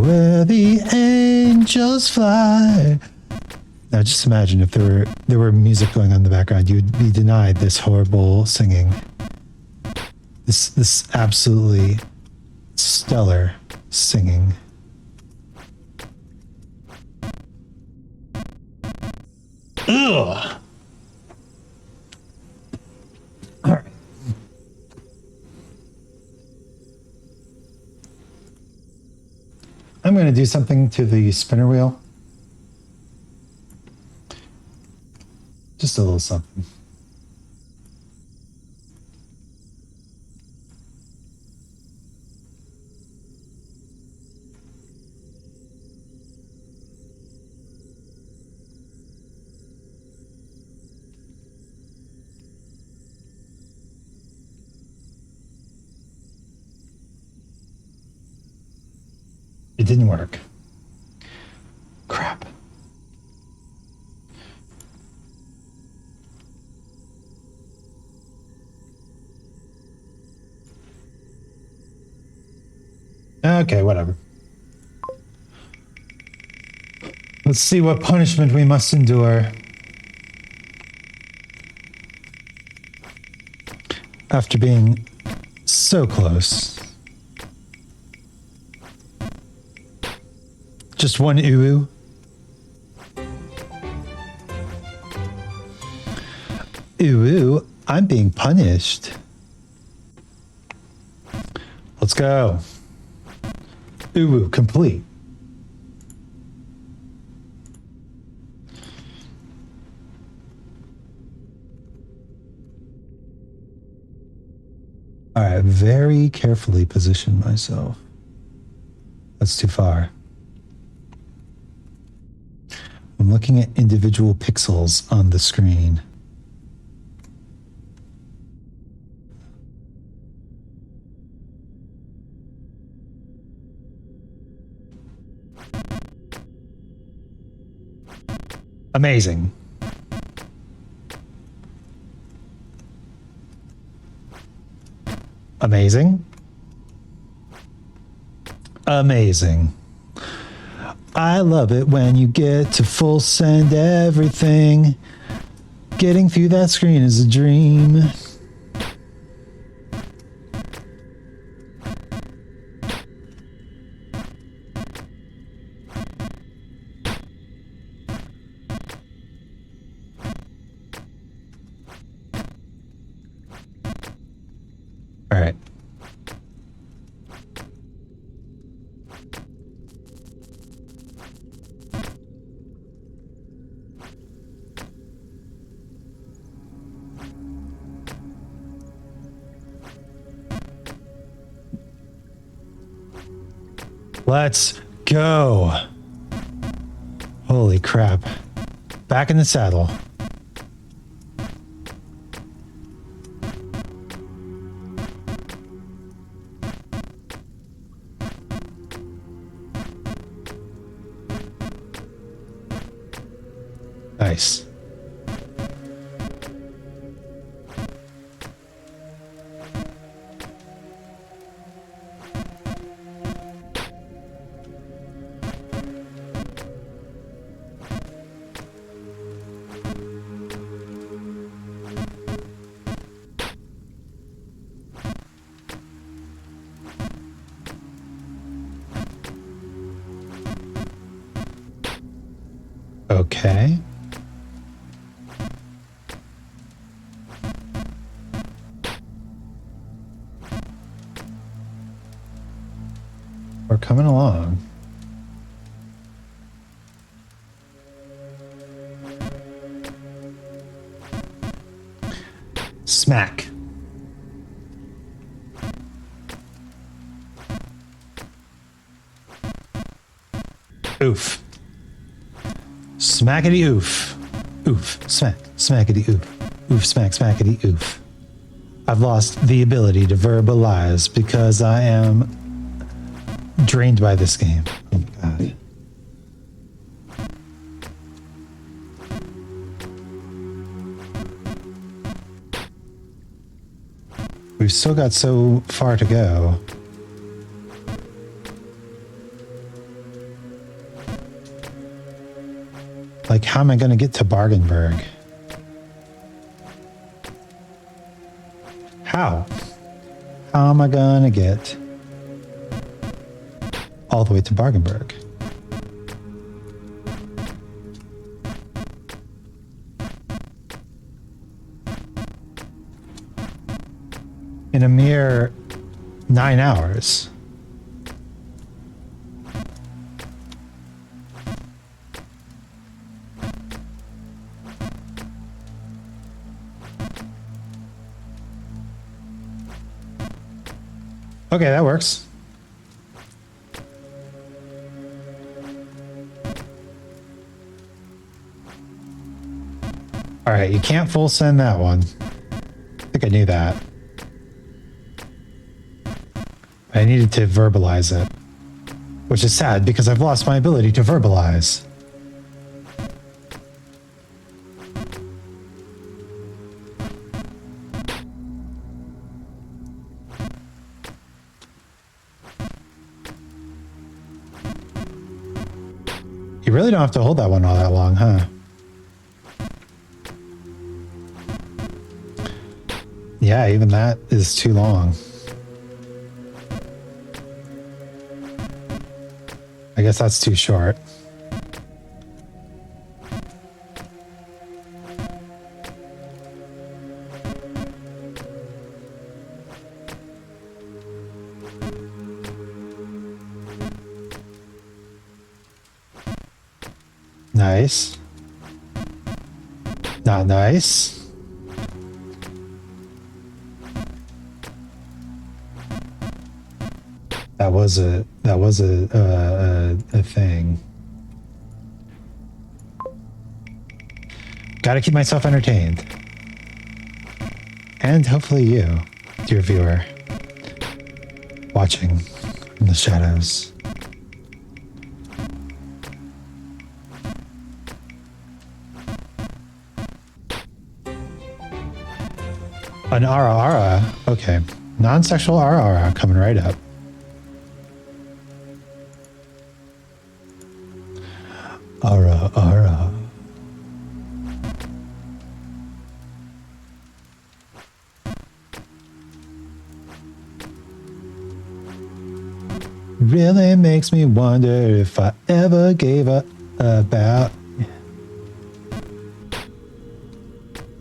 where the angels fly. Now just imagine if there were music going on in the background, you would be denied this horrible singing. This absolutely stellar singing. Ugh. All right. I'm going to do something to the spinner wheel. Just a little something. It didn't work. Crap. Okay, whatever. Let's see what punishment we must endure. After being so close. Just one uwu. Uwu, I'm being punished. Let's go. Uwu, complete. All right, very carefully position myself. That's too far. I'm looking at individual pixels on the screen. Amazing. Amazing. Amazing. I love it when you get to full send everything. Getting through that screen is a dream. All right. Let's go. Holy crap. Back in the saddle. Nice. Okay. We're coming along. Smack. Oof. Smackety oof. Oof. Smack. Smackety oof. Oof. Smack. Smackety oof. I've lost the ability to verbalize because I am drained by this game. Oh my God. We've still got so far to go. Like, how am I going to get to Bargenberg? How? How am I going to get all the way to Bargenberg? In a mere 9 hours. Okay, that works. All right, you can't full send that one. I think I knew that. I needed to verbalize it, which is sad because I've lost my ability to verbalize. You really don't have to hold that one all that long, huh? Yeah, even that is too long. I guess that's too short. Nice. Not nice. That was a thing. Gotta keep myself entertained. And hopefully you, dear viewer, watching in the shadows. An ara ara. Okay. Non-sexual ara ara coming right up. Ara ara. Really makes me wonder if I ever gave up about.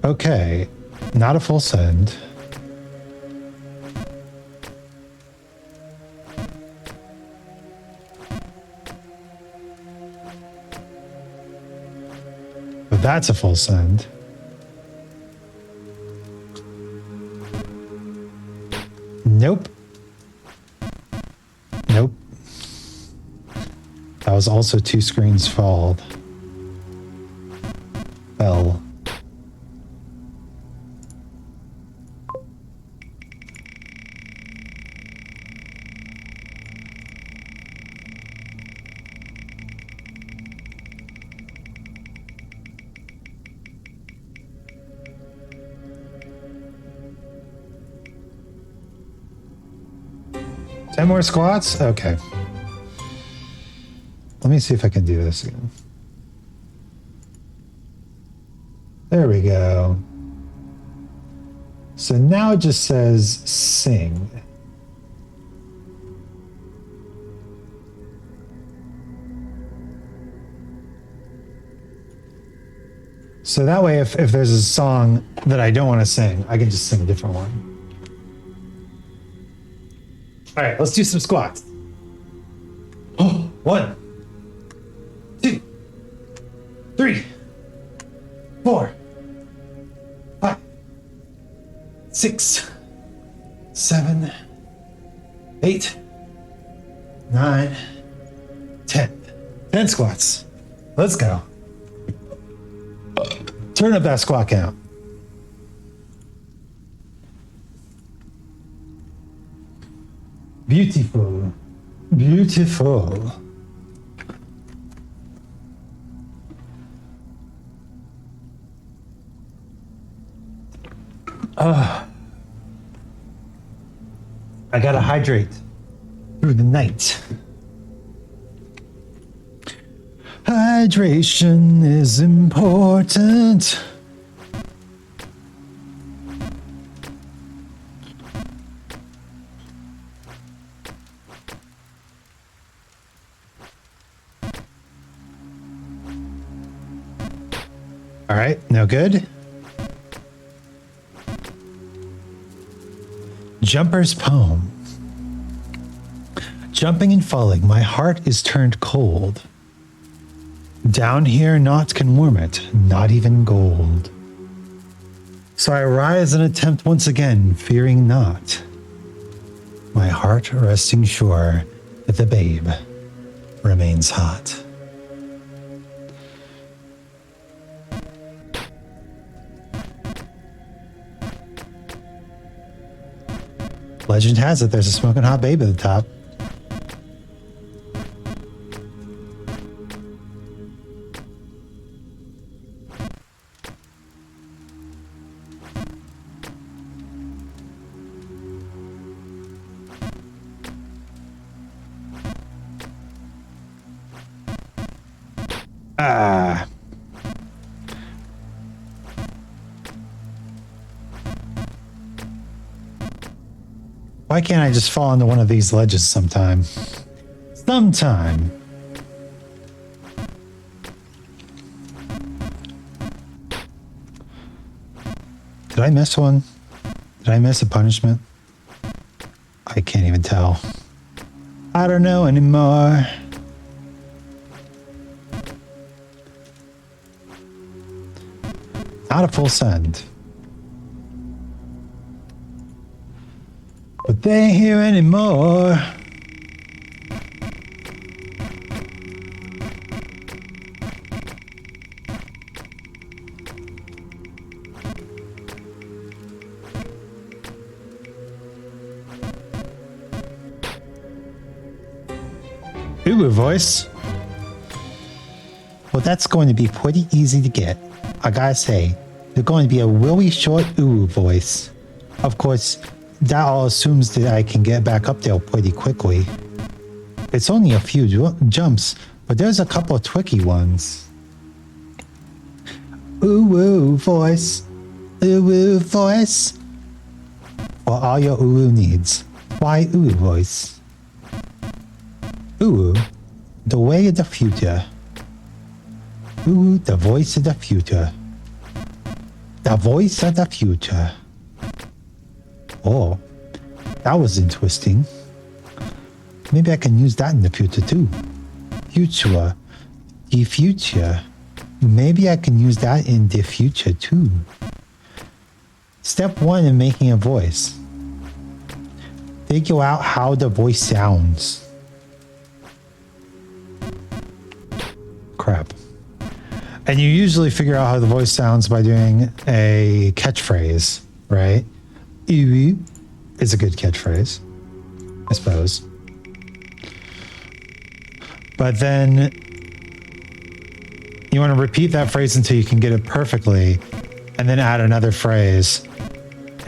Okay, not a full send. But that's a full send. Nope. Nope. That was also 2 screens fell. 10 more squats? Okay. Let me see if I can do this again. There we go. So now it just says sing. So that way, if there's a song that I don't want to sing, I can just sing a different one. All right, let's do some squats. 1, 2, 3, 4, 5, 6, 7, 8, 9, 10. 10 squats. Let's go. Turn up that squat count. Beautiful. Beautiful. I gotta hydrate through the night. Hydration is important. All right, no good. Jumper's poem. Jumping and falling, my heart is turned cold. Down here, naught can warm it, not even gold. So I rise and attempt once again, fearing not. My heart resting sure that the babe remains hot. Legend has it there's a smoking hot babe at the top. Why can't I just fall onto one of these ledges sometime? Sometime. Did I miss one? Did I miss a punishment? I can't even tell. I don't know anymore. Not a full send. But they ain't here anymore. Uwu voice. Well, that's going to be pretty easy to get. I gotta say, they're going to be a really short Uwu voice. Of course, that all assumes that I can get back up there pretty quickly. It's only a few jumps, but there's a couple of tricky ones. Uwu voice. Uwu voice. For all your Uwu needs. Why Uwu voice? Uwu, the way of the future. Uwu, the voice of the future. The voice of the future. Oh, that was interesting. Maybe I can use that in the future too. Future. The future. Maybe I can use that in the future too. Step 1 in making a voice. Figure out how the voice sounds. Crap. And you usually figure out how the voice sounds by doing a catchphrase, right? Uwu is a good catchphrase, I suppose. But then you want to repeat that phrase until you can get it perfectly, and then add another phrase,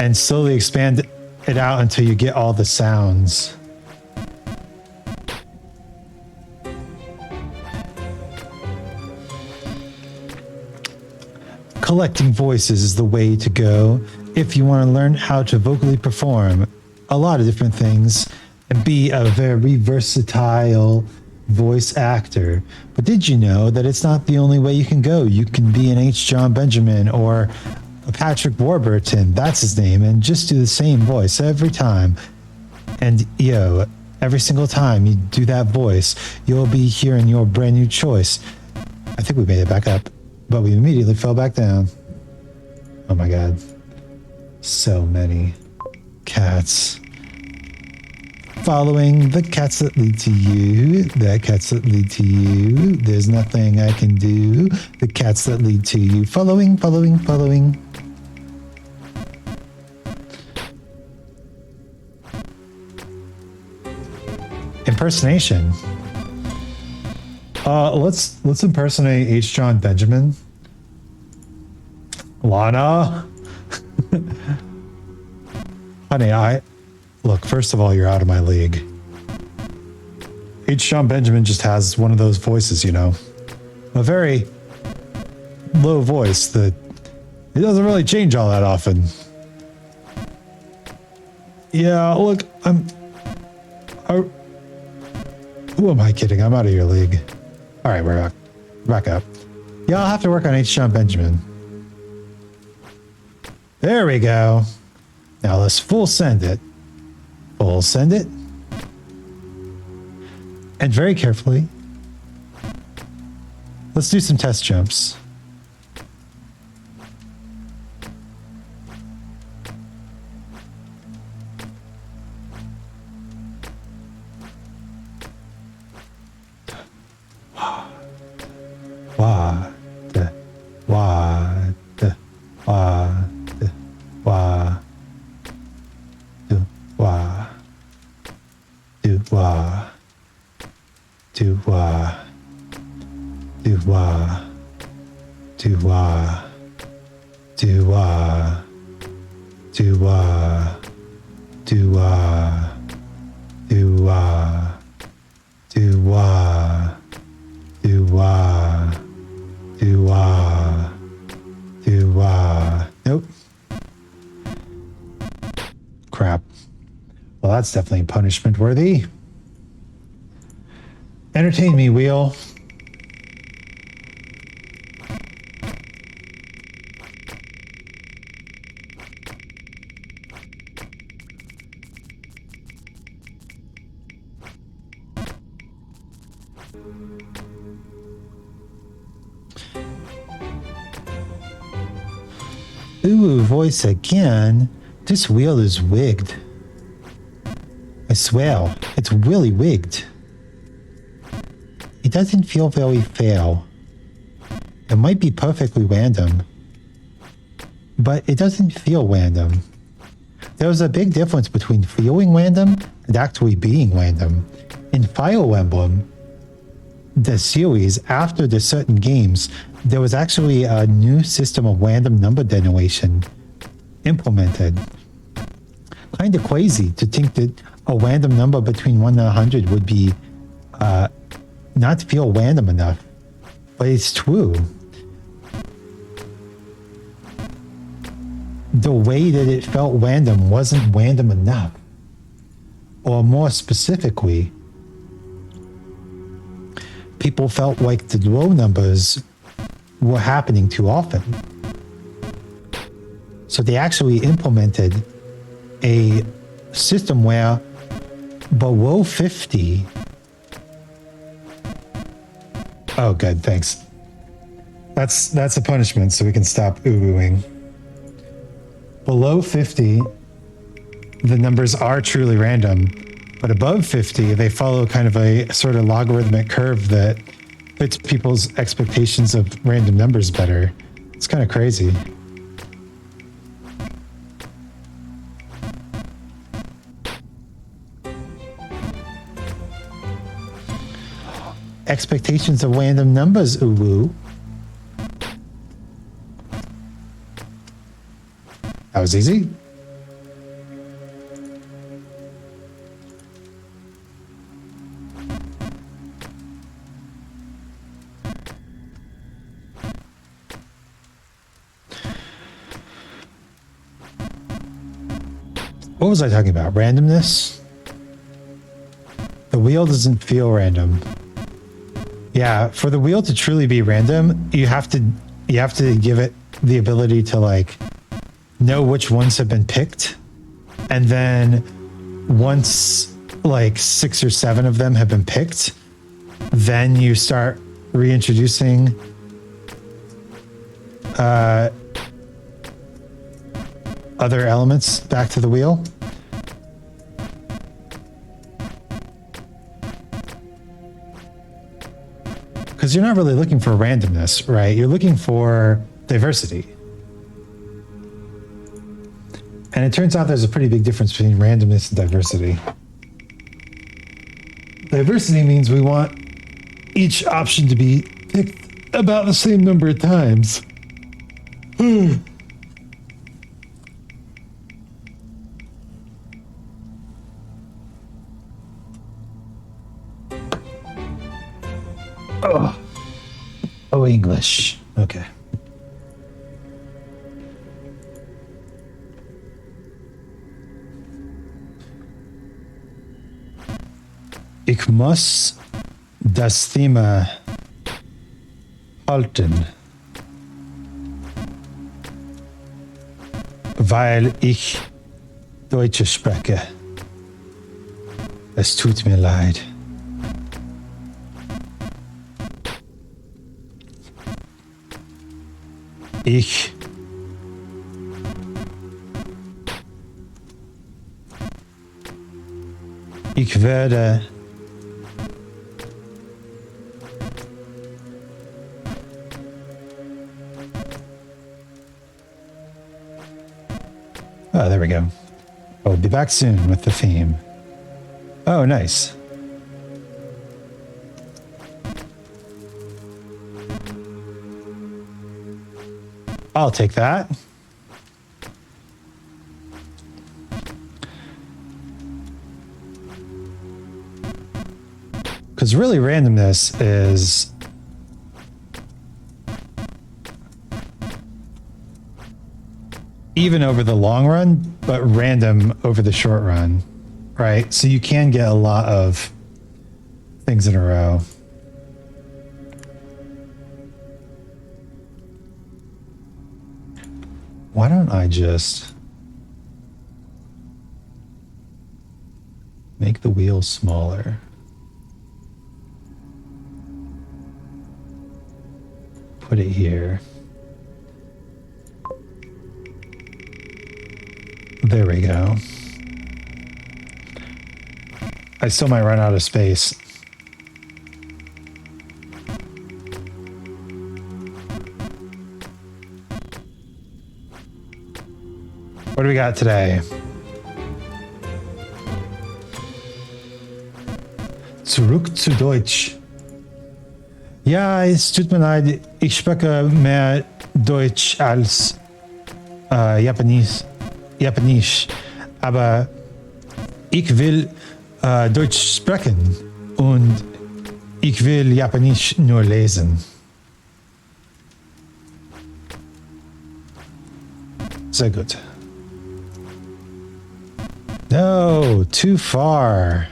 and slowly expand it out until you get all the sounds. Collecting voices is the way to go if you want to learn how to vocally perform a lot of different things and be a very versatile voice actor. But did you know that it's not the only way you can go? You can be an H. John Benjamin or a Patrick Warburton, that's his name, and just do the same voice every time. And every single time you do that voice, you'll be hearing your brand new choice. I think we made it back up, but we immediately fell back down. Oh my god. So many cats. Following the cats that lead to you. The cats that lead to you. There's nothing I can do. The cats that lead to you. Following, following, following. Impersonation. Let's impersonate H. John Benjamin. Lana. Honey, look, first of all, you're out of my league. H. John Benjamin just has one of those voices, you know. a very low voice that it doesn't really change all that often. Yeah, look, who am I kidding? I'm out of your league. All right, we're back up. Yeah, I'll have to work on H. John Benjamin. There we go. Now let's full send it. Full send it. And very carefully, let's do some test jumps. Nope. Crap. Well, that's definitely punishment worthy. Entertain me, wheel. Ooh, voice again. This wheel is wigged. I swear, it's really wigged. It doesn't feel very fair. It might be perfectly random, but it doesn't feel random. There's a big difference between feeling random and actually being random. In Fire Emblem, the series, after the certain games, there was actually a new system of random number generation implemented. Kind of crazy to think that a random number between 1 and 100 would be not feel random enough, but it's true. The way that it felt random wasn't random enough. Or more specifically, people felt like the low numbers were happening too often. So they actually implemented a system where below 50... Oh, good, thanks. That's a punishment, so we can stop ooh-ooing. Below 50, the numbers are truly random, but above 50, they follow kind of a sort of logarithmic curve that fits people's expectations of random numbers better. It's kind of crazy. Expectations of random numbers, uwu. That was easy. What was I talking about? Randomness? The wheel doesn't feel random. Yeah, for the wheel to truly be random, you have to give it the ability to like know which ones have been picked, and then once like 6 or 7 of them have been picked, then you start reintroducing other elements back to the wheel. Because you're not really looking for randomness, right? You're looking for diversity. And it turns out there's a pretty big difference between randomness and diversity. Diversity means we want each option to be picked about the same number of times. Oh, English. Okay. Ich muss das Thema halten, weil ich Deutsch spreche. Es tut mir leid. Ich werde oh, there we go. I'll be back soon with the theme. Oh, nice. I'll take that. Because really randomness is even over the long run, but random over the short run, right? So you can get a lot of things in a row. Why don't I just make the wheel smaller? Put it here. There we go. I still might run out of space. What do we got today? Zurück zu Deutsch. Ja, es tut mir leid, ich spreche mehr Deutsch als Japanisch, aber ich will Deutsch sprechen und ich will Japanisch nur lesen. Sehr gut. No, too far.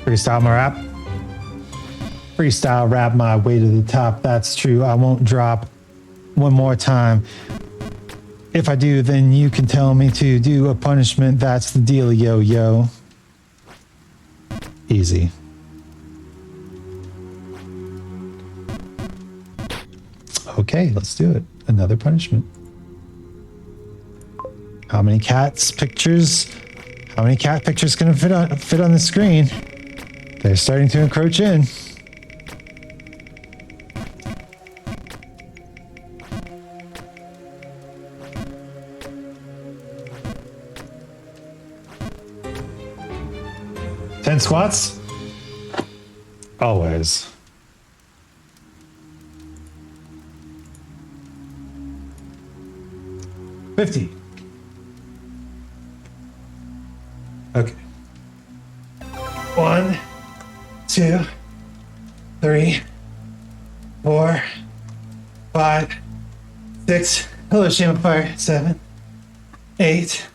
Freestyle my rap. Freestyle rap my way to the top. That's true. I won't drop one more time. If I do, then you can tell me to do a punishment. That's the deal, yo, yo. Easy. Okay, let's do it. Another punishment. How many cats pictures? How many cat pictures can fit on the screen? They're starting to encroach in. Ten squats? Always. $50. Okay. 1, 2, 3, 4, 5, 6. Hello, Shame Fire. 7, 8,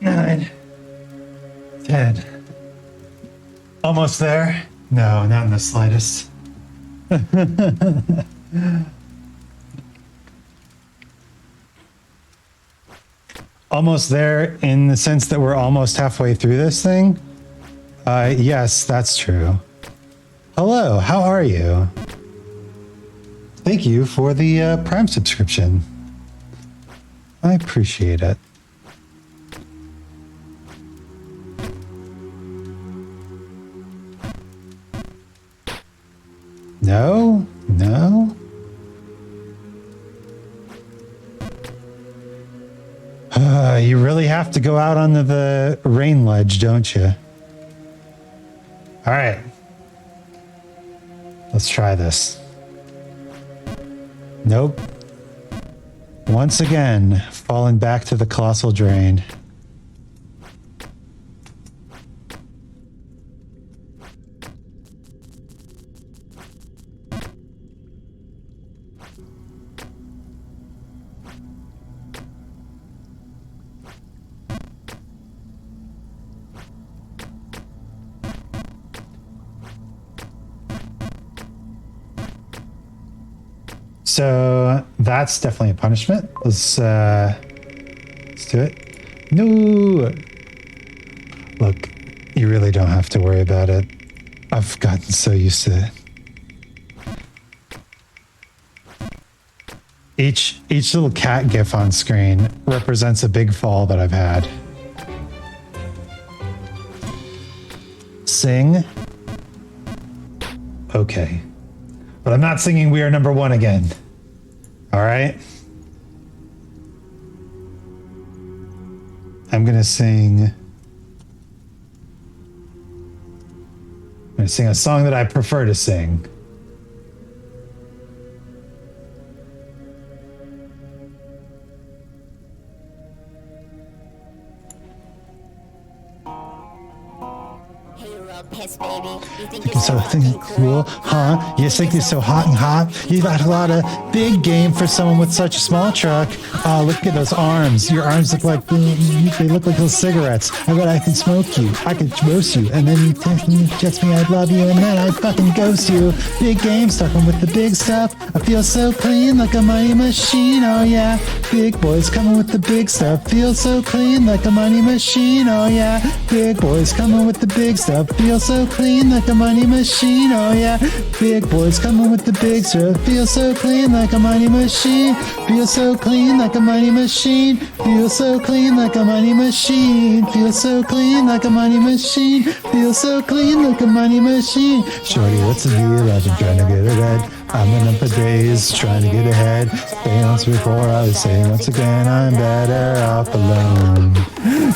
9, 10. Almost there. No, not in the slightest. Almost there in the sense that we're almost halfway through this thing. Yes, that's true. Hello, how are you? Thank you for the Prime subscription. I appreciate it. No, no. really have to go out onto the rain ledge, don't you? All right. Let's try this. Nope. Once again, falling back to the colossal drain. So that's definitely a punishment. Let's do it. No. Look, you really don't have to worry about it. I've gotten so used to it. Each little cat gif on screen represents a big fall that I've had. Sing. Okay. But I'm not singing We Are Number One again. All right? I'm going to sing a song that I prefer to sing. Piss, baby. You think You're so cool, huh? You think you're so hot and hot? You got a lot of big game for someone with such a small truck. Oh, look at those arms. Your arms look like they look like little cigarettes. I bet I can smoke you. I could roast you, and then you text me I'd love you, and then I fucking ghost you. Big game, starting with the big stuff. I feel so clean like a money machine. Oh yeah, big boys coming with the big stuff. Feel so clean like a money machine. Oh yeah, big boys coming with the big stuff. Feel so clean like a money machine. Oh yeah, big boys coming with the big stuff. Feel so clean like a money machine. Feel so clean like a money machine. Feel so clean like a money machine. Feel so clean like a money machine. Feel so clean like a money machine. Shorty, what's the deal? I've been trying to get ahead. I've been up for days trying to get ahead. Stay once before I was saying once again I'm better off alone.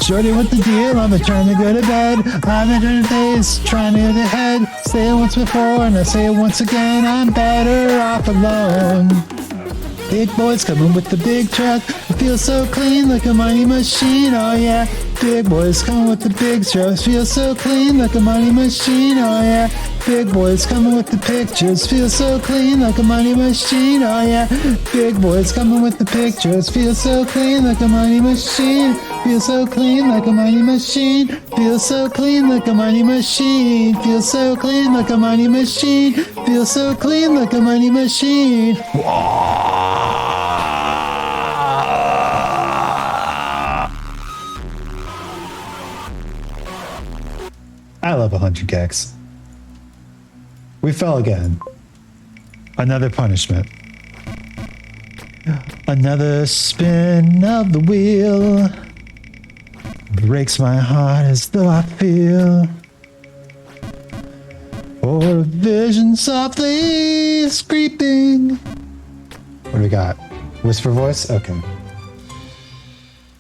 Shorty, what's the deal? I've been trying to go to bed. I've been trying to days trying to get ahead. Say it once before and I say it once again. I'm better off alone. Big boys coming with the big truck. I feel so clean like a money machine. Oh yeah. Big boys coming with the big trucks. Feel so clean like a money machine. Oh yeah. Big boys coming with the pictures. Feel so clean like a money machine. Oh yeah. Big boys coming with the pictures. Feel so clean like a money machine. Feel so clean like a money machine. Feel so clean like a money machine. Feel so clean like a money machine. Feel so clean like a money machine. I love 100 gex. We fell again. Another punishment. Another spin of the wheel breaks my heart as though I feel. Or a vision softly creeping. What do we got? Whisper voice? Okay.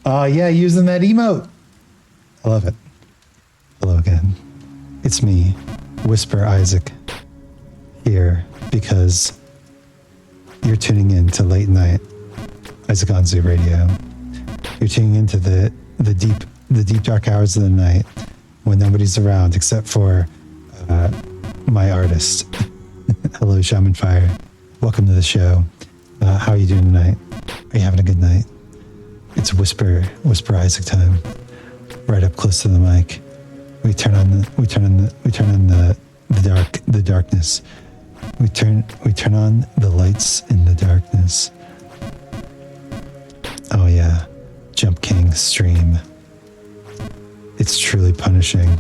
Oh yeah, using that emote. I love it. Hello again. It's me, Whisper Isaac, here because you're tuning in to Late Night Isaac Anzu Radio. You're tuning into the deep dark hours of the night when nobody's around except for my artist. Hello, Shaman Fire. Welcome to the show. How are you doing tonight? Are you having a good night? It's Whisper Isaac time. Right up close to the mic. We turn on the darkness. We turn on the lights in the darkness. Oh yeah, Jump King stream. It's truly punishing.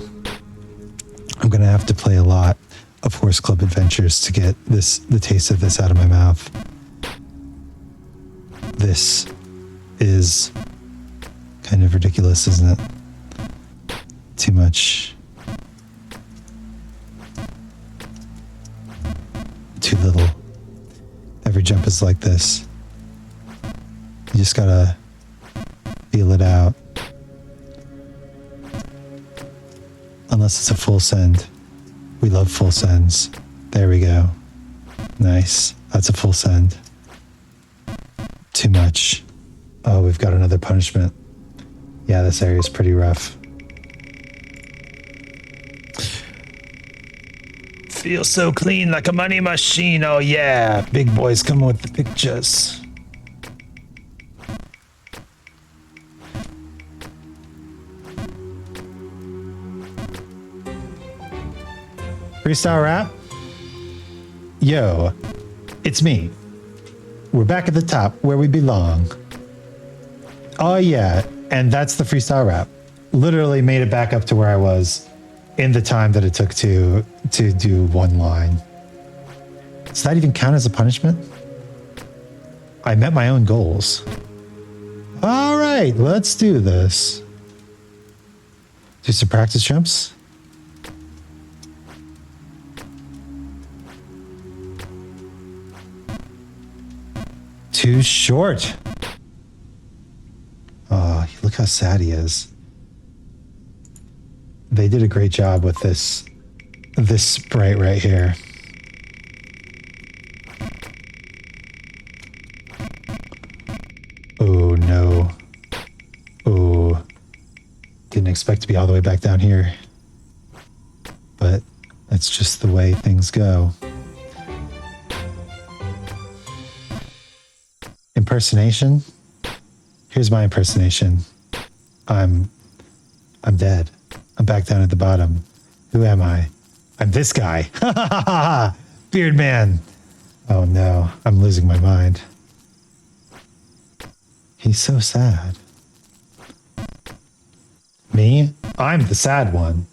I'm gonna have to play a lot of Horse Club Adventures to get the taste of this out of my mouth. This is kind of ridiculous, isn't it? Too much. Too little. Every jump is like this. You just gotta feel it out. Unless it's a full send. We love full sends. There we go. Nice. That's a full send. Too much. Oh, we've got another punishment. Yeah, this area is pretty rough. Feels so clean like a money machine. Oh yeah. Big boys coming with the pictures. Freestyle rap? Yo, it's me. We're back at the top where we belong. Oh yeah, and that's the freestyle rap. Literally made it back up to where I was in the time that it took to do one line. Does that even count as a punishment? I met my own goals. All right, let's do this. Do some practice jumps. Too short. Oh, look how sad he is. They did a great job with this sprite right here. Oh no. Oh. Didn't expect to be all the way back down here. But that's just the way things go. Impersonation. Here's my impersonation. I'm dead. I'm back down at the bottom. Who am I? I'm this guy. Beard man. Oh no, I'm losing my mind. He's so sad. Me? I'm the sad one.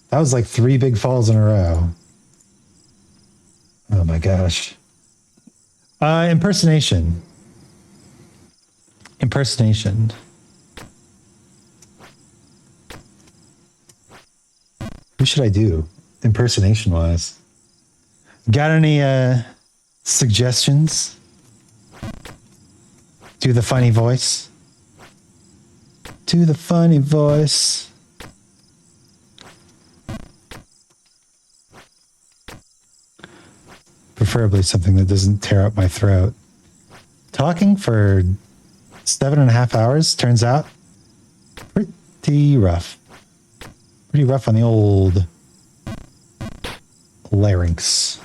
That was like 3 big falls in a row. Oh my gosh. Impersonation. Impersonation. Who should I do impersonation wise? Got any suggestions? Do the funny voice. Do the funny voice. Preferably something that doesn't tear up my throat. Talking for 7.5 hours turns out pretty rough. Pretty rough on the old larynx.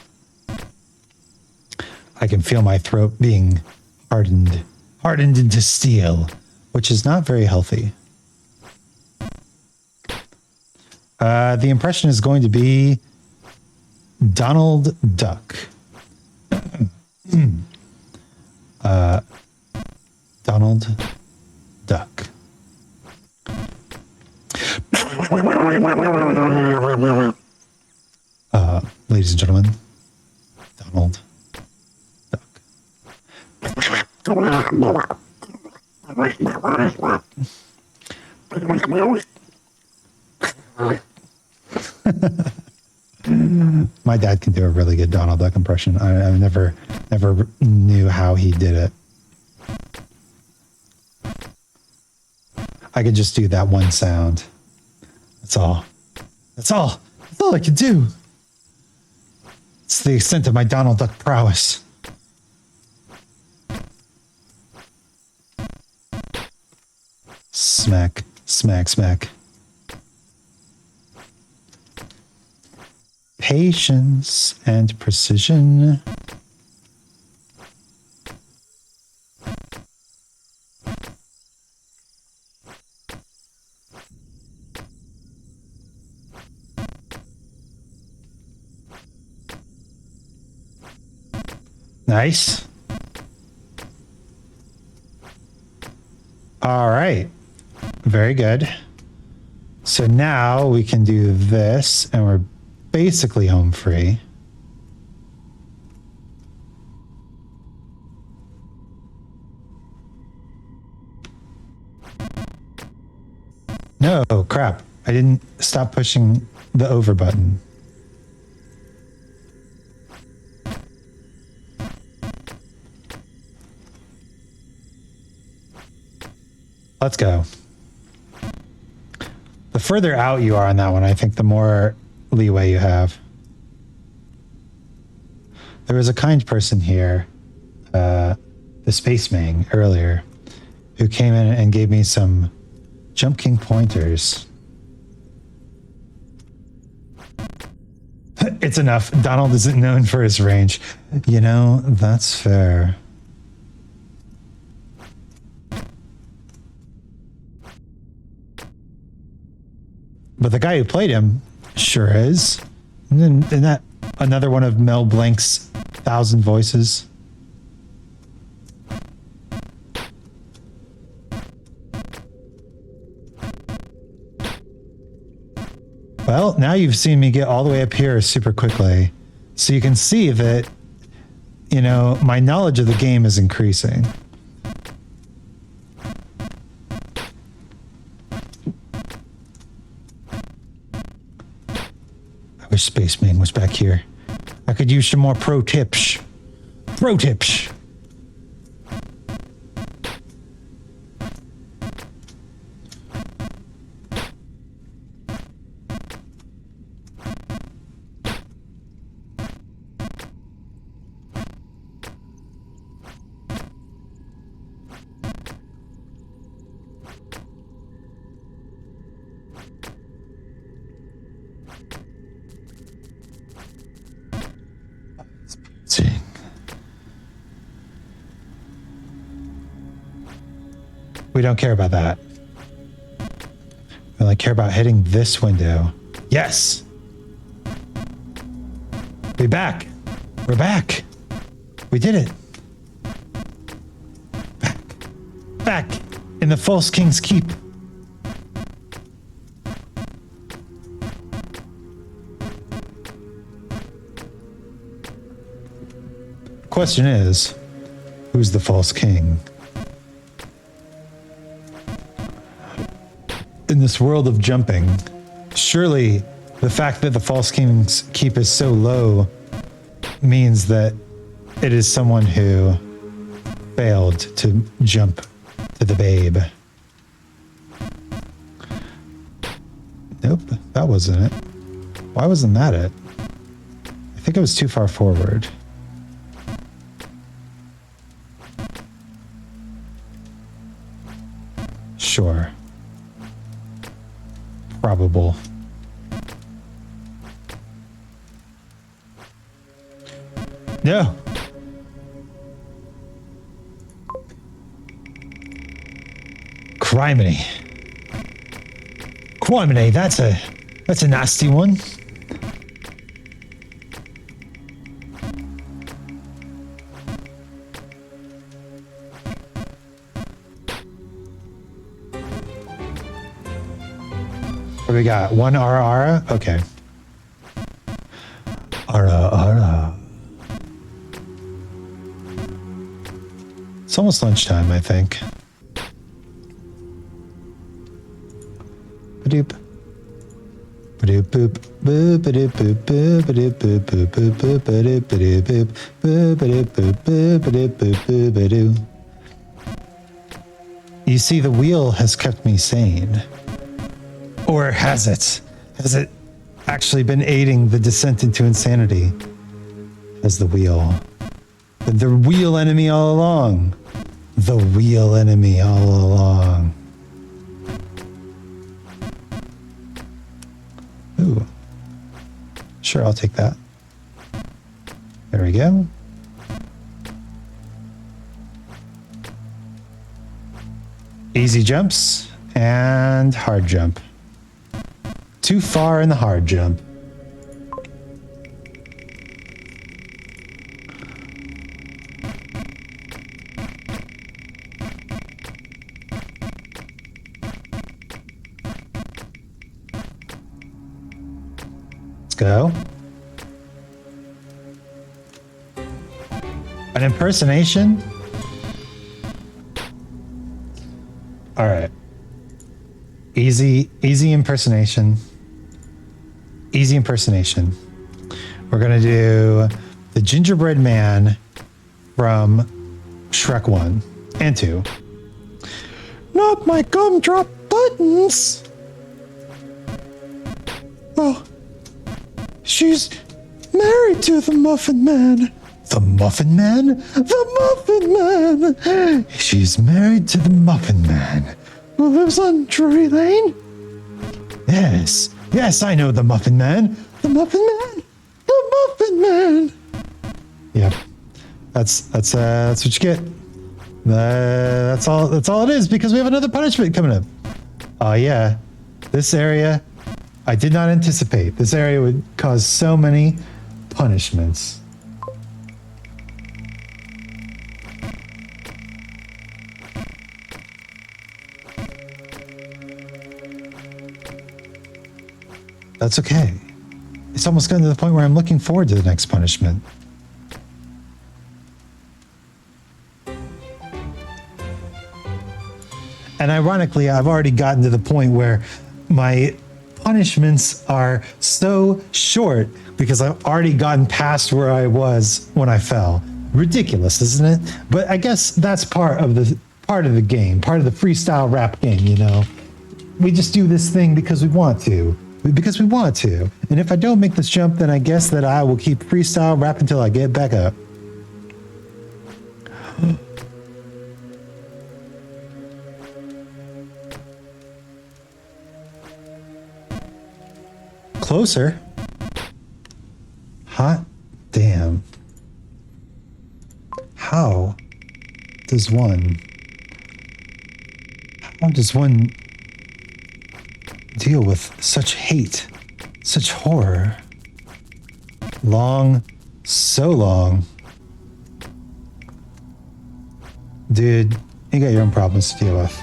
I can feel my throat being hardened into steel, which is not very healthy. The impression is going to be Donald Duck. Donald Duck. Ladies and gentlemen, Donald Duck. My dad can do a really good Donald Duck impression. I never knew how he did it. I could just do that one sound. That's all. That's all. That's all I can do. It's the extent of my Donald Duck prowess. Smack, smack, smack. Patience and precision. Nice. All right. Very good. So now we can do this, and we're basically home free. No, crap. I didn't stop pushing the over button. Let's go. The further out you are on that one, I think the more leeway you have. There was a kind person here, the spaceman earlier, who came in and gave me some Jump King pointers. It's enough. Donald isn't known for his range. You know, that's fair. But the guy who played him sure is. Isn't that another one of Mel Blanc's 1,000 voices? Well, now you've seen me get all the way up here super quickly. So you can see that, you know, my knowledge of the game is increasing. I wish Spaceman was back here. I could use some more pro tips. Pro tips. We don't care about that. We only care about hitting this window. Yes! We're back. We're back. We did it. Back. Back in the False King's Keep. Question is, who's the False King? In this world of jumping, surely the fact that the False King's Keep is so low means that it is someone who failed to jump to the babe. Nope, that wasn't it. Why wasn't that it? I think it was too far forward. Sure. Probable. No. Criminy. Criminy, that's a nasty one. What do we got? One Ara? Okay. Ara. It's almost lunchtime, I think. Ba-doop. Ba-doop boop. Ba-doop boop. Ba-doop boop boop boop boop. Ba-doop ba-doop boop. Ba-doop boop boop. Ba-doop boop boop. Ba-doo. You see, the wheel has kept me sane. Or has it? Has it actually been aiding the descent into insanity? As the wheel. The wheel enemy all along. The wheel enemy all along. Ooh. Sure, I'll take that. There we go. Easy jumps and hard jump. Too far in the hard jump. Let's go. An impersonation? All right. Easy impersonation. Easy impersonation. We're going to do the gingerbread man from Shrek 1 and 2. Not my gumdrop buttons. Well, she's married to the Muffin Man. The Muffin Man? The Muffin Man! She's married to the Muffin Man, who lives on Drury Lane? Yes. Yes, I know the Muffin Man. The Muffin Man? The Muffin Man! Yep. That's what you get. That's all it is, because we have another punishment coming up. Oh yeah. This area, I did not anticipate. This area would cause so many punishments. That's okay. It's almost gotten to the point where I'm looking forward to the next punishment. And ironically, I've already gotten to the point where my punishments are so short because I've already gotten past where I was when I fell. Ridiculous, isn't it? But I guess that's part of the game, part of the freestyle rap game, you know. We just do this thing because we want to. Because we want to. And if I don't make this jump, then I guess that I will keep freestyle rap until I get back up. Closer? Hot damn. How does one deal with such hate, such horror? Long, so long. Dude, you got your own problems to deal with.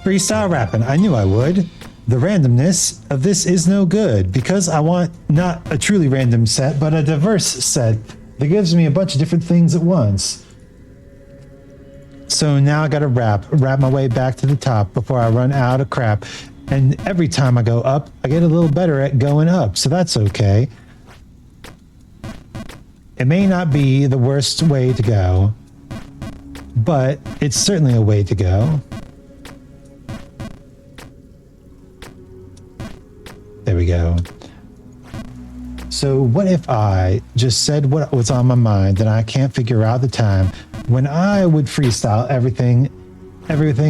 Freestyle rapping, I knew I would. The randomness of this is no good because I want not a truly random set, but a diverse set that gives me a bunch of different things at once. So now I gotta rap my way back to the top before I run out of crap. And every time I go up, I get a little better at going up, so that's okay. It may not be the worst way to go, but it's certainly a way to go. There we go. So what if I just said what was on my mind and I can't figure out the time when I would freestyle everything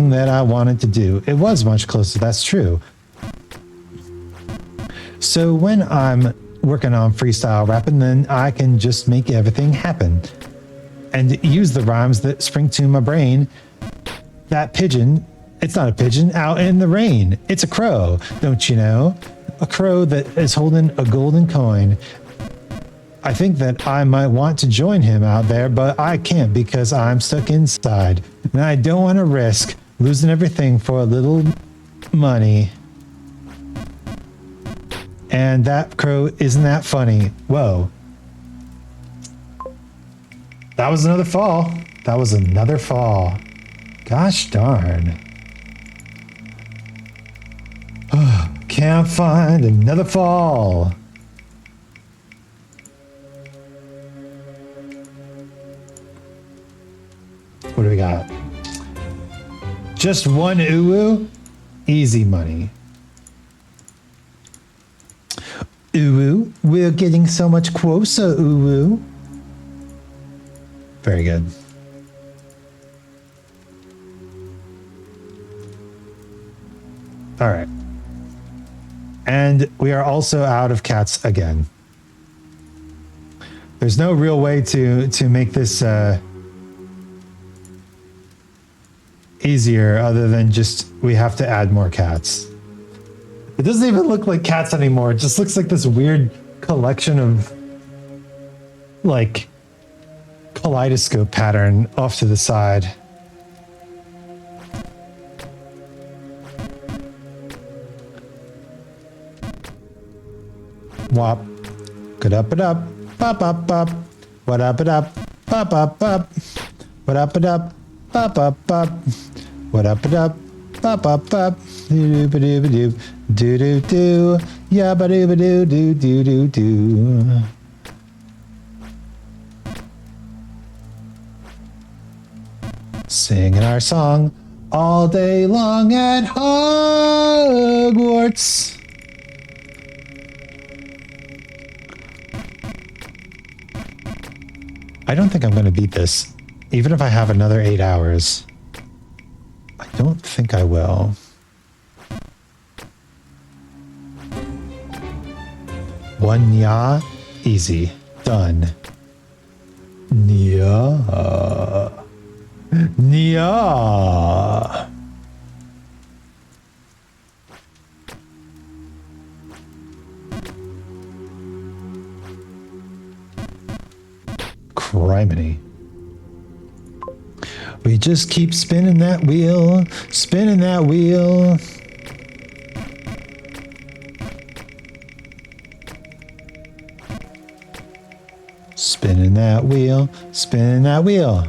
that I wanted to do? It was much closer, that's true. So when I'm working on freestyle rapping, then I can just make everything happen and use the rhymes that spring to my brain. That pigeon, it's not a pigeon, out in the rain. It's a crow, don't you know? A crow that is holding a golden coin. I think that I might want to join him out there, but I can't because I'm stuck inside. And I don't want to risk losing everything for a little money. And that crow isn't that funny. Whoa. That was another fall. That was another fall. Gosh darn. Can't find another fall. What do we got? Just one uwu? Easy money. Uwu, we're getting so much closer, uwu. Very good. All right. And we are also out of cats again. There's no real way to make this easier other than just we have to add more cats. It doesn't even look like cats anymore. It just looks like this weird collection of like kaleidoscope pattern off to the side. Wop. Good up it up. Pop up up. What up it up. Pop up up. What up it up. Pop up up. What up it up. Pop up up. Doo doo doo doo doo doo doo. Yabba doo doo doo doo doo doo. Singing our song all day long at Hogwarts. I don't think I'm going to beat this. Even if I have another 8 hours. I don't think I will. One ya, easy, done. Nya. Nya. Criminy. We just keep spinning that wheel, spinning that wheel. Spinning that wheel, spinning that wheel.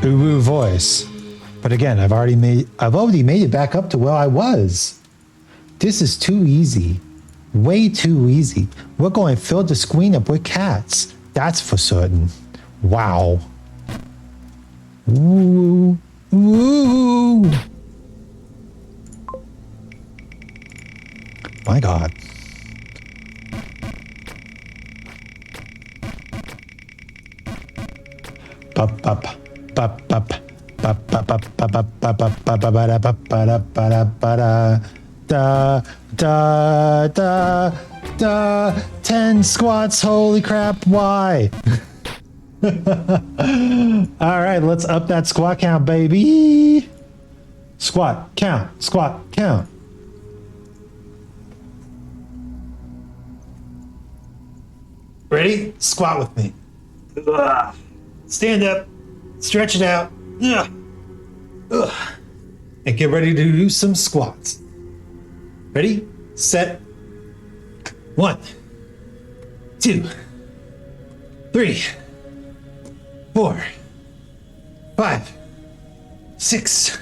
Ooh voice. But again, I've already made it back up to where I was. This is too easy. Way too easy. We're going to fill the screen up with cats. That's for certain. Wow. Ooh. Ooh. My God. Bup, bup, bup, bup, bup, bup, bup, bup, bup, bup, bup, da, da, da, da, 10 squats, holy crap, why? All right, let's up that squat count, baby. Squat count, squat count. Ready? Squat with me. Ugh. Stand up, stretch it out. Ugh. Ugh. And get ready to do some squats. Ready, set. 1, 2, 3, 4, 5, 6,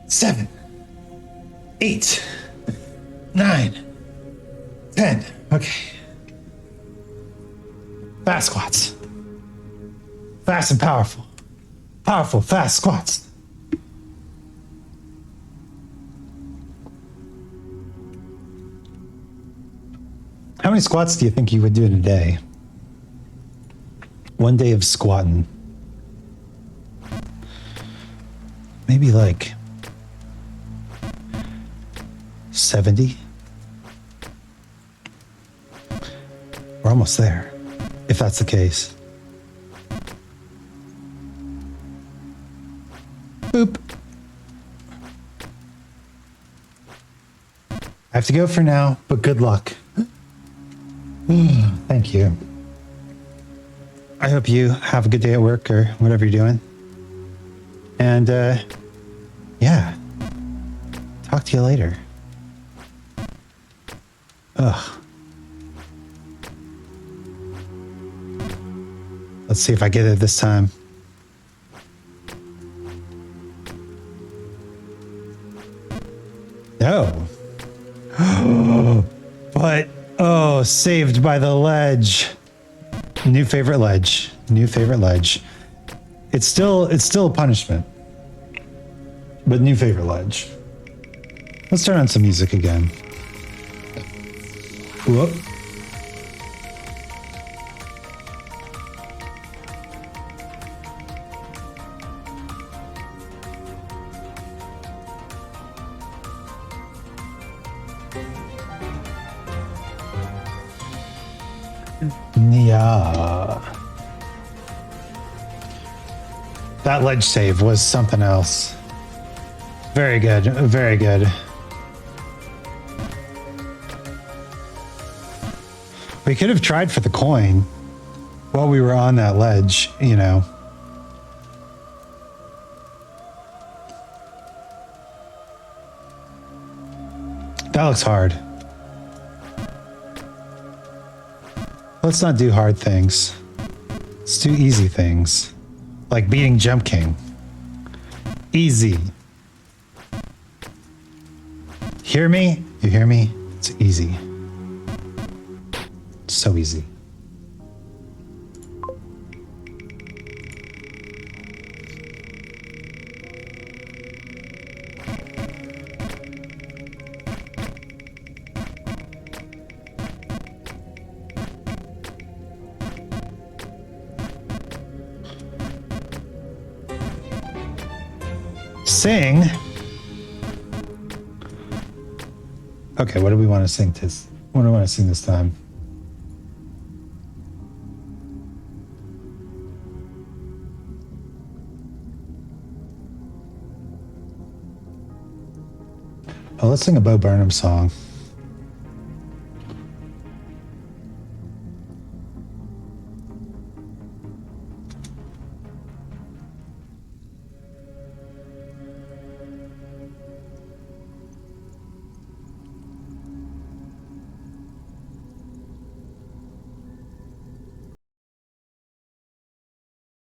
7, 8, 9, 10. Okay. Fast squats. Fast and powerful. Powerful, fast squats. How many squats do you think you would do in a day? One day of squatting. Maybe like 70? We're almost there, if that's the case. Boop. I have to go for now, but good luck. Thank you. I hope you have a good day at work or whatever you're doing. And, yeah. Talk to you later. Ugh. Let's see if I get it this time. No. But, oh, saved by the ledge. New favorite ledge. New favorite ledge. It's still a punishment. But new favorite ledge. Let's turn on some music again. Whoop. Yeah. That ledge save was something else. Very good. Very good. We could have tried for the coin while we were on that ledge, you know. That looks hard. Let's not do hard things. Let's do easy things. Like beating Jump King. Easy. Hear me? You hear me? It's easy. So easy. sing. Okay, what do we want to sing this? What do I want to sing this time? Oh, let's sing a Bo Burnham song.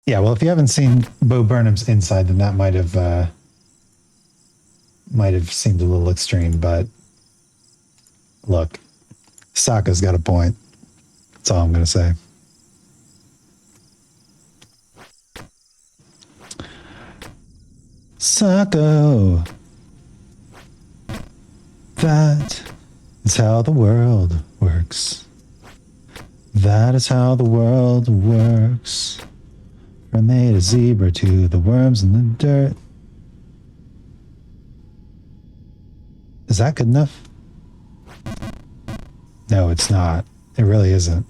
Yeah, well, if you haven't seen Bo Burnham's Inside, then that might have seemed a little extreme, but look, Sokka's got a point. That's all I'm going to say. Sokka. That is how the world works. That is how the world works. From A to zebra to the worms in the dirt. Is that good enough? No, it's not. It really isn't.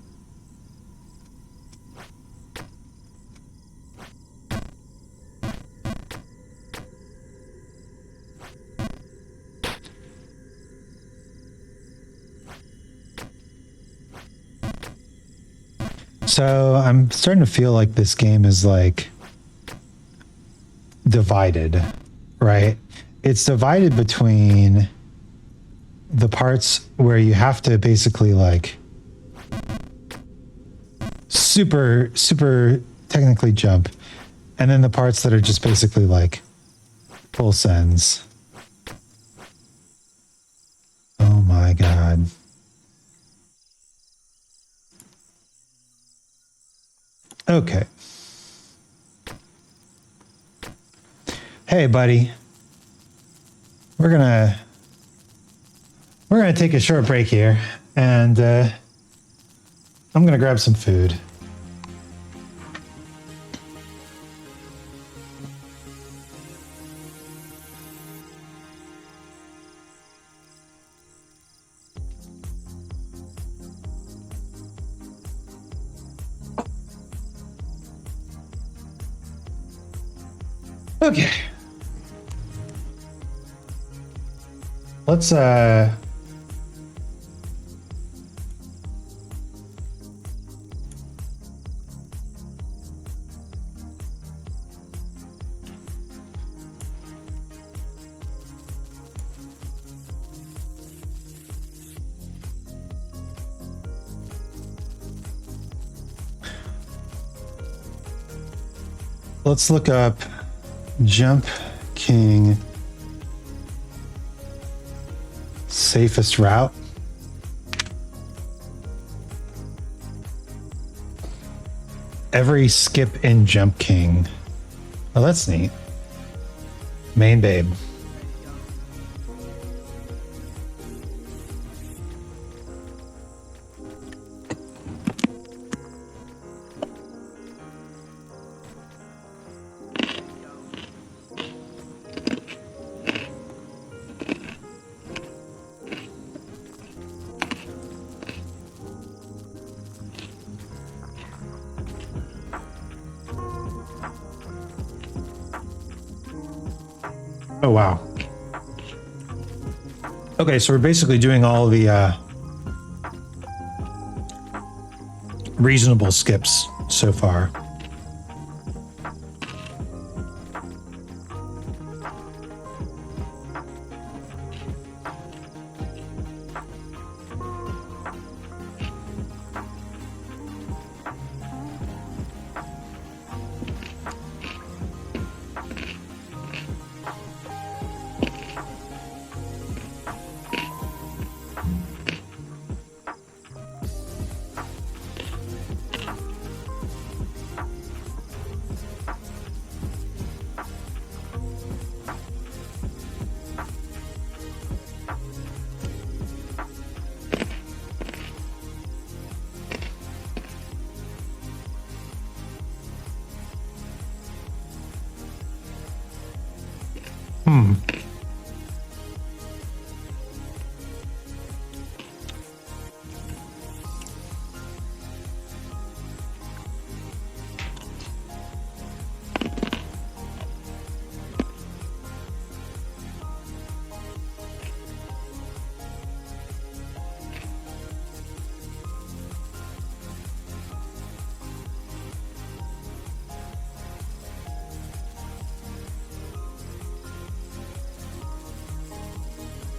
So I'm starting to feel like this game is like divided, right? It's divided between the parts where you have to basically like super technically jump, and then the parts that are just basically like full sends. Oh my god. Okay. Hey, buddy. We're gonna take a short break here, and I'm gonna grab some food. Okay. Let's look up Jump King safest route. Every skip in Jump King. Oh, that's neat. Main babe. Oh, wow. Okay, so we're basically doing all the reasonable skips so far.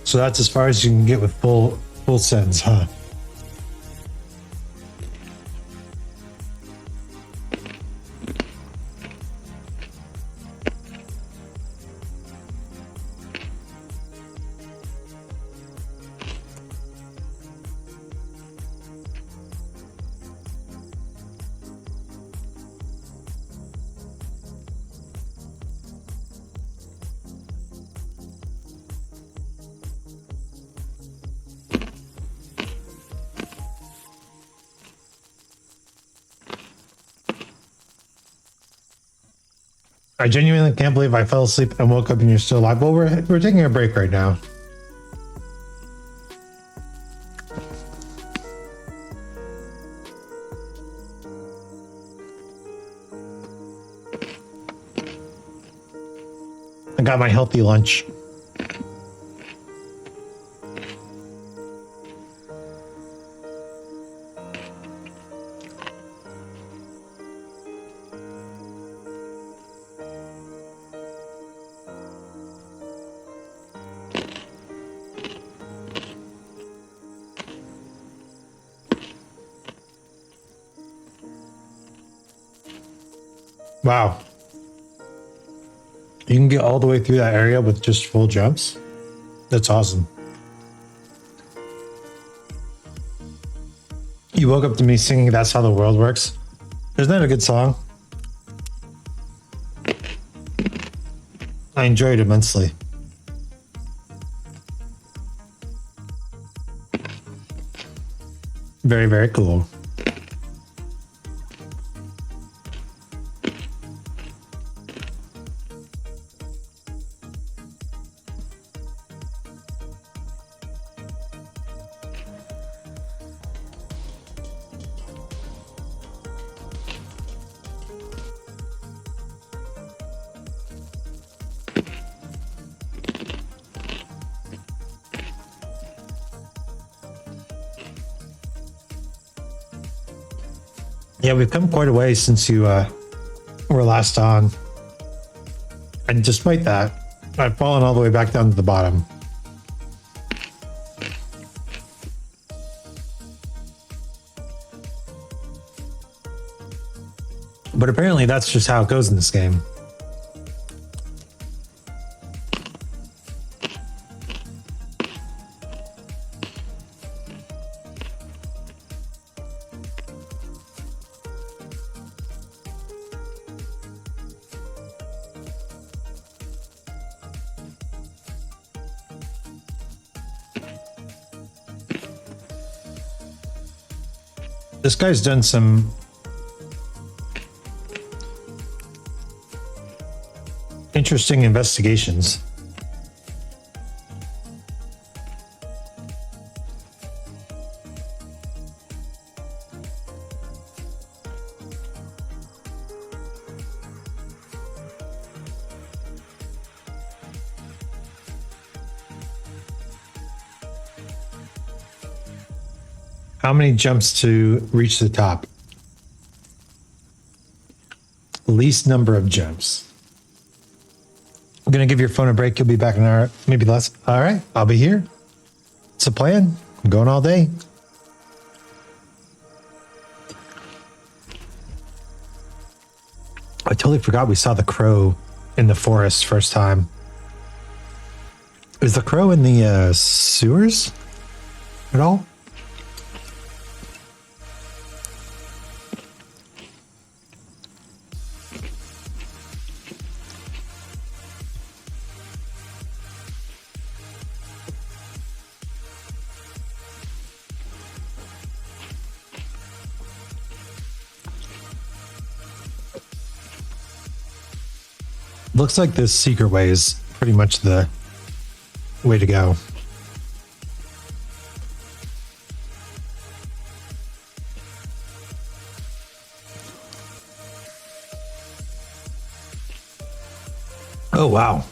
So that's as far as you can get with full sends, huh? I genuinely can't believe I fell asleep and woke up and you're still alive. Well, we're taking a break right now. I got my healthy lunch. Wow. You can get all the way through that area with just full jumps? That's awesome. You woke up to me singing That's How the World Works. Isn't that a good song? I enjoyed it immensely. Very, very cool. Yeah, we've come quite a way since you were last on. And despite that, I've fallen all the way back down to the bottom. But apparently that's just how it goes in this game. This guy's done some interesting investigations. How many jumps to reach the top? Least number of jumps. I'm going to give your phone a break. You'll be back in an hour, maybe less. All right, I'll be here. It's a plan. I'm going all day. I totally forgot we saw the crow in the forest first time. Is the crow in the sewers at all? Looks like this secret way is pretty much the way to go. Oh, wow.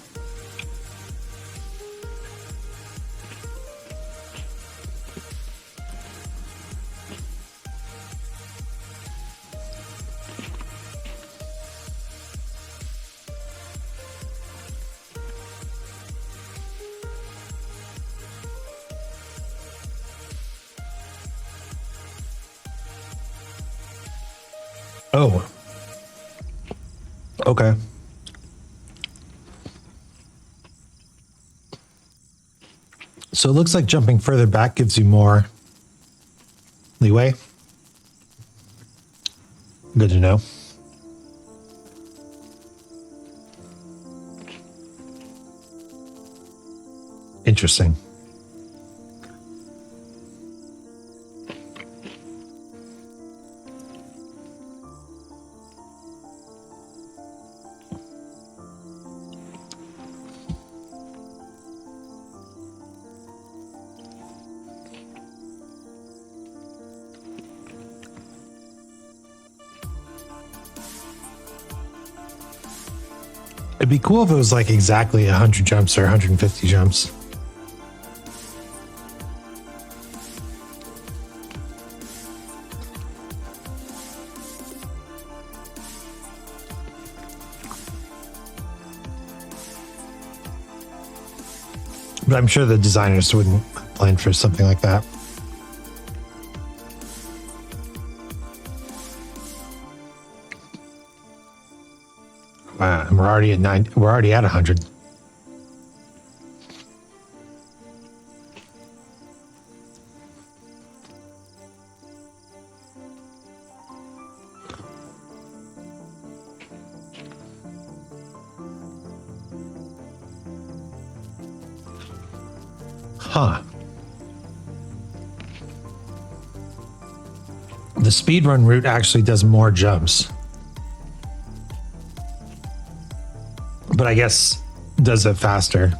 Oh. Okay. So it looks like jumping further back gives you more leeway. Good to know. Interesting. It'd be cool if it was like exactly 100 jumps or 150 jumps. But I'm sure the designers wouldn't plan for something like that. Wow, and we're already at 9. We're already at 100. Huh. The speedrun route actually does more jumps. But I guess does it faster.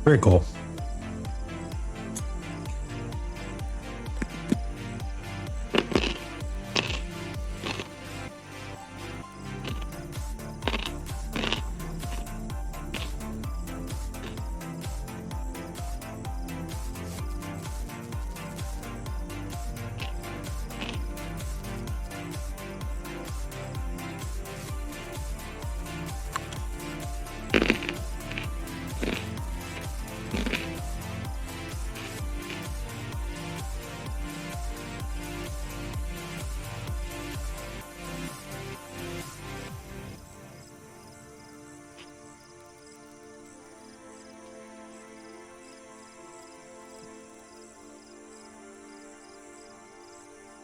Very cool.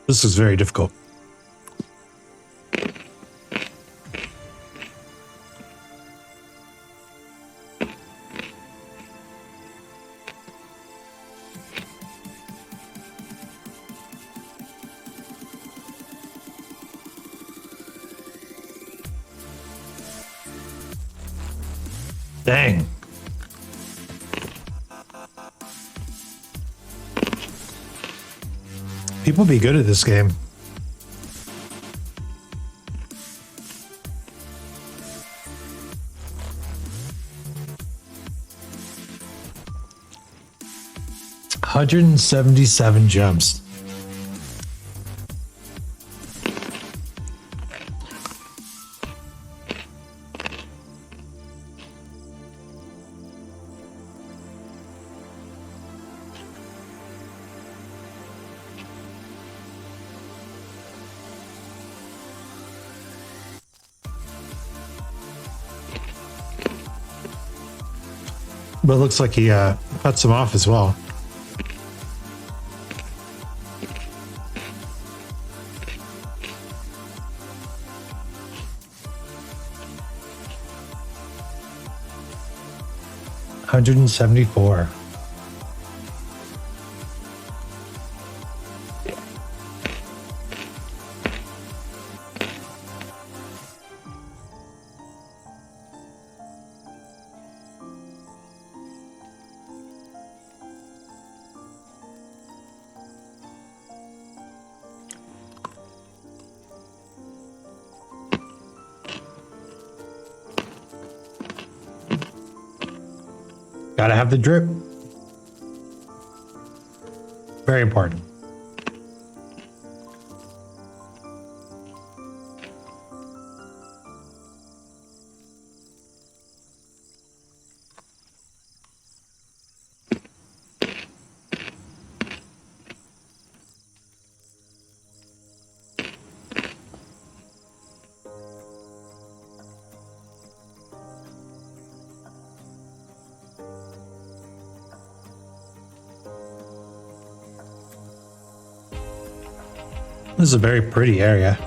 This is very difficult. Dang. People be good at this game. $177 jumps. But it looks like he cuts him off as well. 174. Gotta have the drip. Very important. This is a very pretty area.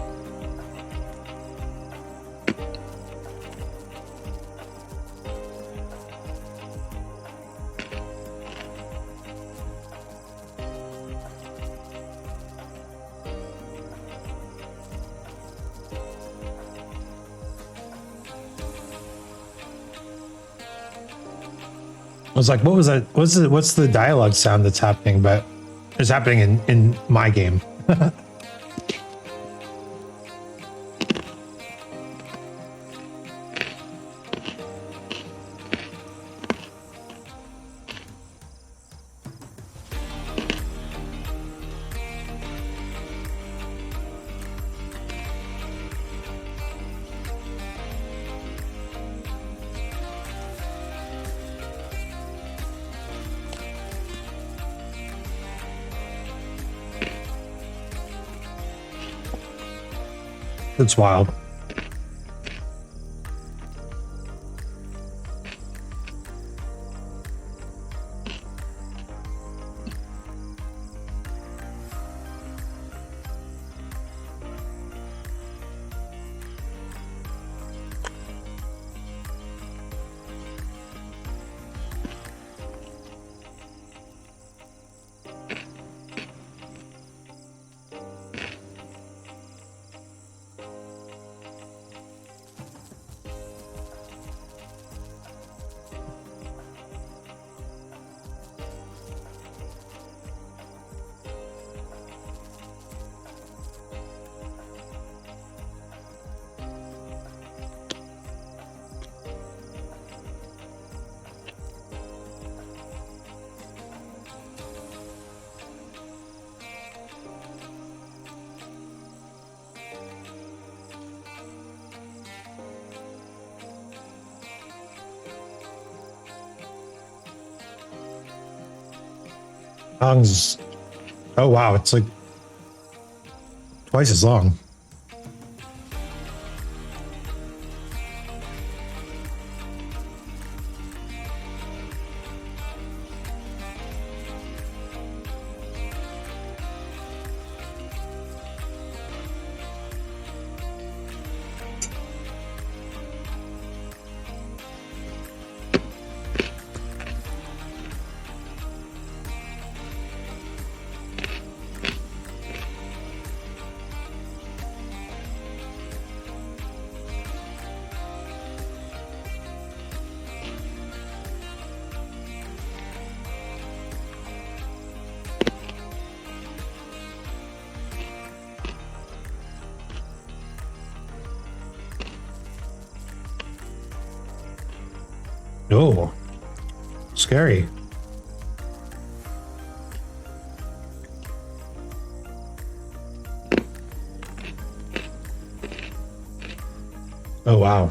I was like, what was that? What's the dialogue sound that's happening? But it's happening in my game. It's wild. Anzu. Oh wow, it's like twice as long. Oh, scary. Oh, wow.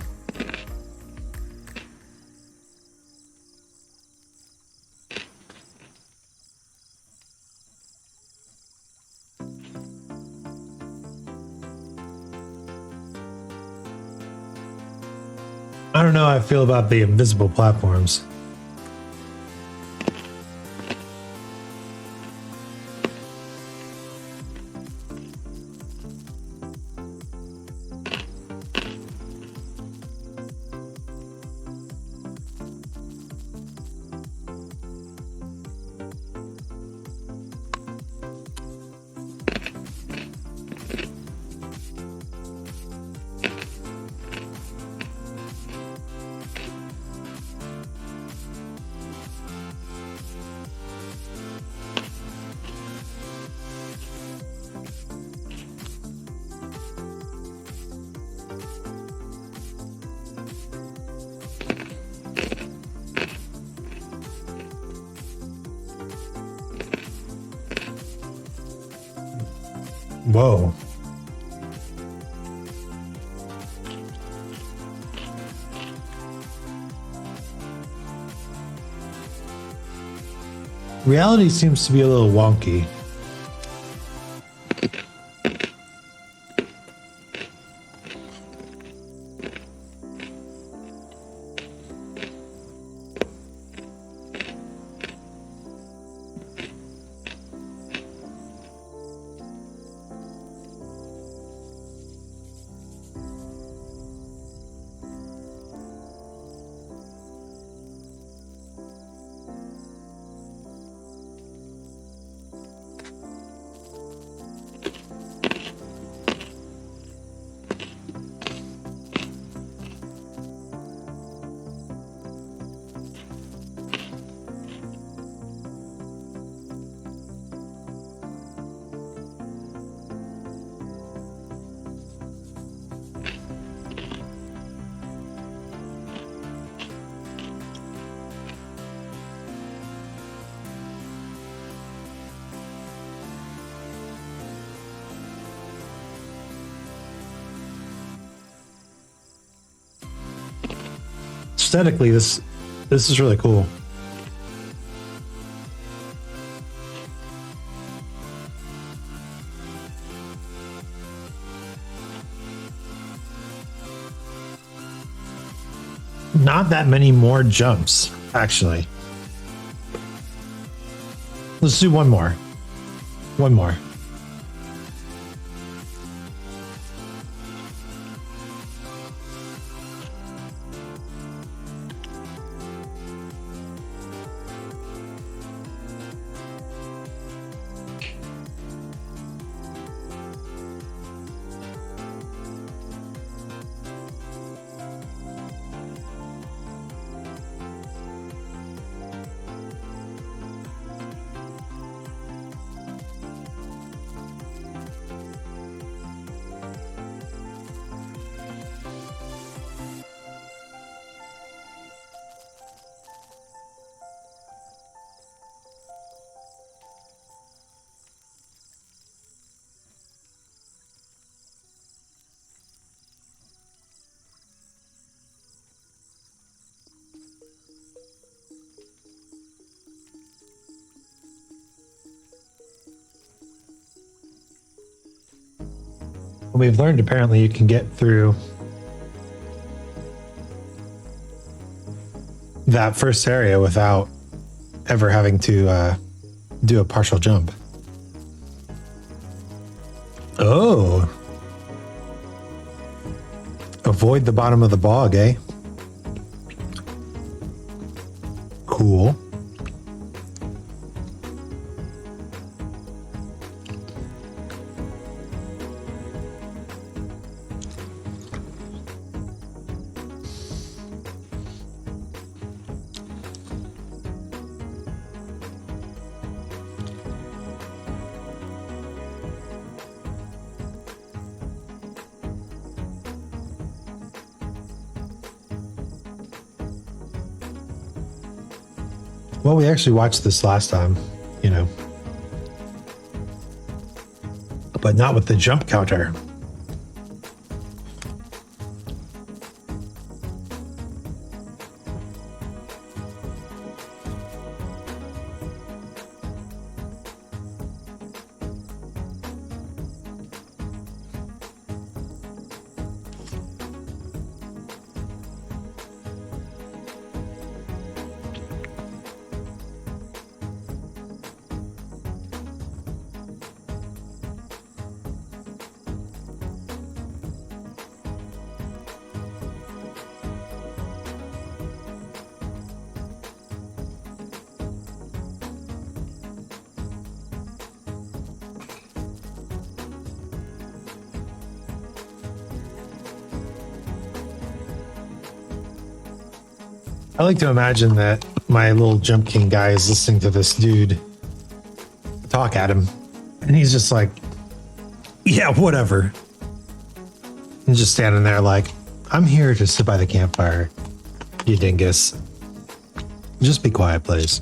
I don't know how I feel about the invisible platforms. Whoa. Reality seems to be a little wonky. Aesthetically, this is really cool. Not that many more jumps, actually. Let's do one more. One more. We've learned apparently you can get through that first area without ever having to do a partial jump. Oh. Avoid the bottom of the bog, eh? Cool. Well, we actually watched this last time, you know, but not with the jump counter. I like to imagine that my little Jump King guy is listening to this dude talk at him, and he's just like, yeah, whatever. And just standing there like, I'm here to sit by the campfire, you dingus. Just be quiet, please.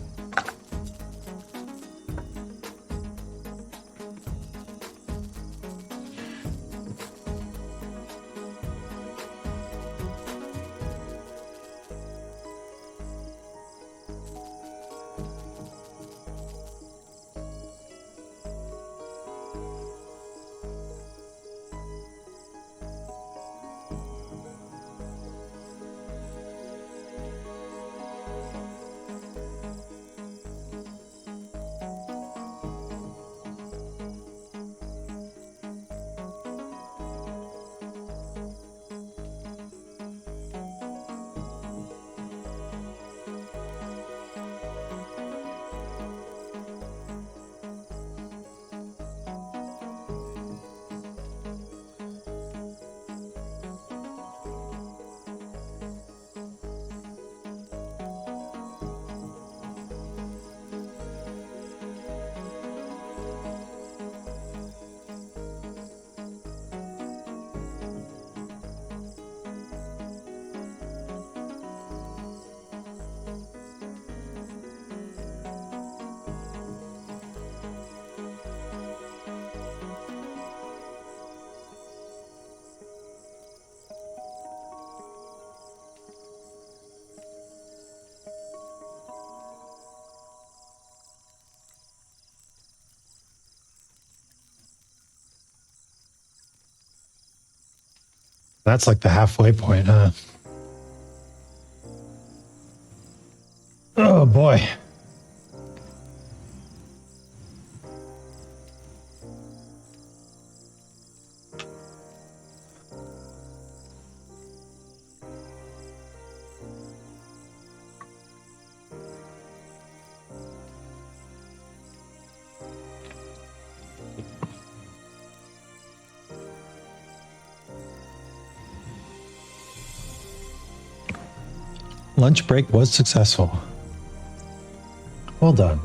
That's like the halfway point, huh? Oh boy. Lunch break was successful. Well done.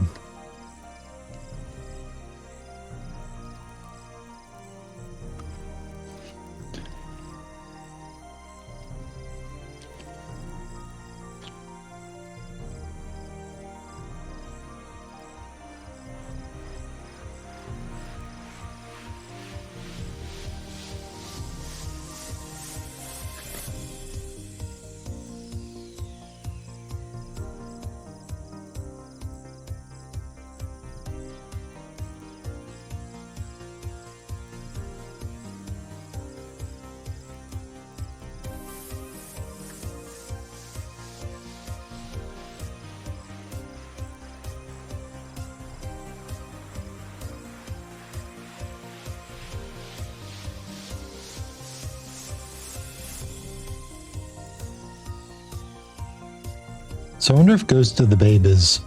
So I wonder if Ghost of the Babe is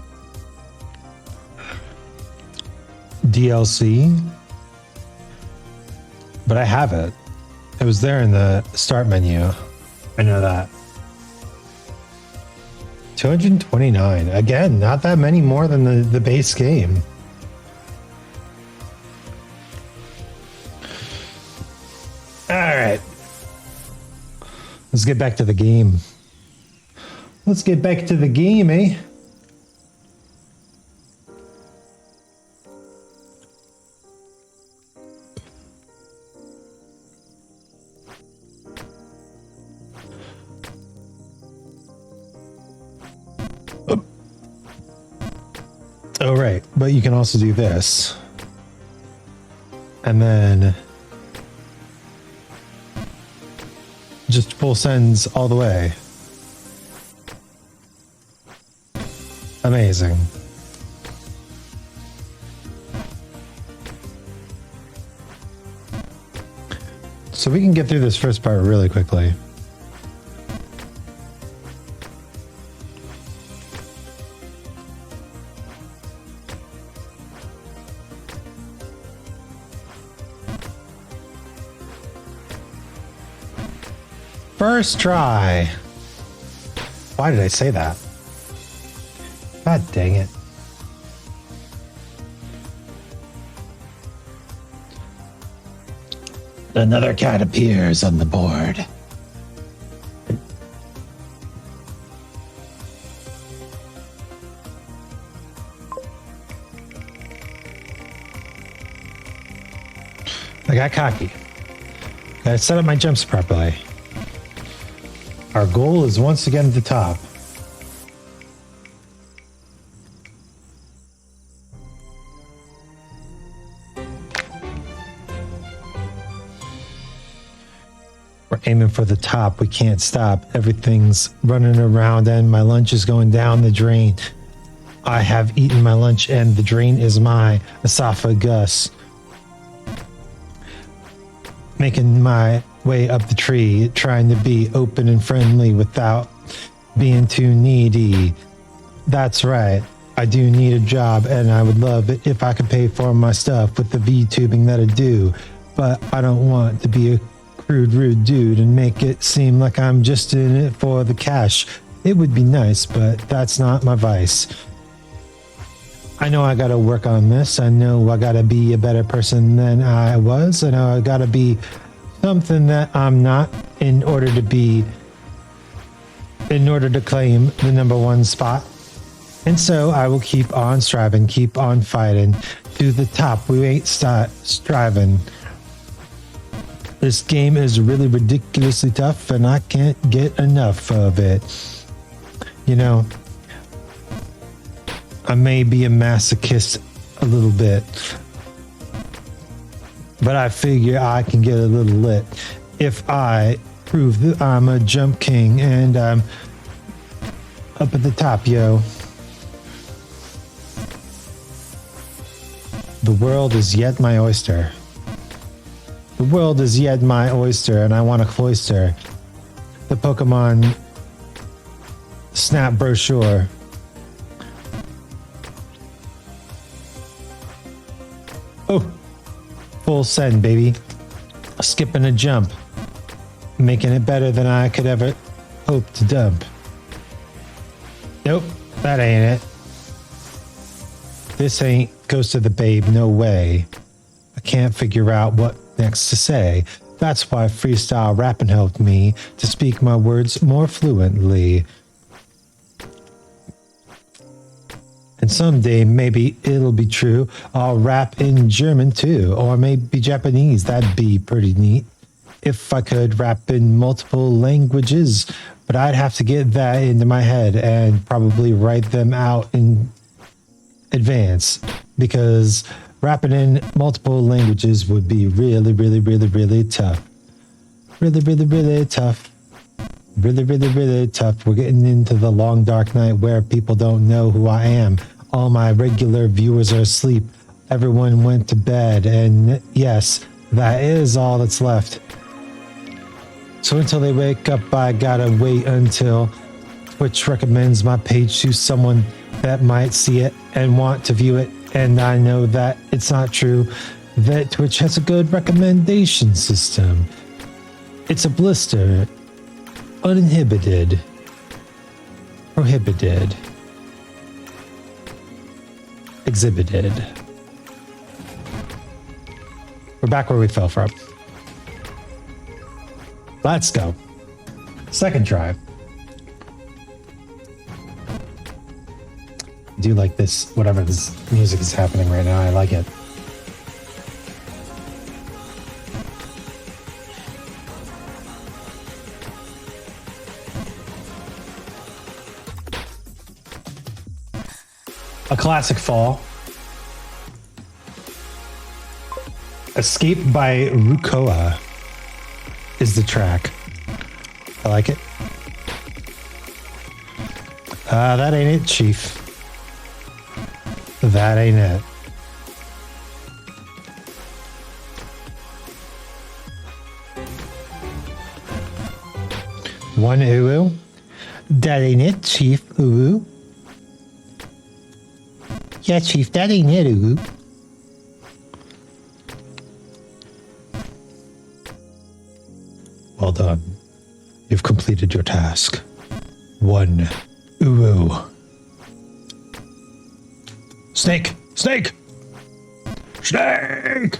DLC, but I have it. It was there in the start menu. I know that. 229. Again, not that many more than the base game. All right. Let's get back to the game. Let's get back to the game, eh? Oh, right. But you can also do this. And then just full sends all the way. Amazing. So we can get through this first part really quickly. First try. Why did I say that? God dang it. Another cat appears on the board. I got cocky. Gotta set up my jumps properly. Our goal is once again at the top. We're aiming for the top. We can't stop. Everything's running around and my lunch is going down the drain. I have eaten my lunch and the drain is my esophagus. Making my way up the tree, trying to be open and friendly without being too needy. That's right. I do need a job and I would love it if I could pay for my stuff with the V-tubing that I do. But I don't want to be a crude, rude dude and make it seem like I'm just in it for the cash. It would be nice, but that's not my vice. I know I gotta work on this. I know I gotta be a better person than I was. I know I gotta be something that I'm not in order to claim the number one spot. And so I will keep on striving, keep on fighting to the top. We ain't striving. This game is really ridiculously tough and I can't get enough of it. You know, I may be a masochist a little bit, but I figure I can get a little lit if I prove that I'm a jump king and I'm up at the top, yo. The world is yet my oyster. The world is yet my oyster, and I want to cloister the Pokemon Snap brochure. Oh, full send, baby. A skip and a jump. Making it better than I could ever hope to dump. Nope, that ain't it. This ain't Ghost of the Babe, no way. I can't figure out what next to say. That's why freestyle rapping helped me to speak my words more fluently. And someday, maybe it'll be true, I'll rap in German too, or maybe Japanese, that'd be pretty neat. If I could rap in multiple languages, but I'd have to get that into my head and probably write them out in advance, because rapping in multiple languages would be really, really, really, really tough. Really, really, really tough. Really, really, really tough. We're getting into the long dark night where people don't know who I am. All my regular viewers are asleep. Everyone went to bed, and yes, that is all that's left. So until they wake up, I gotta wait until Twitch recommends my page to someone that might see it and want to view it. And I know that it's not true, that Twitch has a good recommendation system. It's a blister. Uninhibited. Prohibited. Exhibited. We're back where we fell from. Let's go. Second try. I do like this, whatever this music is happening right now. I like it. A classic fall. Escape by Rukoa is the track. I like it. That ain't it, Chief. That ain't it. One uwu. That ain't it, Chief. Uwu. Yeah, Chief, that ain't it, uwu. Well done. You've completed your task. One uwu. Snake! Snake! Snake!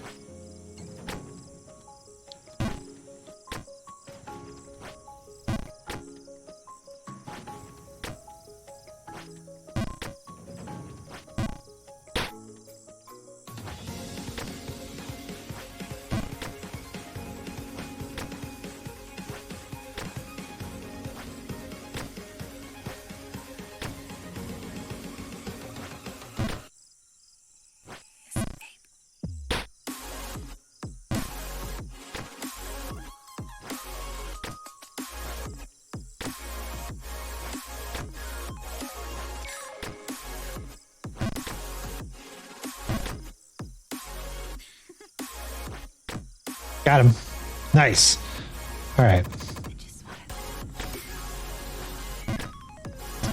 Got him. Nice. All right.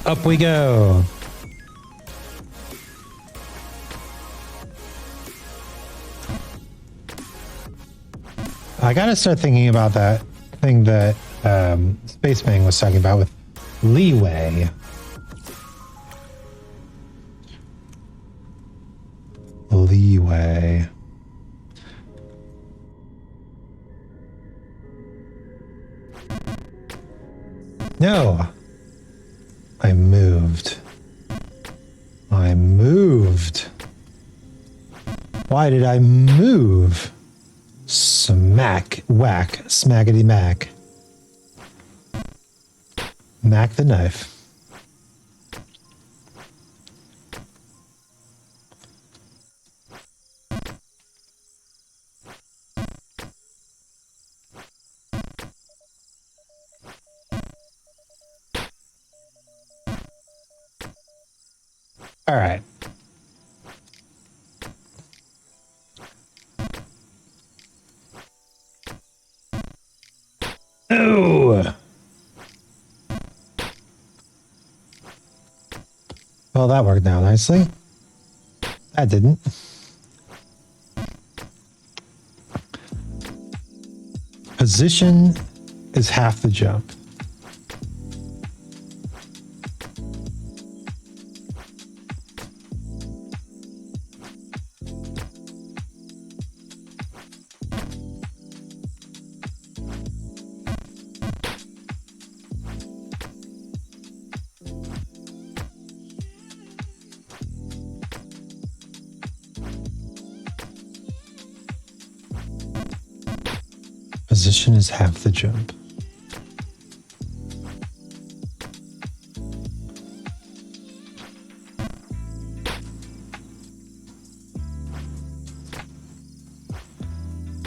Up we go. I gotta start thinking about that thing that Spaceman was talking about with leeway. Leeway. No. I moved. I moved. Why did I move? Smack, whack, smackety mac. Mac the knife. All right. Oh. Well, that worked out nicely. That didn't. Position is half the jump. Position is half the jump.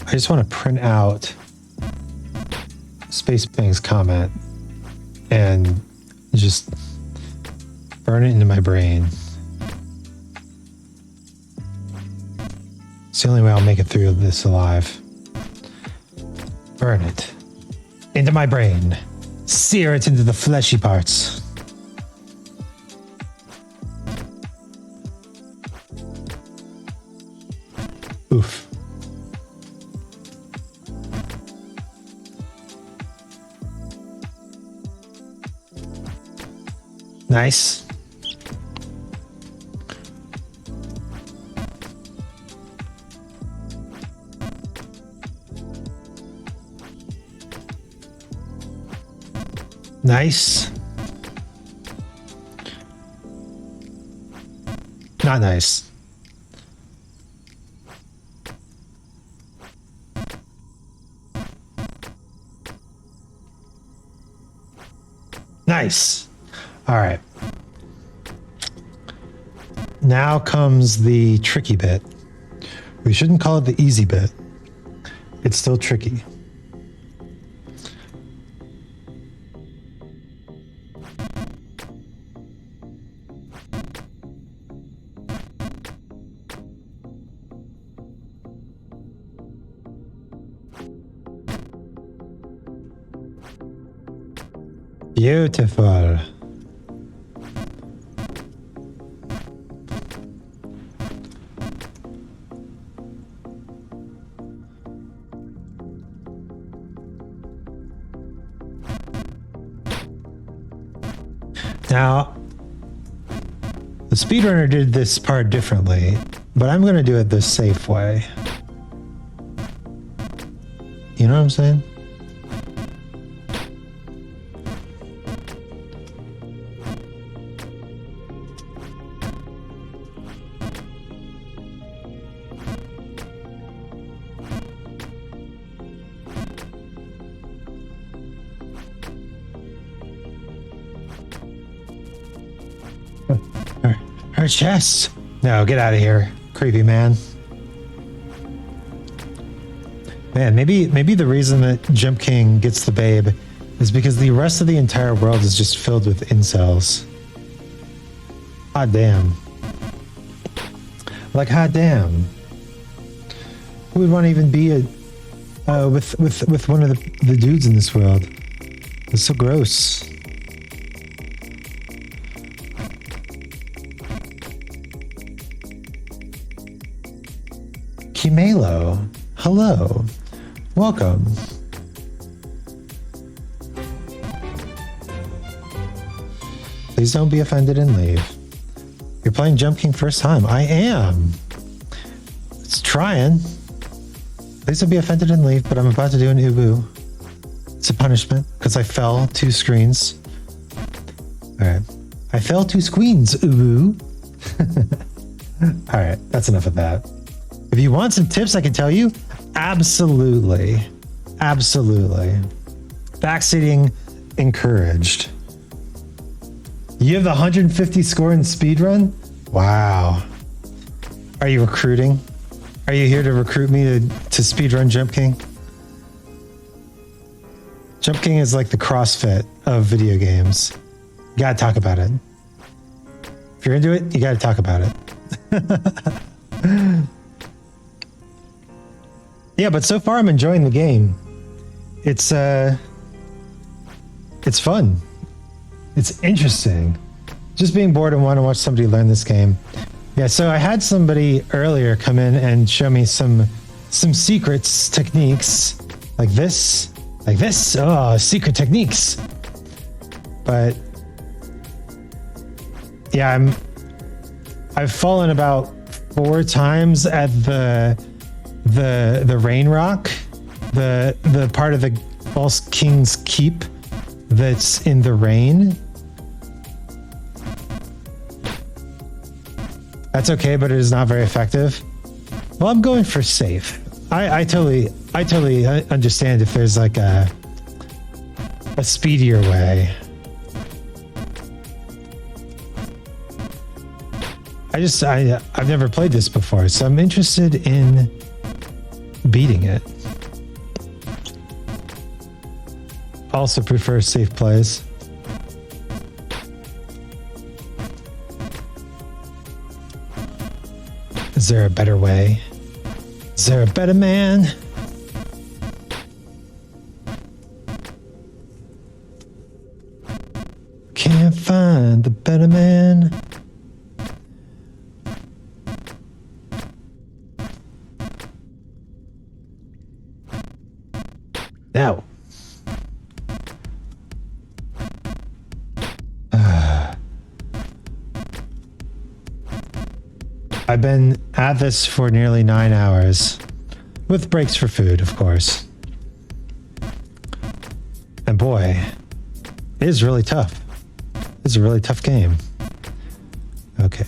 I just want to print out Space Bang's comment and just burn it into my brain. It's the only way I'll make it through this alive. Burn it into my brain. Sear it into the fleshy parts. Oof. Nice. Nice. Not nice. Nice. All right. Now comes the tricky bit. We shouldn't call it the easy bit. It's still tricky. Beautiful. Now, the speedrunner did this part differently, but I'm going to do it the safe way. You know what I'm saying? Her chest. No, get out of here, creepy man. Man, maybe the reason that Jump King gets the babe is because the rest of the entire world is just filled with incels. Hot damn. Like, hot damn. Who would want to even be with one of the dudes in this world? It's so gross. Kimelo, hello, welcome. Please don't be offended and leave. You're playing Jump King first time. I am. It's trying. Please don't be offended and leave, but I'm about to do an ubu. It's a punishment because I fell 2 screens. All right. I fell 2 screens, ubu. All right, that's enough of that. If you want some tips, I can tell you. Absolutely. Absolutely. Backseating encouraged. You have the 150 score in speedrun? Wow. Are you recruiting? Are you here to recruit me to speedrun Jump King? Jump King is like the CrossFit of video games. Gotta talk about it. If you're into it, you got to talk about it. Yeah, but so far I'm enjoying the game. It's fun. It's interesting. Just being bored and want to watch somebody learn this game. Yeah, so I had somebody earlier come in and show me some secrets, techniques, like this. Oh, secret techniques. But yeah, I've fallen about 4 times at the rain rock, the part of the False King's Keep that's in the rain. That's okay, but it is not very effective. Well, I'm going for safe. I totally understand if there's like a speedier way. I've never played this before, so I'm interested in beating it. Also prefer safe plays. Is there a better way? Is there a better man? Can't find the better man. Now. I've been at this for nearly 9 hours, with breaks for food, of course. And boy, it is really tough. This is a really tough game. Okay.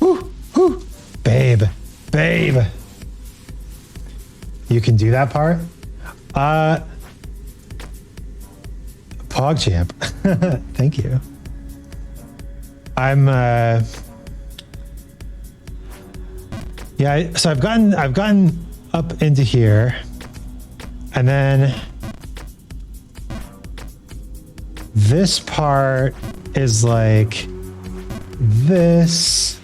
Woo, woo, babe. You can do that part? PogChamp. Thank you. Yeah, so I've gotten up into here, and then this part is like this.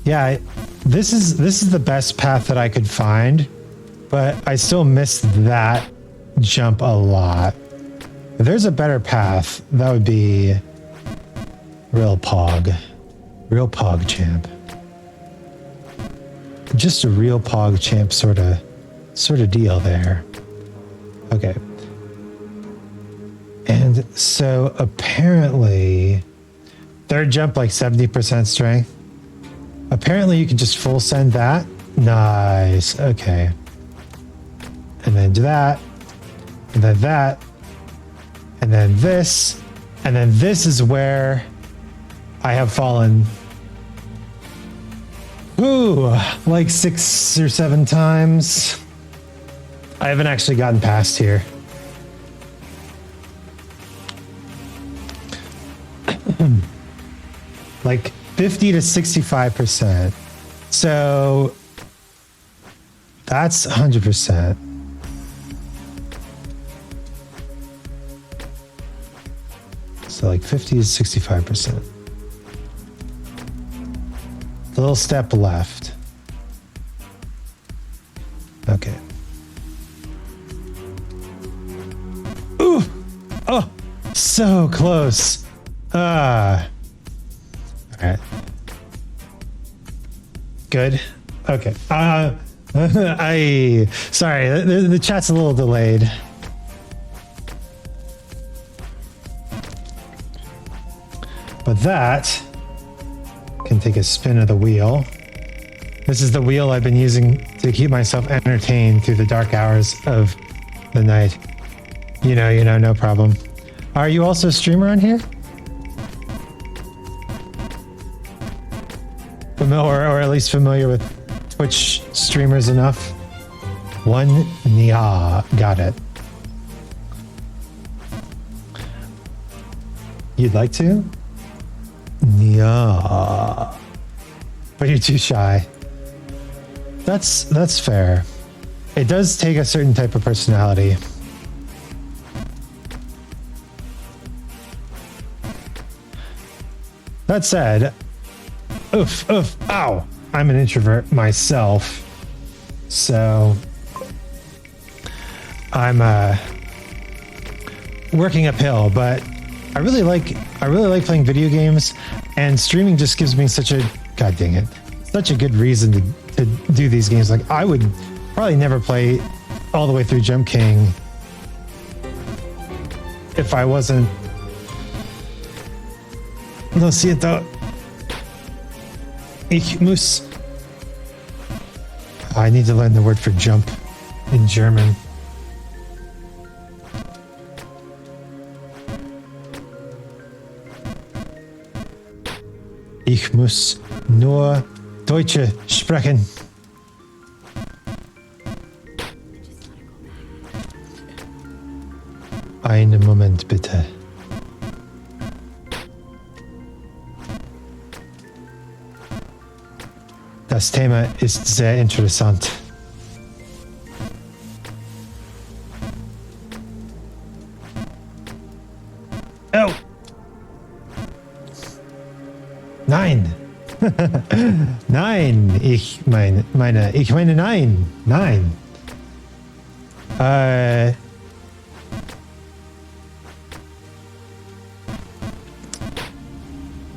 Yeah, this is the best path that I could find, but I still missed that jump a lot. If there's a better path, that would be real PogChamp. Just a real PogChamp sort of deal there. Okay. And so apparently, third jump like 70% strength. Apparently you can just full send that. Nice. Okay. And then do that. And then that. And then this. And then this is where I have fallen. Ooh, like 6 or 7 times. I haven't actually gotten past here. Like 50 to 65%. So that's 100%. So like 50 to 65%. A little step left. Okay. Ooh! Oh! So close. Alright. Good. Okay. Sorry, the chat's a little delayed. But that can take a spin of the wheel. This is the wheel I've been using to keep myself entertained through the dark hours of the night. You know, no problem. Are you also a streamer on here? Or at least familiar with Twitch streamers enough? One Nia, got it. You'd like to? Nia. But you're too shy. That's fair. It does take a certain type of personality. That said, oof, ow. I'm an introvert myself. So I'm working uphill, but I really like playing video games, and streaming just gives me such a, god dang it, such a good reason to do these games. Like, I would probably never play all the way through Jump King if I wasn't. Lo siento. Ich muss. I need to learn the word for jump in German. Ich muss nur Deutsche sprechen. Einen Moment bitte. Das Thema ist sehr interessant. Oh! Nein! Nein! Ich meine nein! Nein!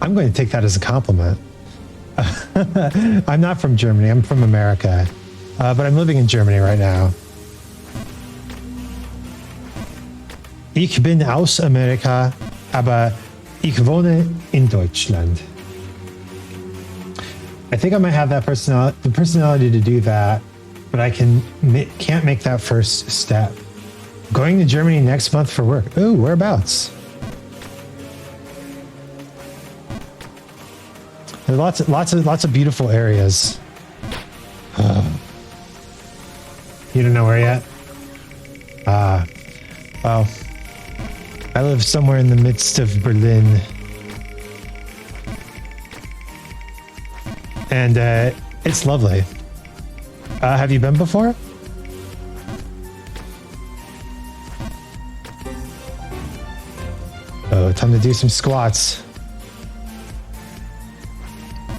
I'm going to take that as a compliment. I'm not from Germany. I'm from America. But I'm living in Germany right now. Ich bin aus Amerika, aber ich wohne in Deutschland. I think I might have that the personality to do that, but I can't make that first step. Going to Germany next month for work. Ooh, whereabouts? There are lots of beautiful areas. You don't know where yet? Well, I live somewhere in the midst of Berlin. And it's lovely. Have you been before? Oh, time to do some squats.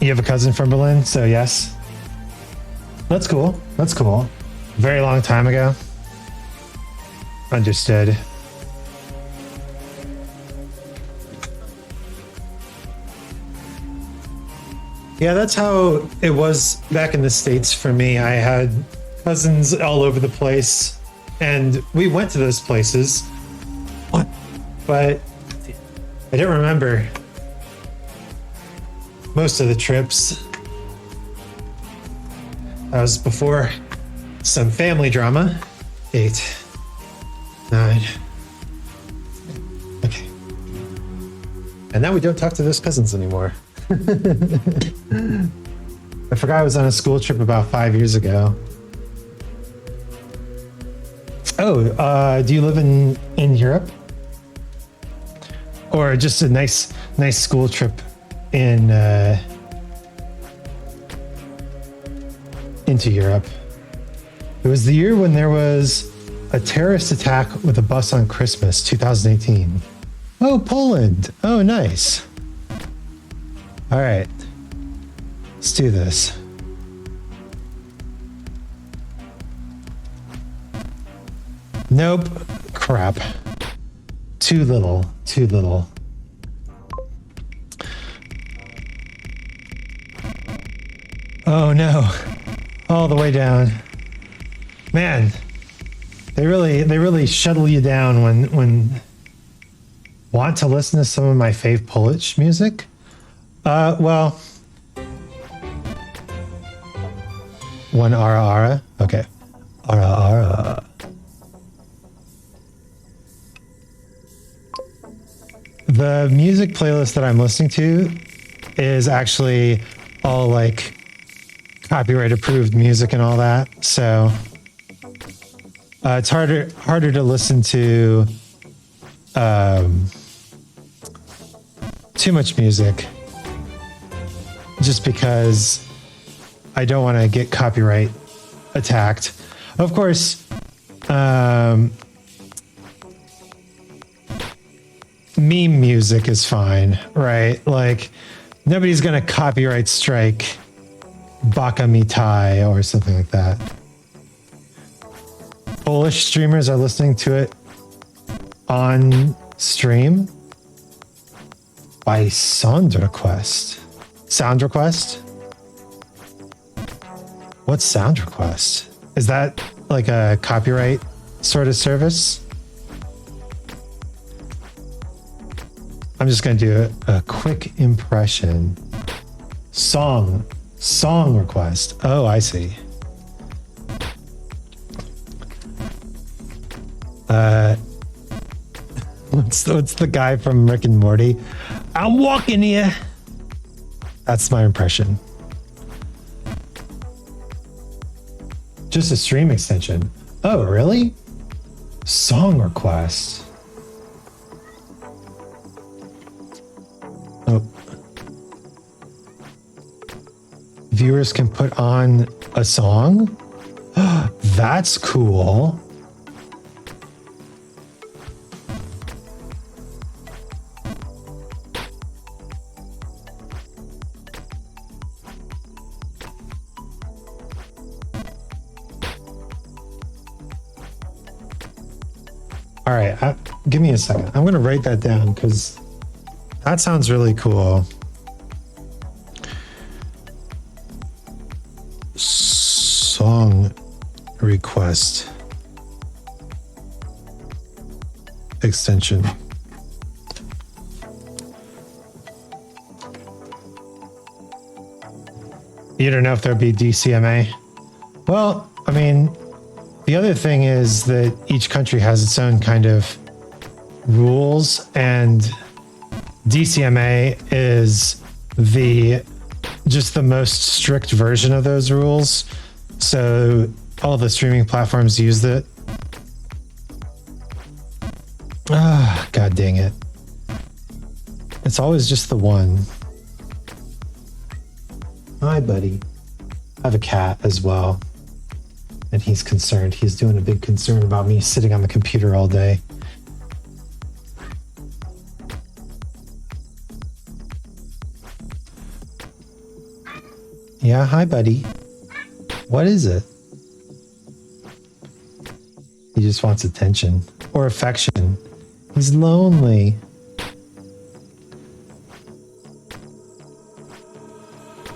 You have a cousin from Berlin, so yes. That's cool. That's cool. Very long time ago. Understood. Yeah, that's how it was back in the States for me. I had cousins all over the place, and we went to those places, but I don't remember most of the trips. That was before some family drama. 8, 9. Okay. And now we don't talk to those cousins anymore. I forgot I was on a school trip about 5 years ago. Oh, do you live in Europe? Or just a nice school trip into Europe? It was the year when there was a terrorist attack with a bus on Christmas, 2018. Oh, Poland. Oh, nice. All right. Let's do this. Nope. Crap. Too little. Too little. Oh no. All the way down. Man. They really shuttle you down when want to listen to some of my fave Polish music? Well, one ara ara. Okay. Ara ara. The music playlist that I'm listening to is actually all like copyright approved music and all that. So it's harder to listen to too much music, just because I don't want to get copyright attacked. Of course, meme music is fine, right? Like Nobody's gonna copyright strike Baka Mitai or something like that. Polish streamers are listening to it on stream by sound request. Sound request? What's sound request? Is that like a copyright sort of service? I'm just going to do a quick impression. Song request. Oh, I see. What's the guy from Rick and Morty? I'm walking here. That's my impression. Just a stream extension. Oh, really? Song request. Oh. Viewers can put on a song? That's cool. All right, give me a second. I'm going to write that down because that sounds really cool. Song request extension. You don't know if there'll be DCMA? Well, I mean, the other thing is that each country has its own kind of rules, and DCMA is just the most strict version of those rules. So all the streaming platforms use it. Ah, God dang it. It's always just the one. Hi, buddy. I have a cat as well. And he's concerned. He's doing a big concern about me sitting on the computer all day. Yeah, hi, buddy. What is it? He just wants attention or affection. He's lonely.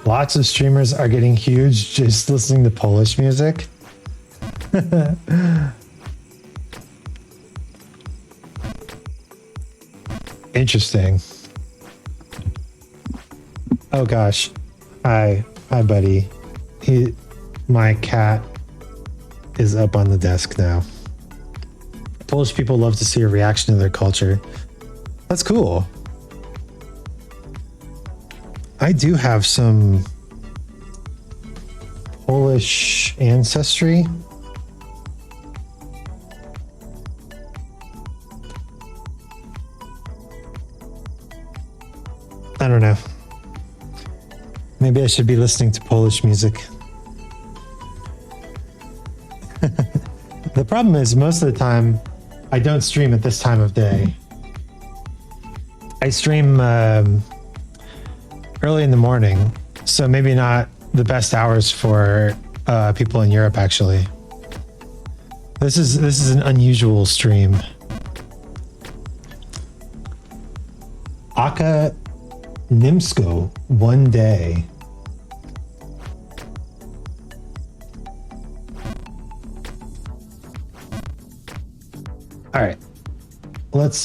Lots of streamers are getting huge just listening to Polish music. Interesting. Oh gosh. Hi, buddy. My cat is up on the desk now. Polish people love to see a reaction to their culture. That's cool. I do have some Polish ancestry. I don't know. Maybe I should be listening to Polish music. The problem is most of the time I don't stream at this time of day. I stream early in the morning, so maybe not the best hours for people in Europe actually. This is an unusual stream. Aka Nimsko, one day. All right, let's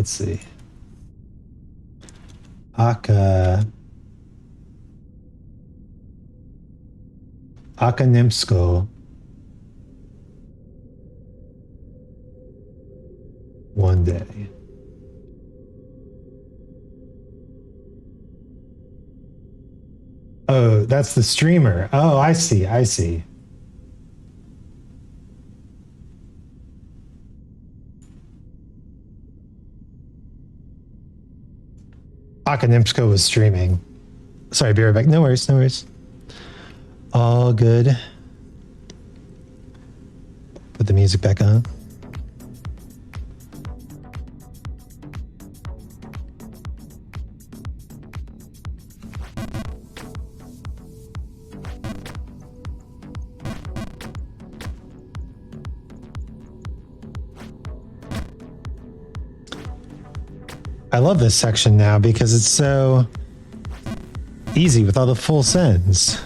see. Aka Nimsko, one day. Oh, that's the streamer. Oh, I see. Akanimsko was streaming. Sorry, be right back. No worries. All good. Put the music back on. I love this section now because it's so easy with all the full sends.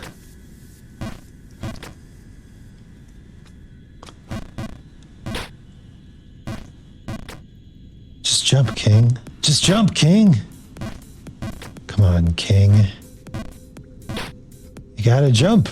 Just jump, King. Just jump, King. Come on, King. You gotta jump.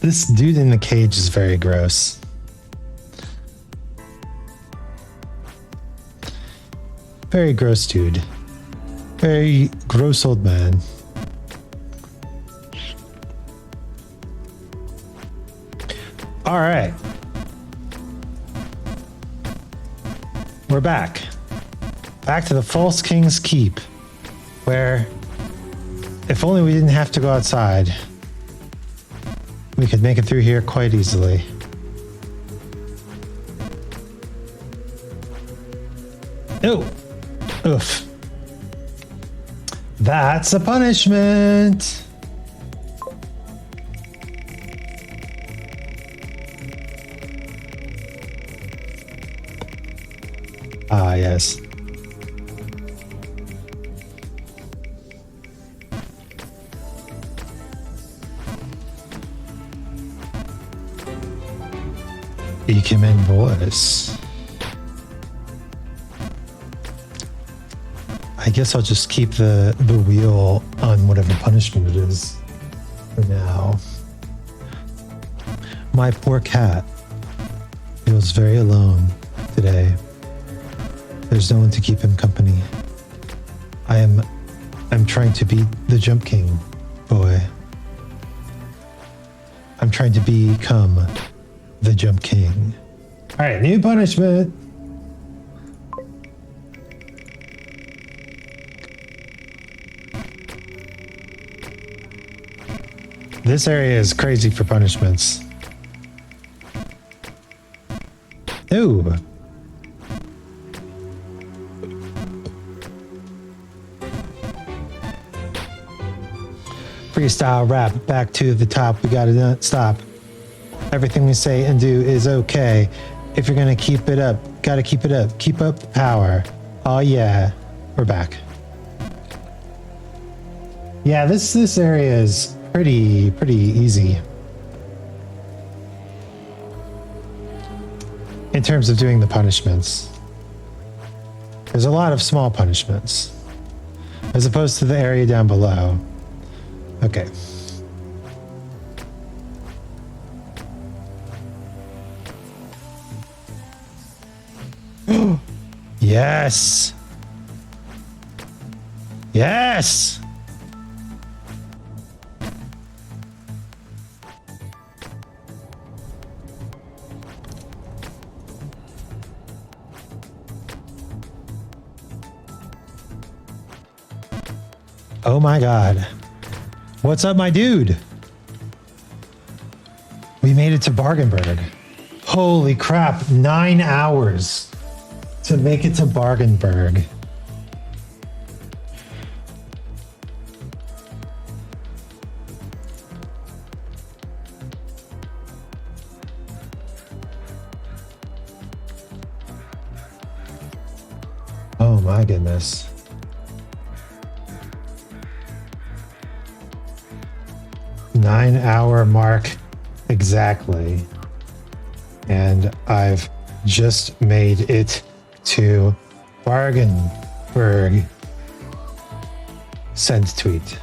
This dude in the cage is very gross. Very gross dude. Very gross old man. All right. We're back. Back to the False King's Keep, where if only we didn't have to go outside, we could make it through here quite easily. Oh, oof. That's a punishment. Ah, yes. Beacon voice. I guess I'll just keep the wheel on whatever punishment it is for now. My poor cat feels very alone today. There's no one to keep him company. I'm trying to beat the Jump King boy. I'm trying to become the Jump King. All right, new punishment. This area is crazy for punishments. Ooh. Freestyle rap, back to the top. We gotta not stop. Everything we say and do is okay. If you're gonna keep it up, gotta keep it up. Keep up the power. Oh yeah, we're back. Yeah, this area is pretty easy in terms of doing the punishments. There's a lot of small punishments as opposed to the area down below. Okay. Yes. Yes. Oh my God. What's up, my dude? We made it to Bargenberg. Holy crap, 9 hours to make it to Bargenberg. Oh my goodness. Nine-hour mark exactly. And I've just made it to Bargenberg. Send tweet.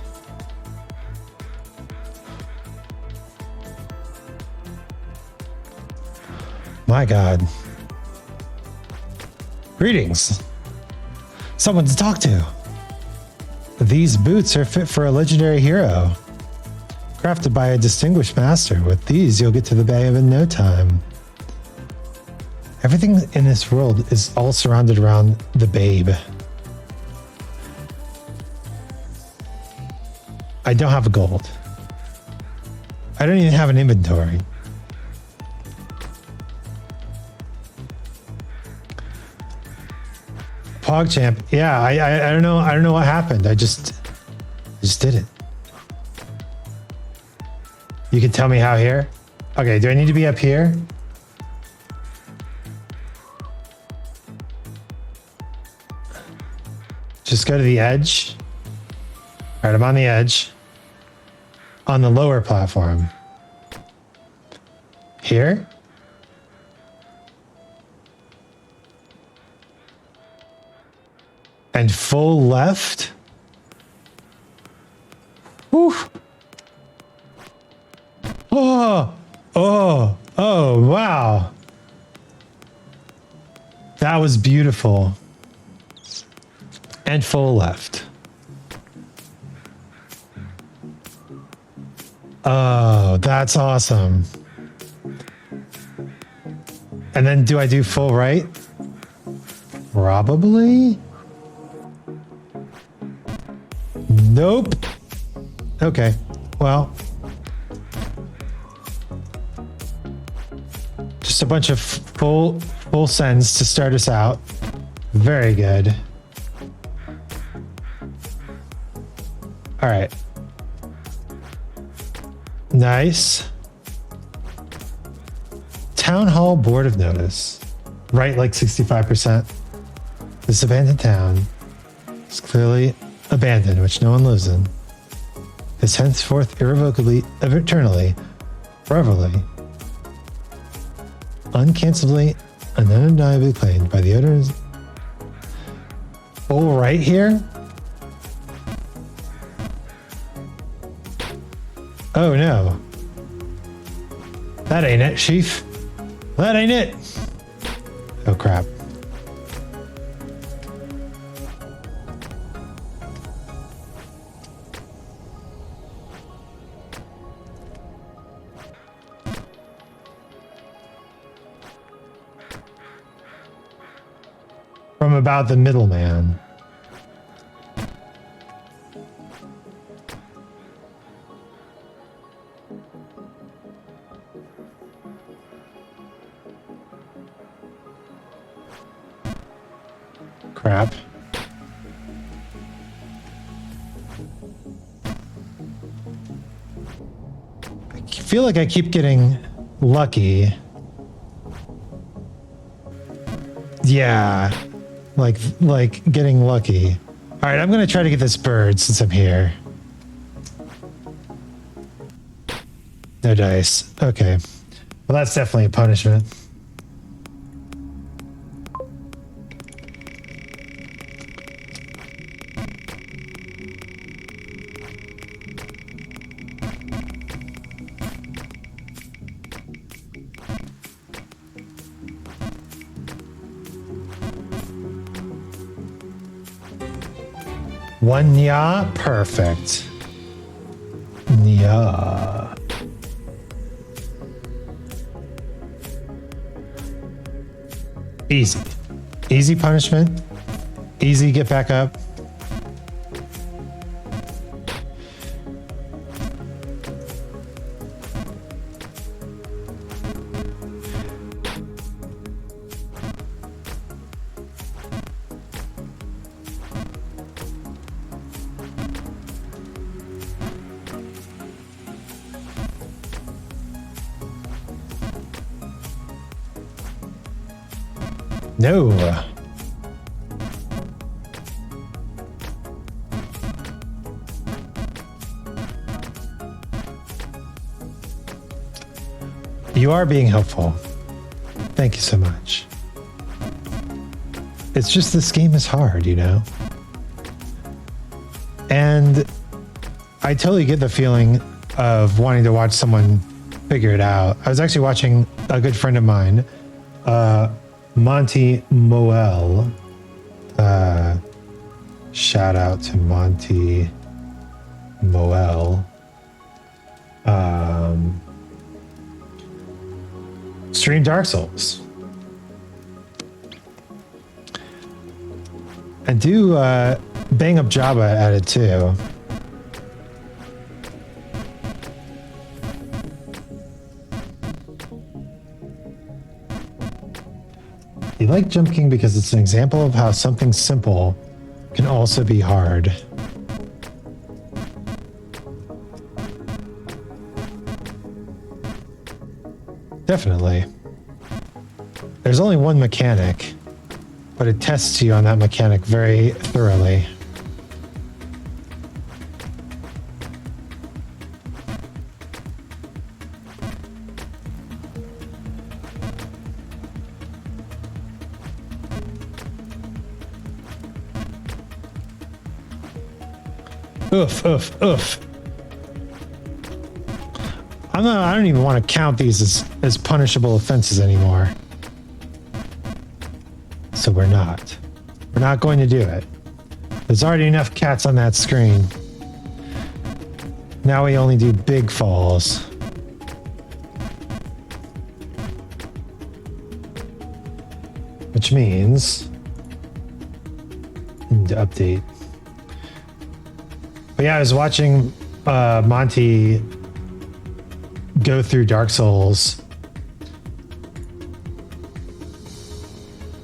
My God. Greetings. Someone to talk to. These boots are fit for a legendary hero. Crafted by a distinguished master. With these, you'll get to the bay in no time. Everything in this world is all surrounded around the babe. I don't have a gold. I don't even have an inventory. PogChamp. Yeah, I don't know. I don't know what happened. I just did it. You can tell me how here? Okay, do I need to be up here? Just go to the edge. All right, I'm on the edge. On the lower platform. Here? And full left? Whew. Oh, wow. That was beautiful. And full left. Oh, that's awesome. And then do I do full right? Probably. Nope. Okay. Well. Just a bunch of full sends to start us out. Very good. All right. Nice. Town Hall Board of Notice. Right, like 65%. This abandoned town is clearly abandoned, which no one lives in. Is henceforth irrevocably, eternally, foreverly, uncancelably, and undeniably claimed by the owners. Oh, right here? Oh no. That ain't it, Chief. That ain't it. Oh crap. From about the middleman. Crap. I feel like I keep getting lucky. Yeah. Like getting lucky. All right, I'm going to try to get this bird since I'm here. No dice. Okay. Well, that's definitely a punishment. One ya, perfect. Yeah. Easy. Easy punishment. Easy get back up. No. You are being helpful. Thank you so much. It's just this game is hard, you know? And I totally get the feeling of wanting to watch someone figure it out. I was actually watching a good friend of mine, Monty Moel. Shout out to Monty Moel. Stream Dark Souls. And do bang up Java at it too. You like Jump King because it's an example of how something simple can also be hard. Definitely. There's only one mechanic, but it tests you on that mechanic very thoroughly. Oof, oof, oof. I don't even want to count these as punishable offenses anymore. So we're not. We're not going to do it. There's already enough cats on that screen. Now we only do big falls. Which means I need to update. But yeah, I was watching Monty go through Dark Souls,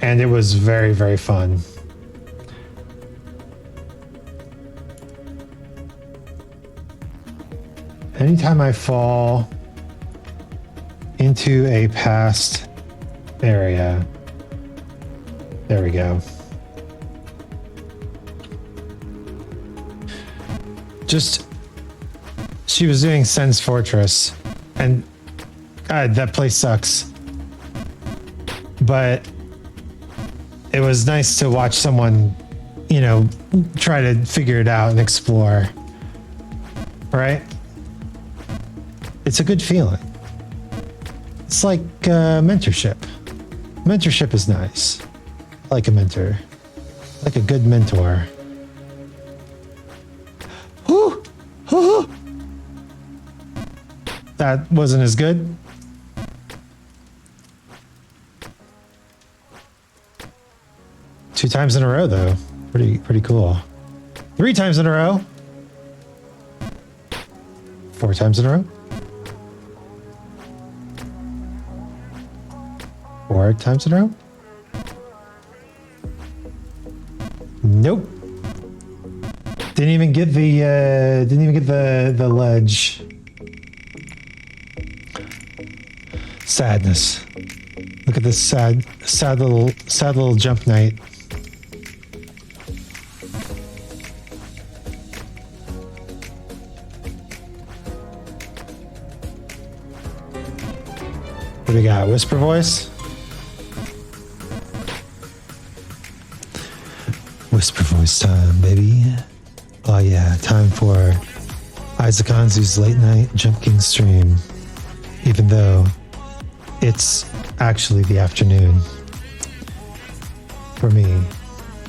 and it was very, very fun. Anytime I fall into a past area, there we go. She was doing Sen's Fortress, and God, that place sucks. But it was nice to watch someone, you know, try to figure it out and explore. Right? It's a good feeling. It's like mentorship. Mentorship is nice. I like a mentor. I like a good mentor. Whew. Whew. That wasn't as good. Two times in a row, though. Pretty cool. 3 times in a row. 4 times in a row. 4 times in a row. Nope. Didn't even get the ledge. Sadness. Look at this sad little jump knight. What do we got? Whisper voice? Whisper voice time, baby. Oh yeah, time for Isaac Anzu's late night Jump King stream. Even though it's actually the afternoon. For me,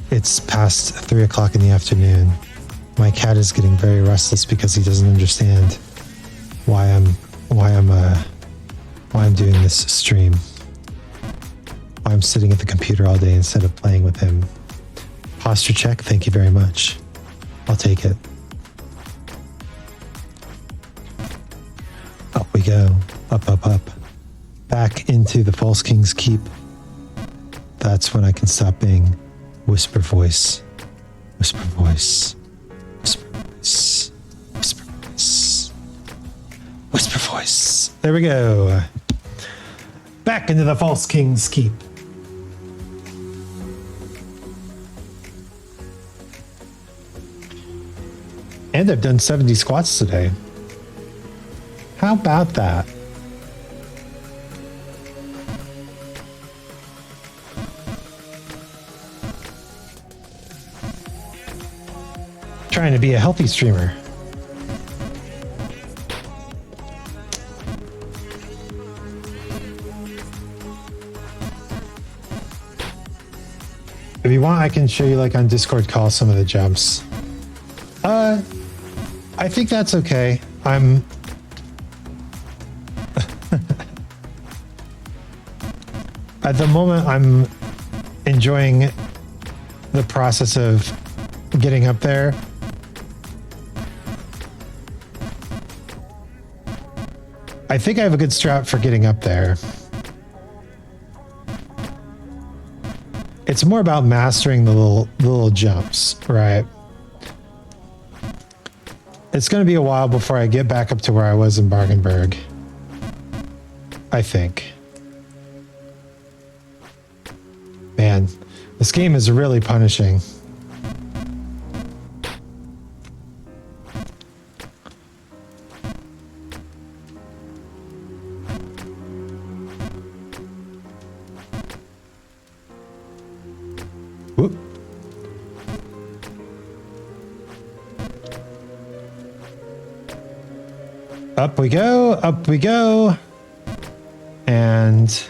it's past 3 o'clock in the afternoon. My cat is getting very restless because he doesn't understand why I'm doing this stream. Why I'm sitting at the computer all day instead of playing with him. Posture check, thank you very much. I'll take it. Up we go. Up, up, up. Back into the False King's Keep. That's when I can stop being whisper voice. Whisper voice. Whisper voice. Whisper voice. Whisper voice. There we go. Back into the False King's Keep. And I've done 70 squats today. How about that? Trying to be a healthy streamer. If you want, I can show you like on Discord call some of the jumps. I think that's okay. At the moment, I'm enjoying the process of getting up there. I think I have a good strat for getting up there. It's more about mastering the little jumps, right? It's going to be a while before I get back up to where I was in Bargenberg, I think. Man, this game is really punishing. Whoop. Up we go, up we go. And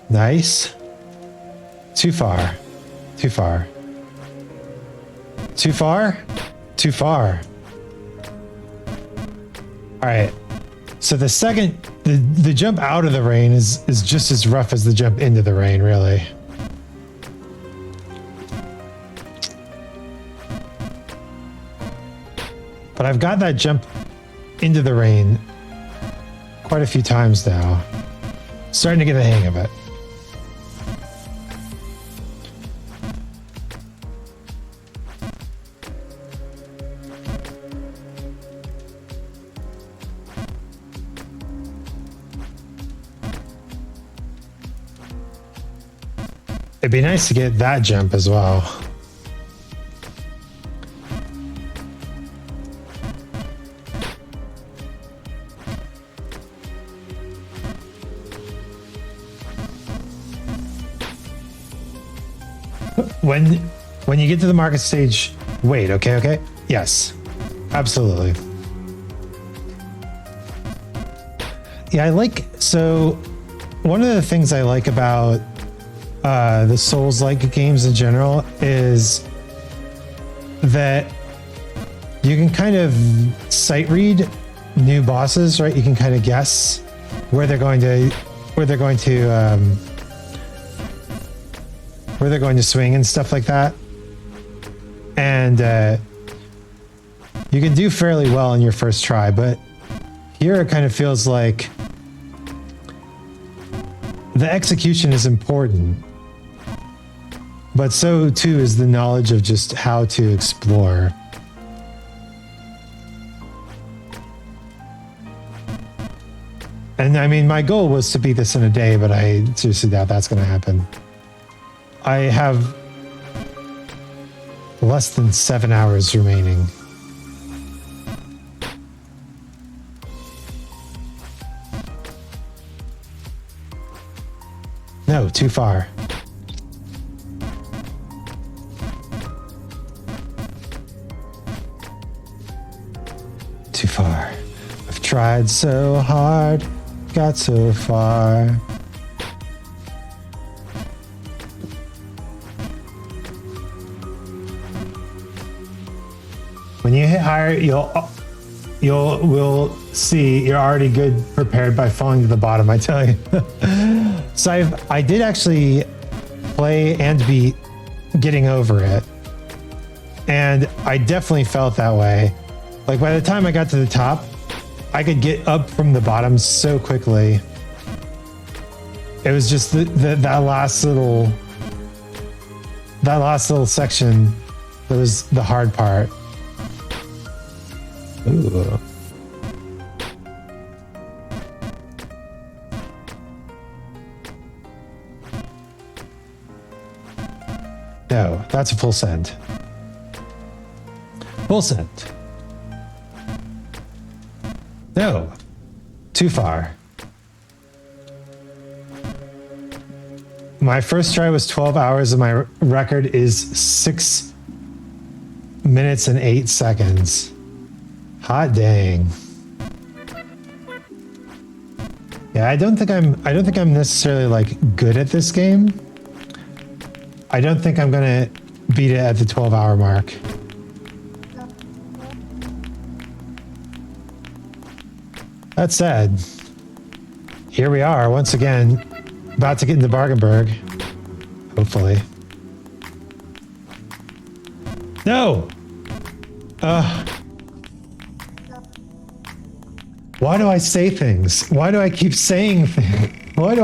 nice. Too far. Too far. Too far? Too far. All right. So the second, the jump out of the rain is just as rough as the jump into the rain, really. But I've got that jump into the rain quite a few times now. Starting to get the hang of it. It'd be nice to get that jump as well. When you get to the market stage, wait, okay? Yes, absolutely. Yeah, so one of the things I like about the Souls-like games in general is that you can kind of sight read new bosses, right? You can kind of guess where they're going to swing and stuff like that. And you can do fairly well in your first try, but here it kind of feels like the execution is important, but so too is the knowledge of just how to explore. And I mean, my goal was to beat this in a day, but I seriously doubt that's going to happen. I have less than 7 hours remaining. No, too far. Too far. I've tried so hard, got so far. When you hit higher, we'll see you're already good prepared by falling to the bottom, I tell you. So I did actually play and beat getting over it. And I definitely felt that way. Like by the time I got to the top, I could get up from the bottom so quickly. It was just that last little section that was the hard part. Ooh. No, that's a full send. Full send. No, too far. My first try was 12 hours and my record is 6 minutes and 8 seconds. Hot dang. Yeah, I don't think I'm necessarily like good at this game. I don't think I'm gonna beat it at the 12-hour mark. That said, here we are once again, about to get into Bargenberg, hopefully. No! Why do I say things? Why do I keep saying things? Why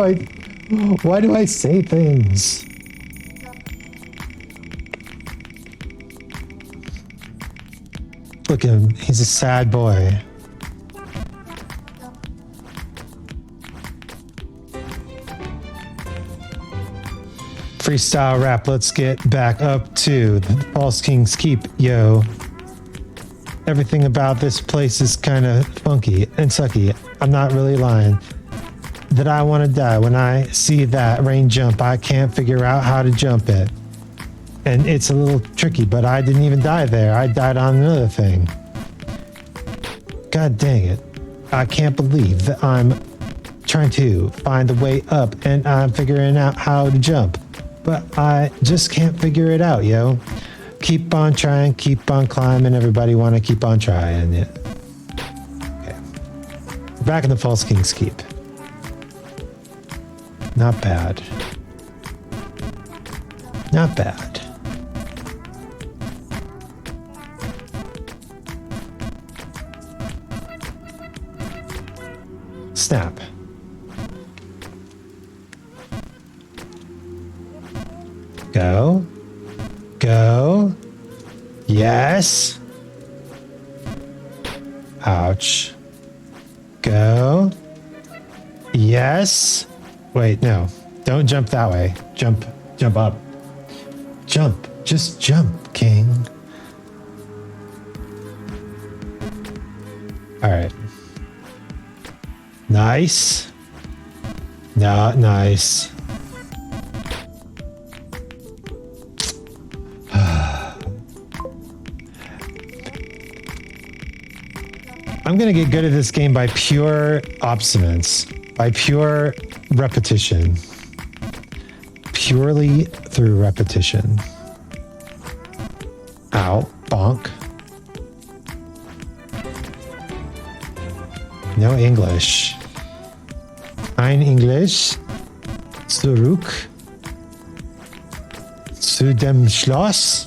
do I say things? Look at him. He's a sad boy. Freestyle rap. Let's get back up to the False King's Keep, yo. Everything about this place is kind of funky and sucky. I'm not really lying. That I want to die when I see that rain jump. I can't figure out how to jump it. And it's a little tricky, but I didn't even die there. I died on another thing. God dang it. I can't believe that I'm trying to find the way up and I'm figuring out how to jump. But I just can't figure it out, yo. Keep on trying, keep on climbing. Everybody want to keep on trying. Yeah. Okay. We're back in the False King's Keep. Not bad. Not bad. Snap. Go. Go. Yes. Ouch. Go. Yes. Wait, no. Don't jump that way. Jump up. Jump. Just jump, King. All right. Nice. Not nice. I'm going to get good at this game by pure obstinance, by pure repetition. Purely through repetition. Ow, bonk. No English. Ein English. Zurück. Zu dem Schloss.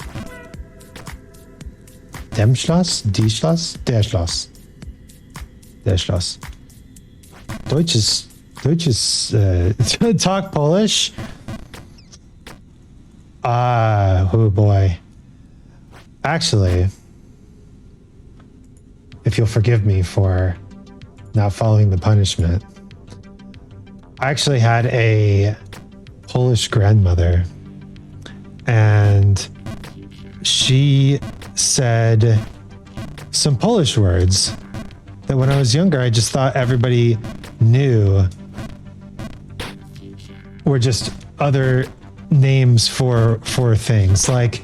Dem Schloss? Die Schloss? Der Schloss. Der Schloss. Deutsches, talk Polish. Oh boy. Actually, if you'll forgive me for not following the punishment, I actually had a Polish grandmother, and she said some Polish words that when I was younger, I just thought everybody knew were just other names for things. Like,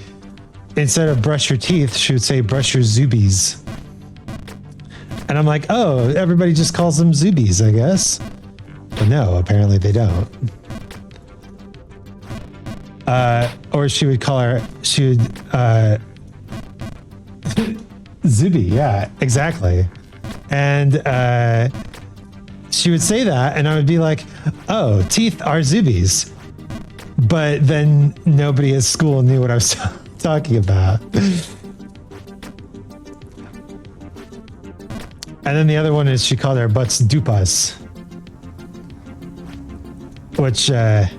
instead of brush your teeth, she would say brush your zubies. And I'm like, oh, everybody just calls them zubies, I guess. But no, apparently they don't. Or she would call her, Zubi, yeah, exactly. And she would say that, and I would be like, oh, teeth are zubies. But then nobody at school knew what I was talking about. And then the other one is she called her butts dupas. Which, yeah,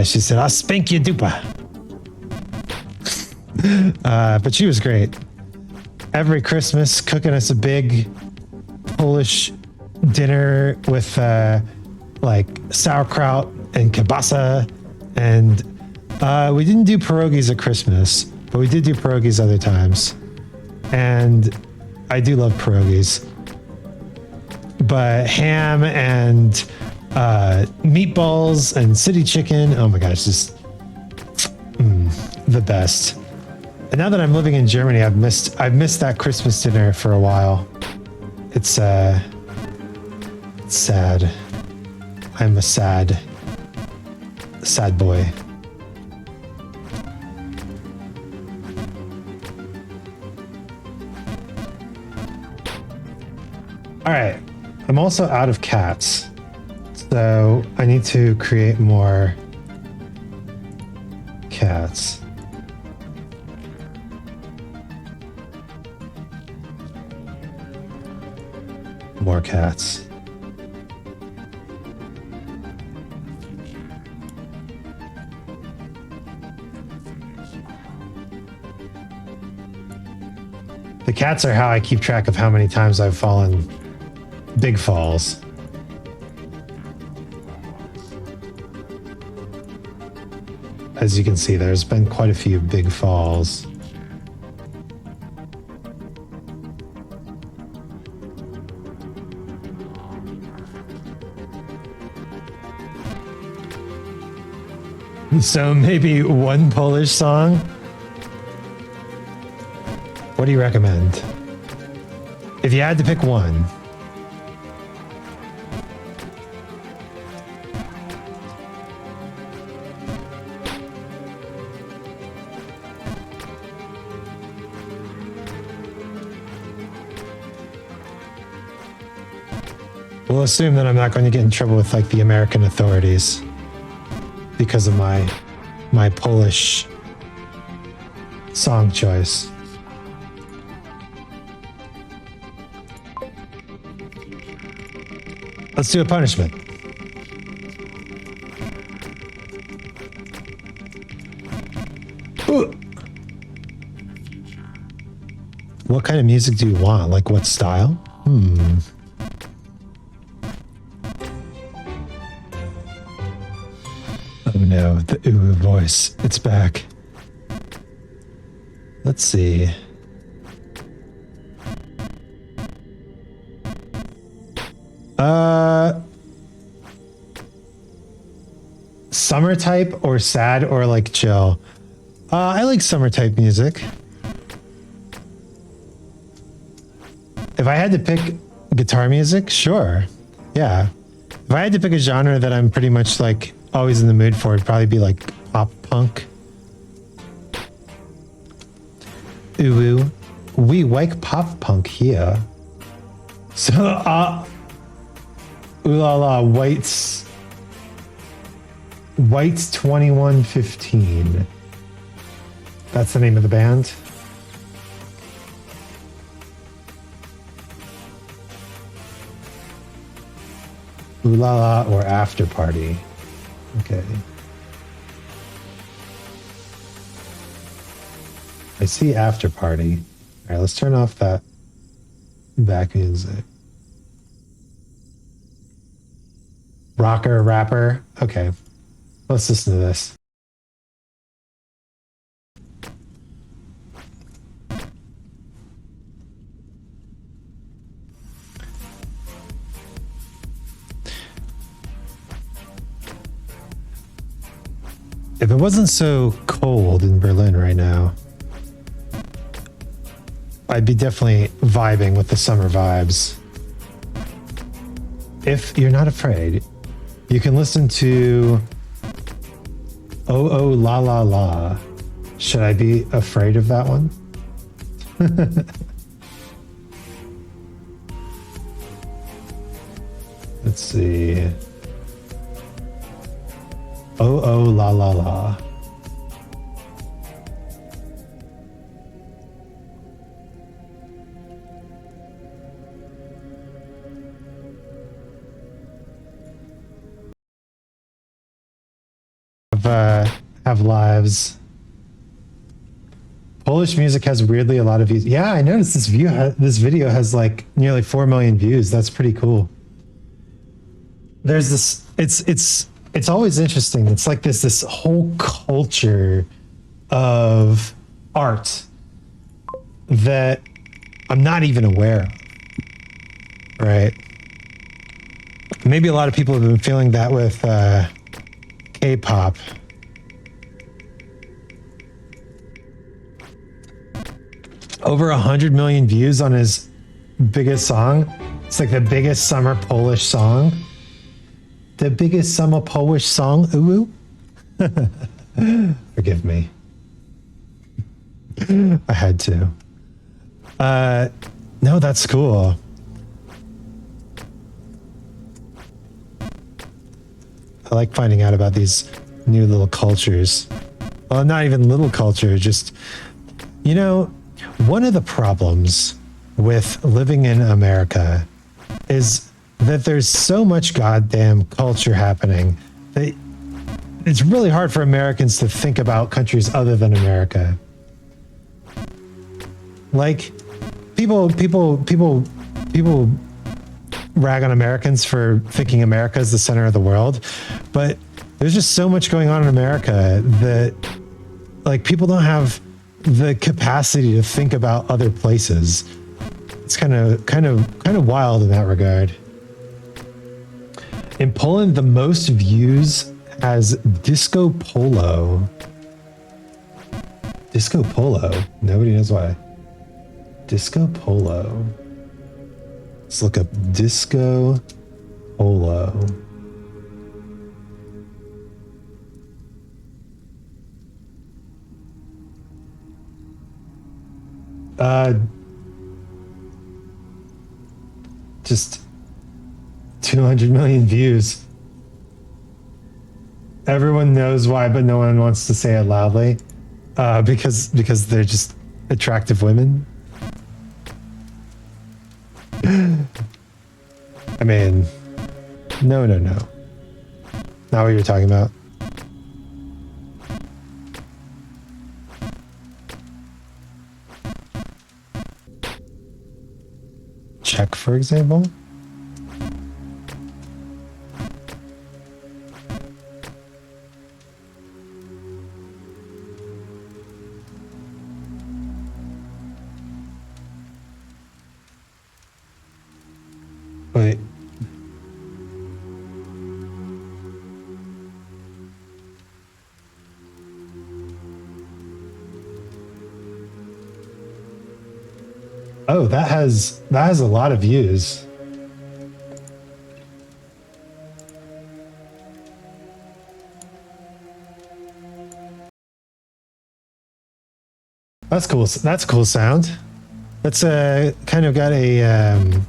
she said, I'll spank you dupa. But she was great. Every Christmas, cooking us a big Polish dinner with like sauerkraut and kielbasa, and we didn't do pierogies at Christmas, but we did do pierogies other times, and I do love pierogies. But ham and meatballs and city chicken, oh my gosh, just the best. And now that I'm living in Germany, I've missed that Christmas dinner for a while. It's sad. I'm a sad boy. All right, I'm also out of cats, so I need to create more cats. more cats. The cats are how I keep track of how many times I've fallen big falls. As you can see, there's been quite a few big falls. So maybe one Polish song? What do you recommend? If you had to pick one. We'll assume that I'm not going to get in trouble with like the American authorities because of my Polish song choice. Let's do a punishment. Ooh. What kind of music do you want? Like what style? Oh no, the ooh voice. It's back. Let's see. Summer type or sad or like chill? I like summer type music. If I had to pick guitar music, sure. Yeah. If I had to pick a genre that I'm pretty much like always in the mood for, it'd probably be like pop punk. Ooh, we like pop punk here. So, ooh la la, White's 2115. That's the name of the band. Ooh la la or After Party. Okay. I see After Party. All right, let's turn off that back music. Rocker, rapper. Okay. Let's listen to this. If it wasn't so cold in Berlin right now, I'd be definitely vibing with the summer vibes. If you're not afraid, you can listen to Oh Oh La La La. Should I be afraid of that one? Let's see. Oh Oh La La La. Have lives. Polish music has weirdly a lot of views. Yeah, I noticed this video has like nearly 4 million views. That's pretty cool. There's this. It's always interesting. It's like this whole culture of art that I'm not even aware of. Right? Maybe a lot of people have been feeling that with K-pop. Over 100 million views on his biggest song. It's like the biggest summer Polish song. The biggest summer Polish song. Ooh. Forgive me. I had to. No, that's cool. I like finding out about these new little cultures. Well, not even little culture, just, you know, one of the problems with living in America is that there's so much goddamn culture happening that it's really hard for Americans to think about countries other than America. Like, people rag on Americans for thinking America is the center of the world, but there's just so much going on in America that, like, people don't have the capacity to think about other places. It's kind of wild in that regard. In Poland, the most views has Disco Polo. Disco Polo? Nobody knows why. Disco Polo. Let's look up Disco Polo. Just 200 million views. Everyone knows why, but no one wants to say it loudly. Because they're just attractive women. I mean, no. Not what you're talking about. Czech, for example. Wait. Oh, that has a lot of views. That's cool. That's a cool sound. That's kind of got a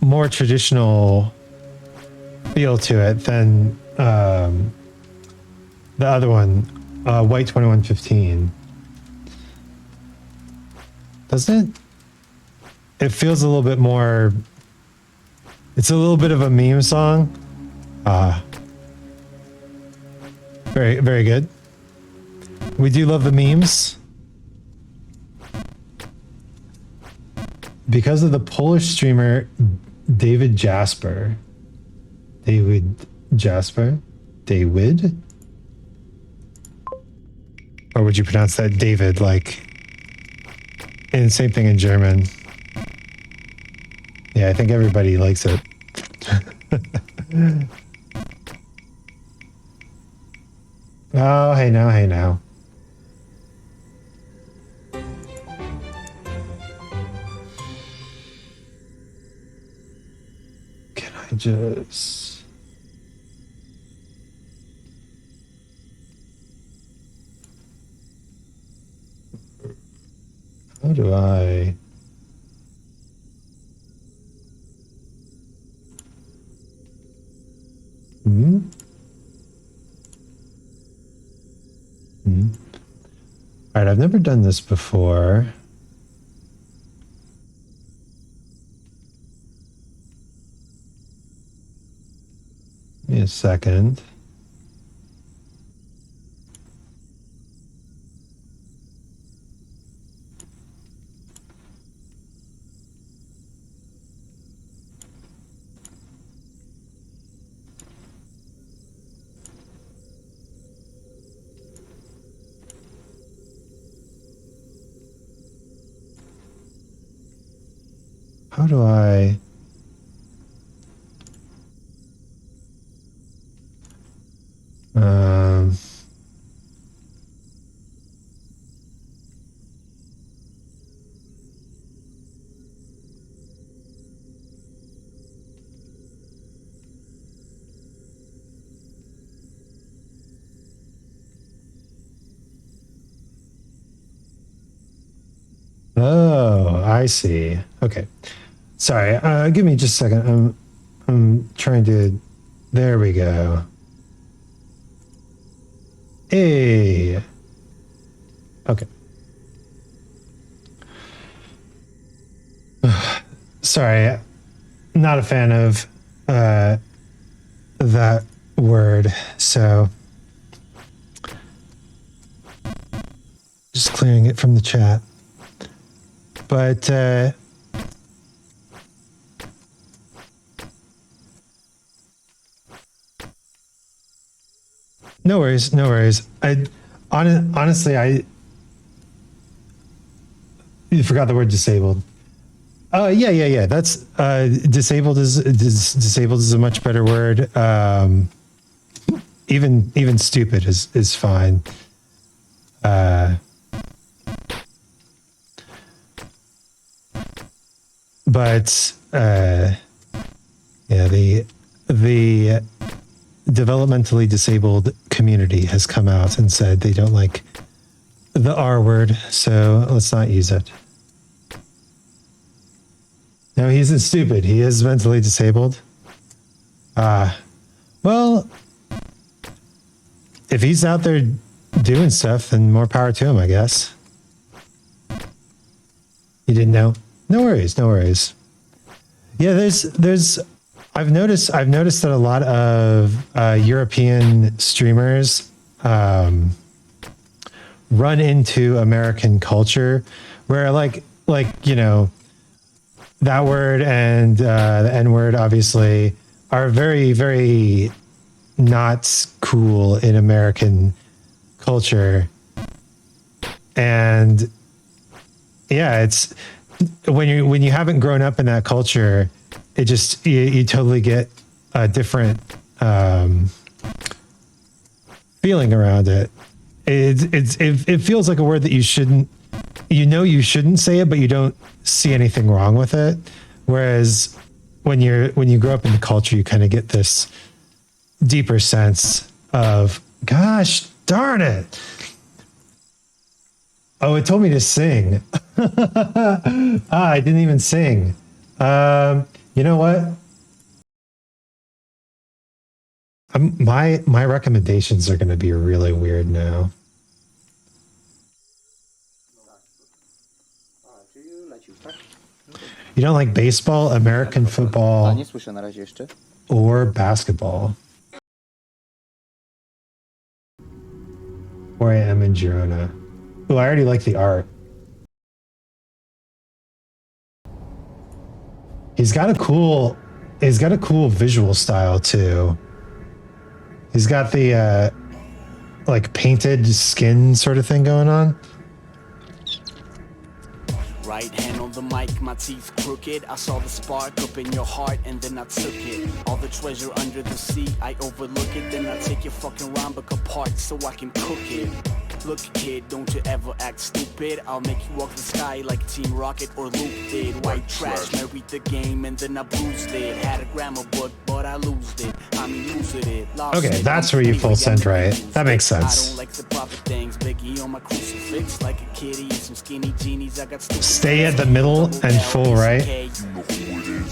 more traditional feel to it than the other one, White 2115. Doesn't it? It feels a little bit more. It's a little bit of a meme song. Very, very good. We do love the memes. Because of the Polish streamer David Jasper. David Jasper? David? Or would you pronounce that David, like... And same thing in German. Yeah, I think everybody likes it. Oh, hey now, hey now. Can I just... How do I... All right, I've never done this before. Give me a second. How do I... Oh, I see. Okay. Sorry, give me just a second. I'm trying to... There we go. Hey. Okay. sorry, not a fan of that word, so just clearing it from the chat. But no worries, no worries. Honestly, you forgot the word disabled. Yeah. That's disabled is a much better word. Even stupid is fine. But yeah, the developmentally disabled community has come out and said they don't like the R word, so let's not use it. No, he isn't stupid. He is mentally disabled. Well, if he's out there doing stuff, then more power to him, I guess. You didn't know? No worries, no worries. Yeah, there's I've noticed that a lot of European streamers run into American culture where like you know, that word and the N word obviously are very, very not cool in American culture. And yeah, it's when you haven't grown up in that culture, it just you totally get a different feeling around it. It feels like a word that you shouldn't say it, but you don't see anything wrong with it. Whereas when you grow up in the culture, you kind of get this deeper sense of, gosh darn it. Oh, it told me to sing. I didn't even sing. You know what? My recommendations are going to be really weird now. You don't like baseball, American football, or basketball? 4 a.m. in Girona. Oh, I already like the art. He's got a cool visual style too. He's got the like painted skin sort of thing going on. Right hand on the mic, my teeth crooked. I saw the spark up in your heart and then I took it. All the treasure under the sea, I overlook it. Then I take your fucking rhyme book apart so I can cook it. Look kid, don't you ever act stupid. I'll make you walk the sky like Team Rocket or Luke did. White trash, married the game and then I bruised it. Had a grammar book, but I lost it. I mean, losing it. Okay, that's where you full send, right? That makes sense. I don't like the proper things. Biggie on my crucifix like a kitty and some skinny genies. I got stay at the middle and full right.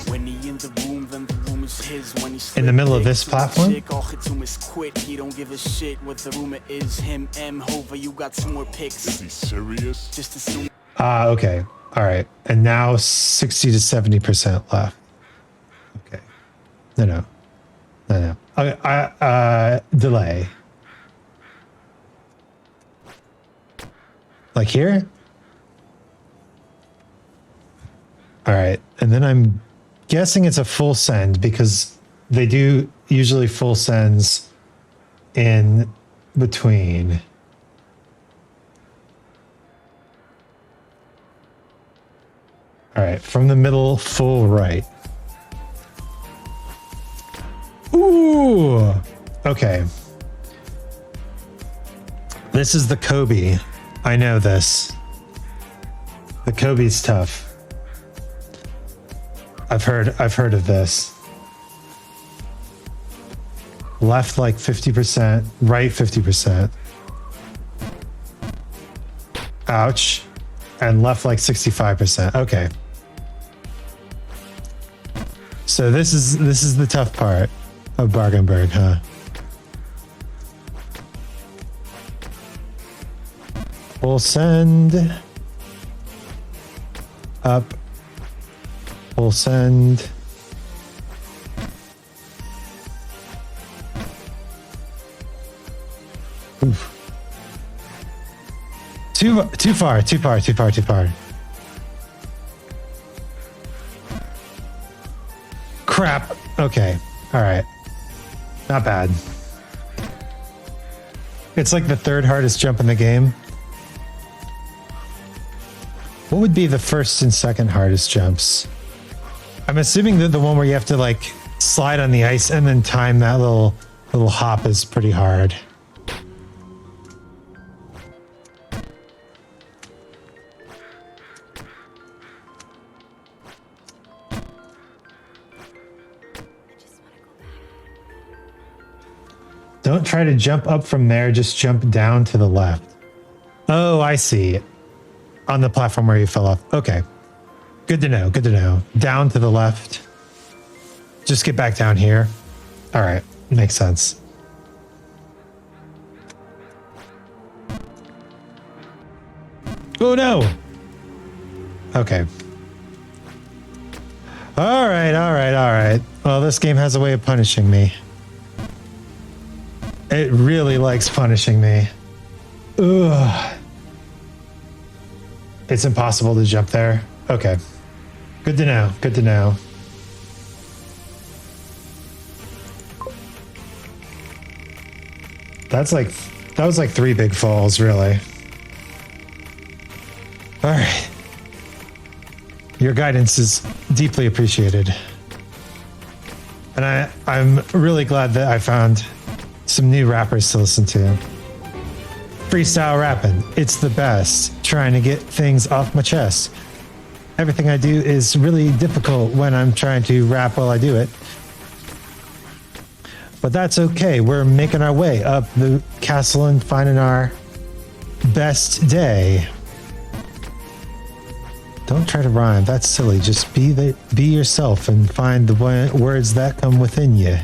When he in the room, then the room is his. When he's in the middle of this platform. He don't give a shit what the rumor is. Him, M, Hova, you got 2 more picks. Is he serious? Just assume. Okay. All right. And now 60 to 70% left. Okay. No. Delay. Like here? All right. And then I'm guessing it's a full send because they do usually full sends in between. All right, from the middle, full right. Ooh, okay. This is the Kobe. I know this. The Kobe's tough. I've heard of this. Left like 50%, right 50%. Ouch. And left like 65%. Okay. So this is the tough part of Bargenberg, huh? We'll send up. full send. Oof. Too far. Crap. Okay. All right. Not bad. It's like the third hardest jump in the game. What would be the first and second hardest jumps? I'm assuming that the one where you have to like slide on the ice and then time that little hop is pretty hard. Don't try to jump up from there, just jump down to the left. Oh, I see. On the platform where you fell off. Okay. Good to know. Good to know. Down to the left. Just get back down here. All right. Makes sense. Oh, no. Okay. All right. Well, this game has a way of punishing me. It really likes punishing me. Ugh. It's impossible to jump there. Okay. Good to know. Good to know. That was like 3 big falls, really. All right. Your guidance is deeply appreciated. And I'm really glad that I found some new rappers to listen to. Freestyle rapping, it's the best. Trying to get things off my chest. Everything I do is really difficult when I'm trying to rap while I do it. But that's okay. We're making our way up the castle and finding our best day. Don't try to rhyme. That's silly. Just be yourself and find the words that come within you.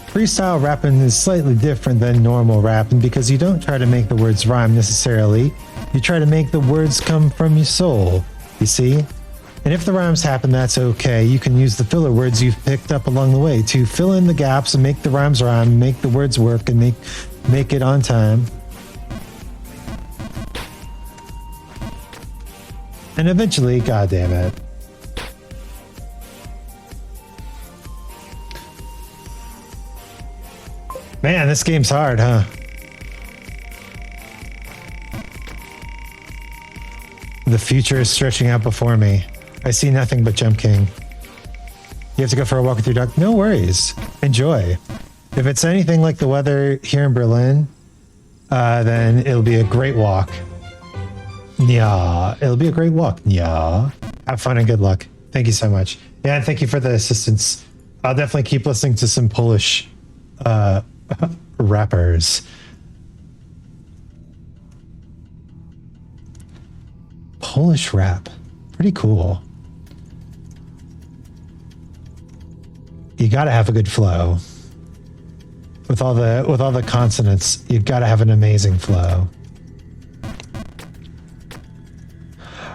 Freestyle rapping is slightly different than normal rapping because you don't try to make the words rhyme necessarily. You try to make the words come from your soul, you see? And if the rhymes happen, that's okay. You can use the filler words you've picked up along the way to fill in the gaps and make the rhymes rhyme, make the words work, and make it on time. And eventually, goddamn it. Man, this game's hard, huh? The future is stretching out before me. I see nothing but Jump King. You have to go for a walk with your dog? No worries. Enjoy. If it's anything like the weather here in Berlin, then it'll be a great walk. Yeah, it'll be a great walk. Yeah. Have fun and good luck. Thank you so much. Yeah, and thank you for the assistance. I'll definitely keep listening to some Polish rappers. Polish rap. Pretty cool. You gotta have a good flow. With all the consonants, you've gotta have an amazing flow.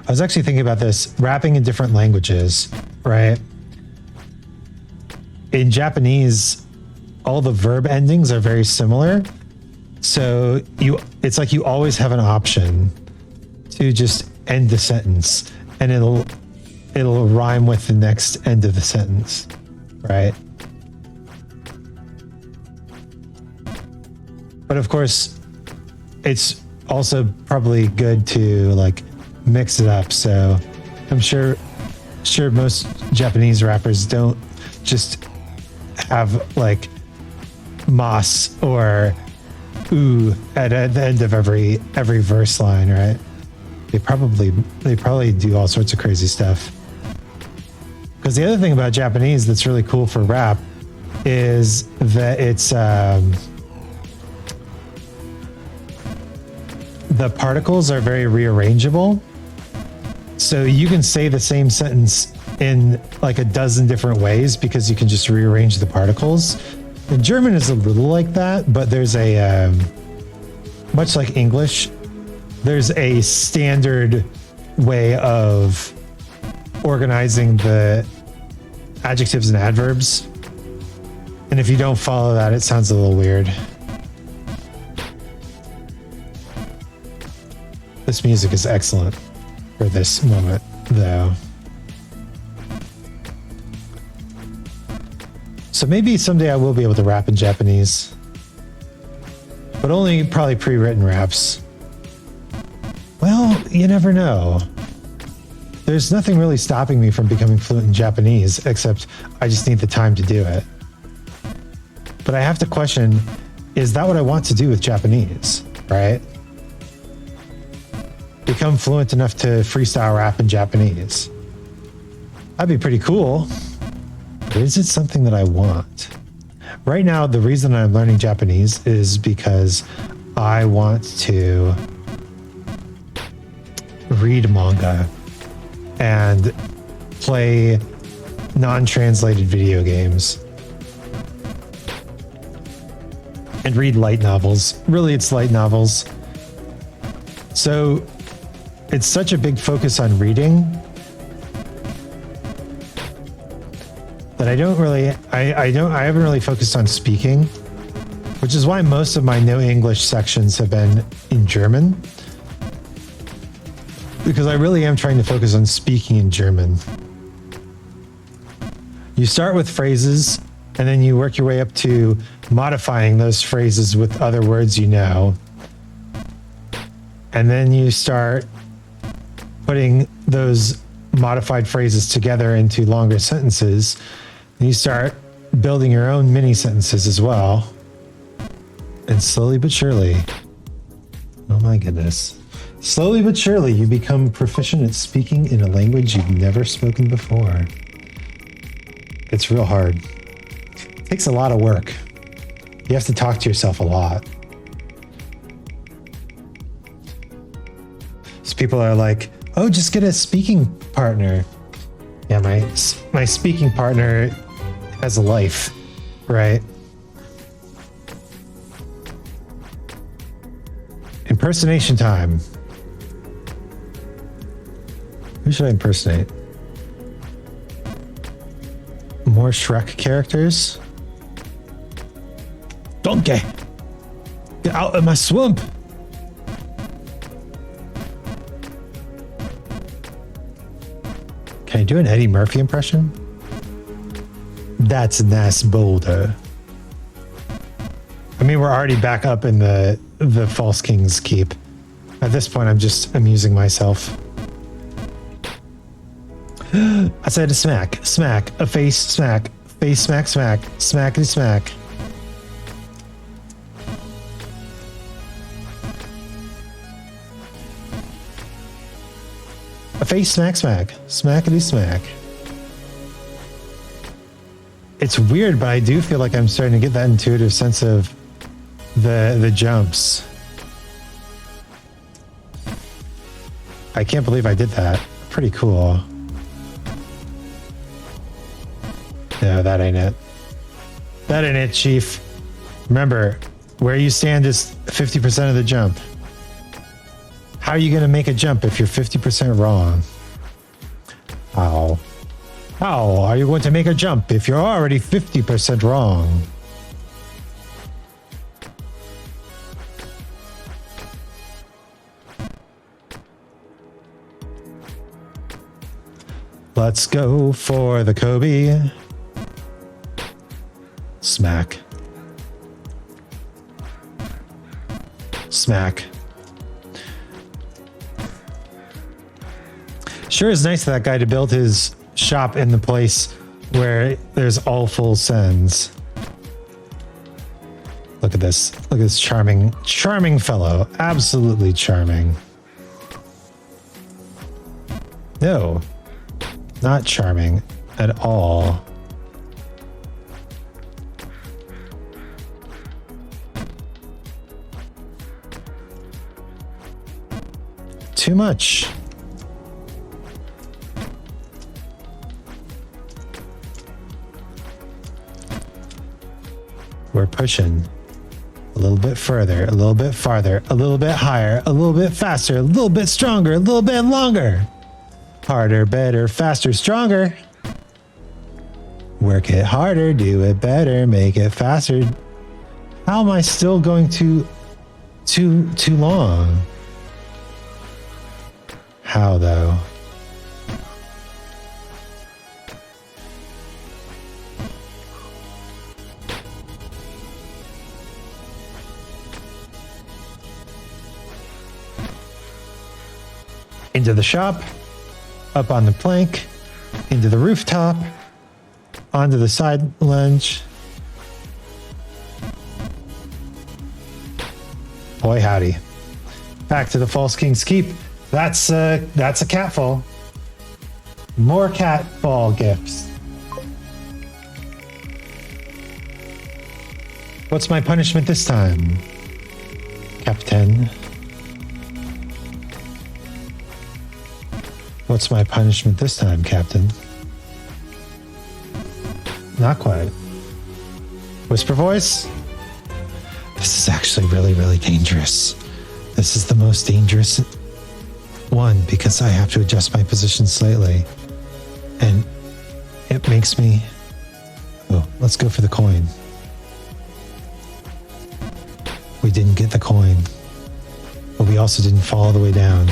I was actually thinking about this, rapping in different languages, right? In Japanese, all the verb endings are very similar. So it's like you always have an option to just end the sentence and it'll rhyme with the next end of the sentence, right? But of course, it's also probably good to like mix it up. So I'm sure most Japanese rappers don't just have like mas or ooh at the end of every verse line, right? They probably do all sorts of crazy stuff. Because the other thing about Japanese that's really cool for rap is that it's the particles are very rearrangeable. So you can say the same sentence in like a dozen different ways because you can just rearrange the particles. And German is a little like that, but there's a, much like English, there's a standard way of organizing the adjectives and adverbs. And if you don't follow that, it sounds a little weird. This music is excellent for this moment, though. So maybe someday I will be able to rap in Japanese, but only probably pre-written raps. Well, you never know. There's nothing really stopping me from becoming fluent in Japanese, except I just need the time to do it. But I have to question, is that what I want to do with Japanese, right? Become fluent enough to freestyle rap in Japanese. That'd be pretty cool. But is it something that I want? Right now, the reason I'm learning Japanese is because I want to read manga and play non-translated video games and read light novels. Really, it's light novels. So it's such a big focus on reading that I haven't really focused on speaking, which is why most of my no English sections have been in German, because I really am trying to focus on speaking in German. You start with phrases and then you work your way up to modifying those phrases with other words you know. And then you start putting those modified phrases together into longer sentences. And you start building your own mini sentences as well. And slowly but surely, oh my goodness, slowly but surely you become proficient at speaking in a language you've never spoken before. It's real hard. It takes a lot of work. You have to talk to yourself a lot. So people are like, oh, just get a speaking partner. Yeah, my speaking partner has a life, right? Impersonation time. Who should I impersonate? More Shrek characters? Donkey! Get out of my swamp! Can I do an Eddie Murphy impression? That's a nice boulder. I mean, we're already back up in the False King's Keep. At this point, I'm just amusing myself. I said a smack, a face, smack, smackity smack. A face, smackity smack. It's weird, but I do feel like I'm starting to get that intuitive sense of the jumps. I can't believe I did that. Pretty cool. No, that ain't it. That ain't it, Chief. Remember, where you stand is 50% of the jump. How are you going to make a jump if you're 50% wrong? How are you going to make a jump if you're already 50% wrong? Let's go for the Kobe. Smack. Smack. Sure is nice of that guy to build his shop in the place where there's all full sends. Look at this. Look at this charming fellow. Absolutely charming. No, not charming at all. Too much. We're pushing a little bit further, a little bit farther, a little bit higher, a little bit faster, a little bit stronger, a little bit longer. Harder, better, faster, stronger. Work it harder, do it better, make it faster. How am I still going too long? How though? Into the shop, up on the plank, into the rooftop, onto the side lunge. Boy howdy. Back to the False King's Keep. That's a catfall. More catfall gifts. What's my punishment this time, Captain? What's my punishment this time, Captain? Not quite. Whisper voice? This is actually really, really dangerous. This is the most dangerous one because I have to adjust my position slightly. And it makes me... Oh, let's go for the coin. We didn't get the coin. But we also didn't fall all the way down.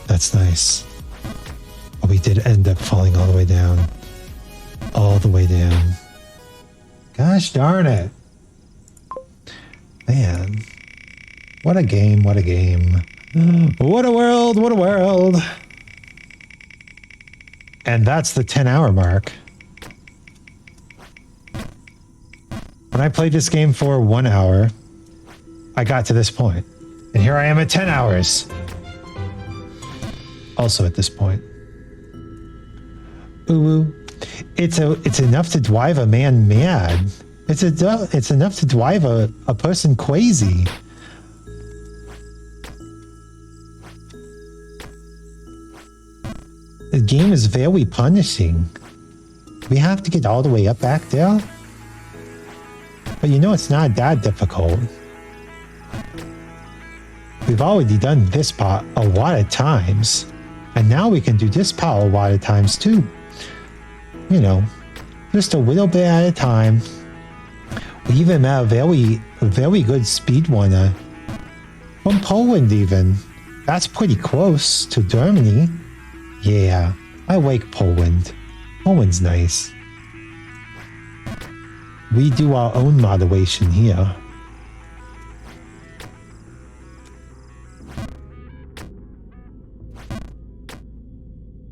That's nice. But we did end up falling all the way down. All the way down. Gosh darn it. Man. What a game, what a game. What a world, what a world. And that's the 10-hour mark. When I played this game for 1 hour, I got to this point. And here I am at 10 hours. Also at this point. Ooh, it's enough to drive a man mad. It's enough to drive a person crazy. The game is very punishing. We have to get all the way up back there. But you know it's not that difficult. We've already done this part a lot of times. And now we can do this part a lot of times too. You know, just a little bit at a time. We even met a very good speedrunner from Poland even. That's pretty close to Germany. Yeah, I like Poland. Poland's nice. We do our own moderation here.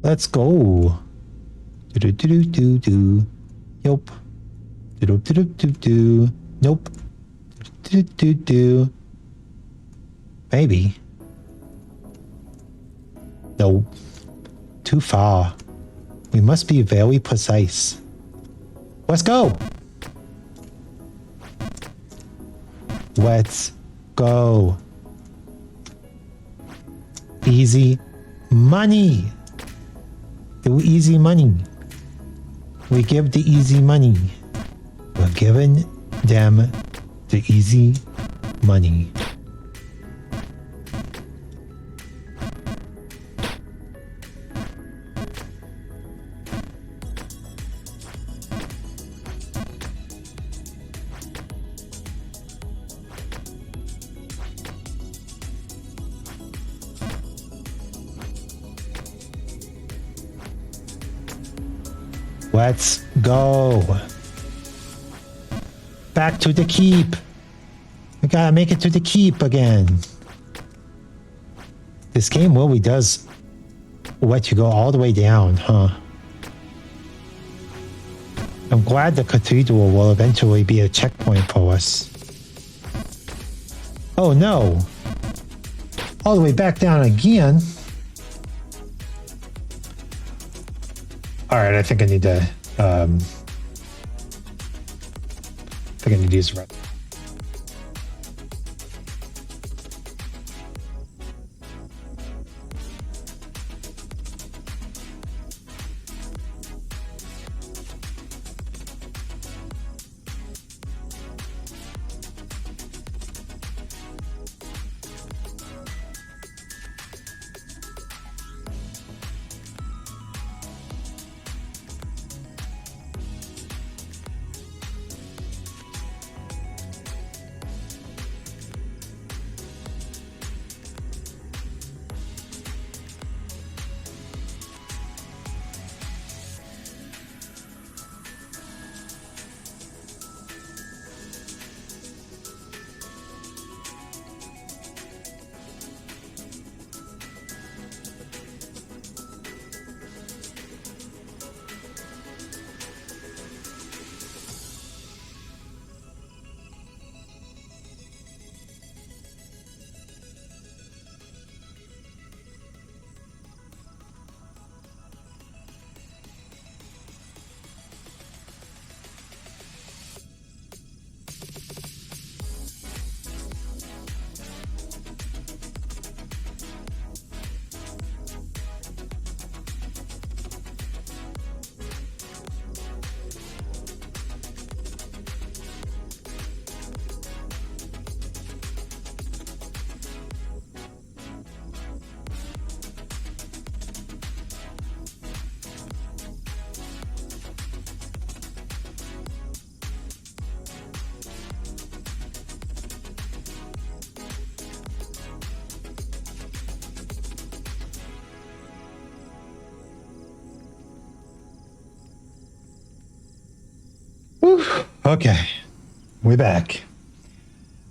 Let's go. Do-do-do-do-do. Nope. Do-do-do-do-do. Nope. Do-do-do-do. Maybe. No. Too far. We must be very precise. Let's go. Let's go. Easy money. Do easy money. We give the easy money. We're giving them the easy money. Let's go. Back to the keep. We gotta make it to the keep again. This game really does let you go all the way down, huh? I'm glad the cathedral will eventually be a checkpoint for us. Oh no. All the way back down again. All right, I think I need to, use the right. Whew. Okay, we're back.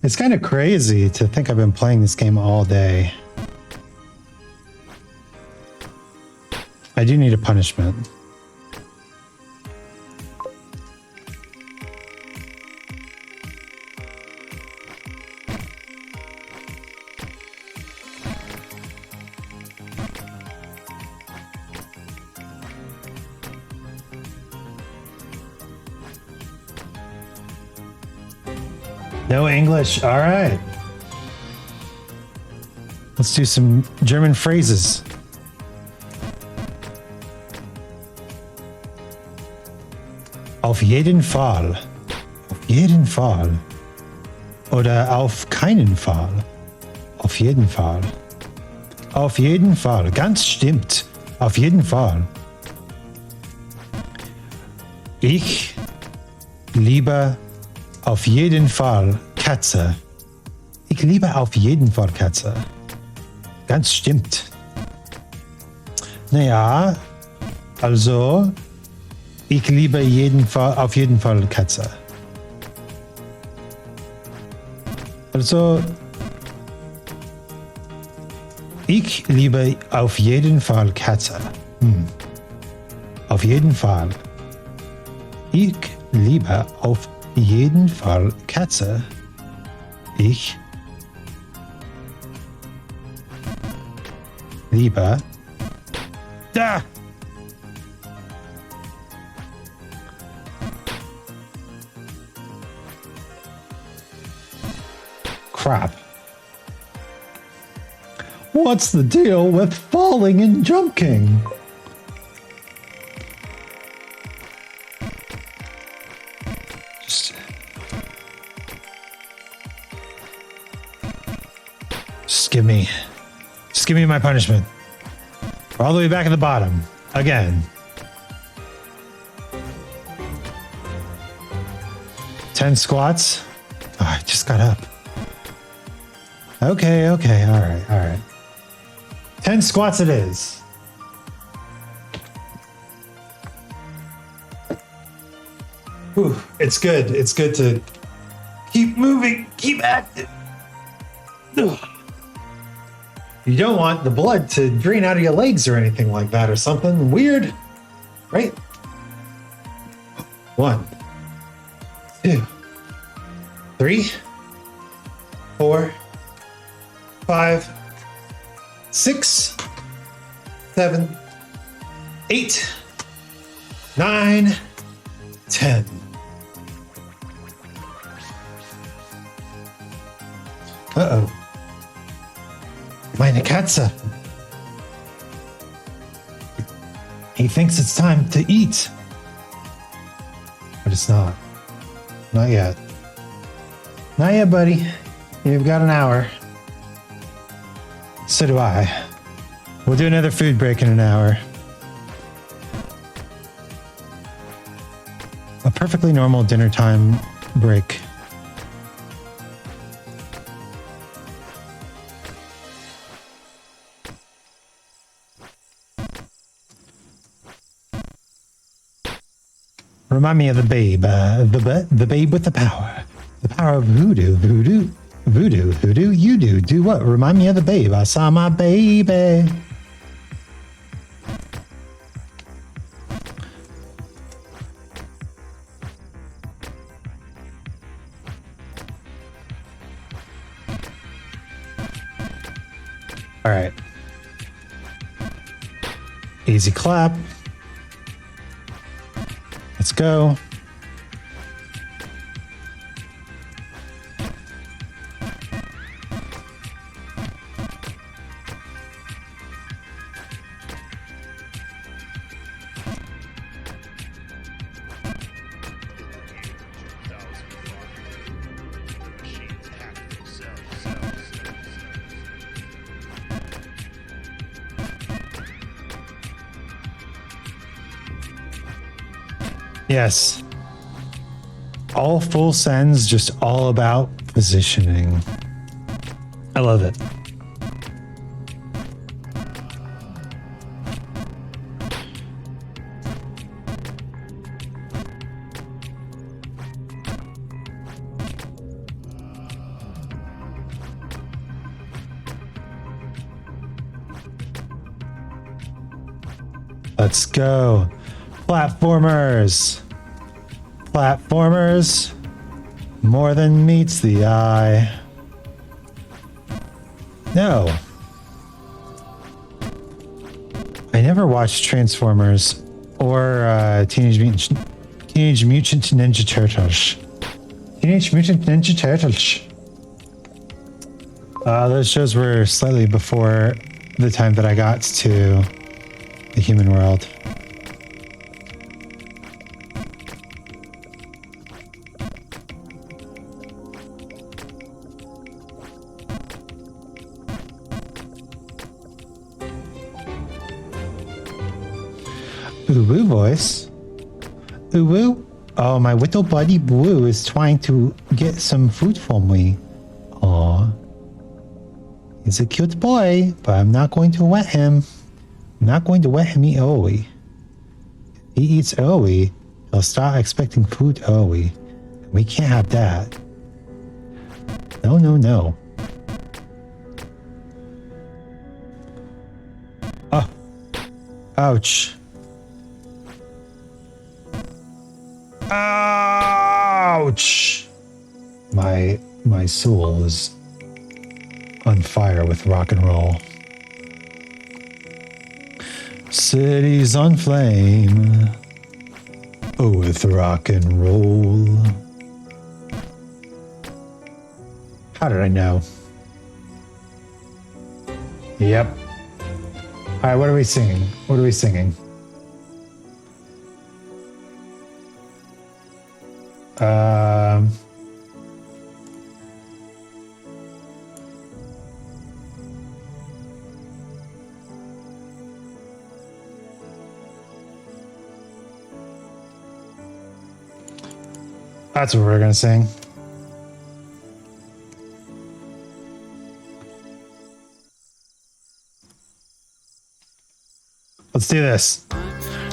It's kind of crazy to think I've been playing this game all day. I do need a punishment. No English. All right. Let's do some German phrases. Auf jeden Fall. Auf jeden Fall. Oder auf keinen Fall. Auf jeden Fall. Auf jeden Fall. Ganz stimmt. Auf jeden Fall. Ich liebe auf jeden Fall Katze. Ich liebe auf jeden Fall Katze. Ganz stimmt. Naja, also, ich liebe auf jeden Fall Katze. Also, ich liebe auf jeden Fall Katze. Auf jeden Fall. Ich liebe auf jeden Fall Katze. Ich liebe. Da! Crap. What's the deal with falling and jumping? Just give me my punishment. We're all the way back at the bottom. Again. 10 squats. Oh, I just got up. Okay. All right. 10 squats it is. Whew, it's good. It's good to keep moving, keep active. Ugh. You don't want the blood to drain out of your legs or anything like that or something weird, right? 1, 2, 3, 4, 5, 6, 7, 8, 9, 10. Uh-oh. Meine Katze. He thinks it's time to eat. But it's not. Not yet. Not yet, buddy. You've got an hour. So do I. We'll do another food break in an hour. A perfectly normal dinner time break. Remind me of the babe, the babe with the power of voodoo, you do what? Remind me of the babe. I saw my baby. All right. Easy clap. Let's go. Yes. All full sends, just all about positioning. I love it. Let's go. Platformers. Platformers. More than meets the eye. No. I never watched Transformers or Teenage Mutant Ninja Turtles. Teenage Mutant Ninja Turtles. Those shows were slightly before the time that I got to the human world. Ooh woo voice. Ooh woo. Oh, my little buddy Blue is trying to get some food for me. Aw. He's a cute boy, but I'm not going to wet him. I'm not going to let him eat early. If he eats early, he'll start expecting food early. We can't have that. No, no, no. Oh. Ouch. Ouch! My soul is on fire with rock and roll. Cities on flame with rock and roll. How did I know? Yep. All right, what are we singing? What are we singing? That's what we're gonna sing. Let's do this.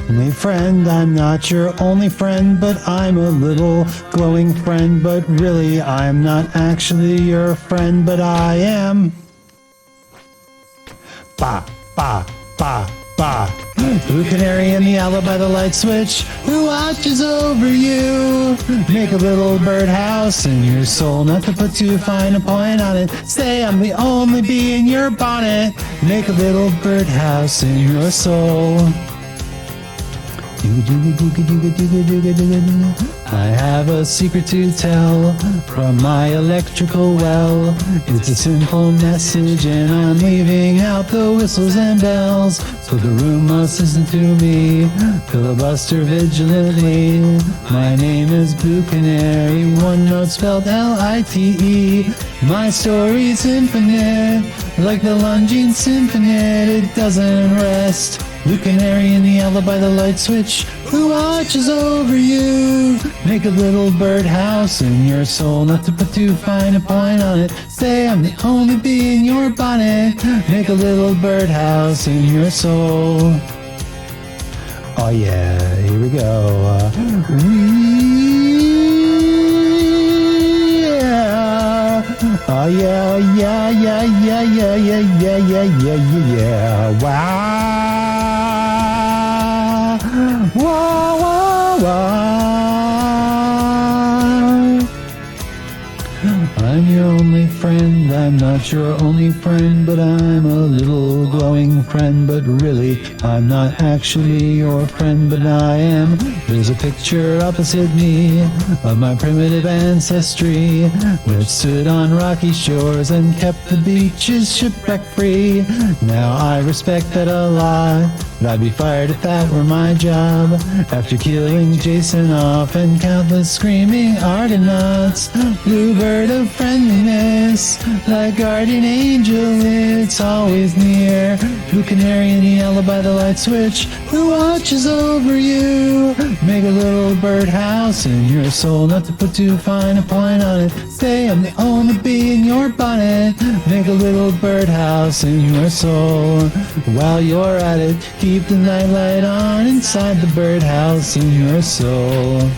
My friend, I'm not your only friend, but I'm a little glowing friend, but really I'm not actually your friend, but I am. Ba, ba, ba, ba. Blue canary in the owl by the light switch, who watches over you. Make a little birdhouse in your soul, not to put too fine a point on it. Say I'm the only bee in your bonnet. Make a little birdhouse in your soul. I have a secret to tell from my electrical well. It's a simple message and I'm leaving out the whistles and bells. So the room must listen to me, filibuster vigilantly. My name is Blue Canary, one note spelled L-I-T-E. My story's infinite, like the lunging symphony, it doesn't rest. Blue canary in the owl by the light switch, who watches over you. Make a little birdhouse in your soul, not to put too fine a point on it. Say I'm the only bee in your bonnet. Make a little birdhouse in your soul. Oh yeah, here we go. Oh yeah, yeah, yeah, yeah, yeah, yeah, yeah, yeah, yeah, yeah. Wow. Whoa, whoa, whoa. I'm your only friend, I'm not your only friend, but I'm a little glowing friend, but really I'm not actually your friend, but I am. There's a picture opposite me of my primitive ancestry, which stood on rocky shores and kept the beaches shipwreck free. Now I respect that a lot, but I'd be fired if that were my job. After killing Jason off and countless screaming Argonauts, bluebird of friendliness, like guardian angel, it's always near. Blue canary in the owl by the light switch, who watches over you. Make a little birdhouse in your soul, not to put too fine a point on it. Say I'm the only bee in your bonnet. Make a little birdhouse in your soul. While you're at it, keep the nightlight on inside the birdhouse in your soul.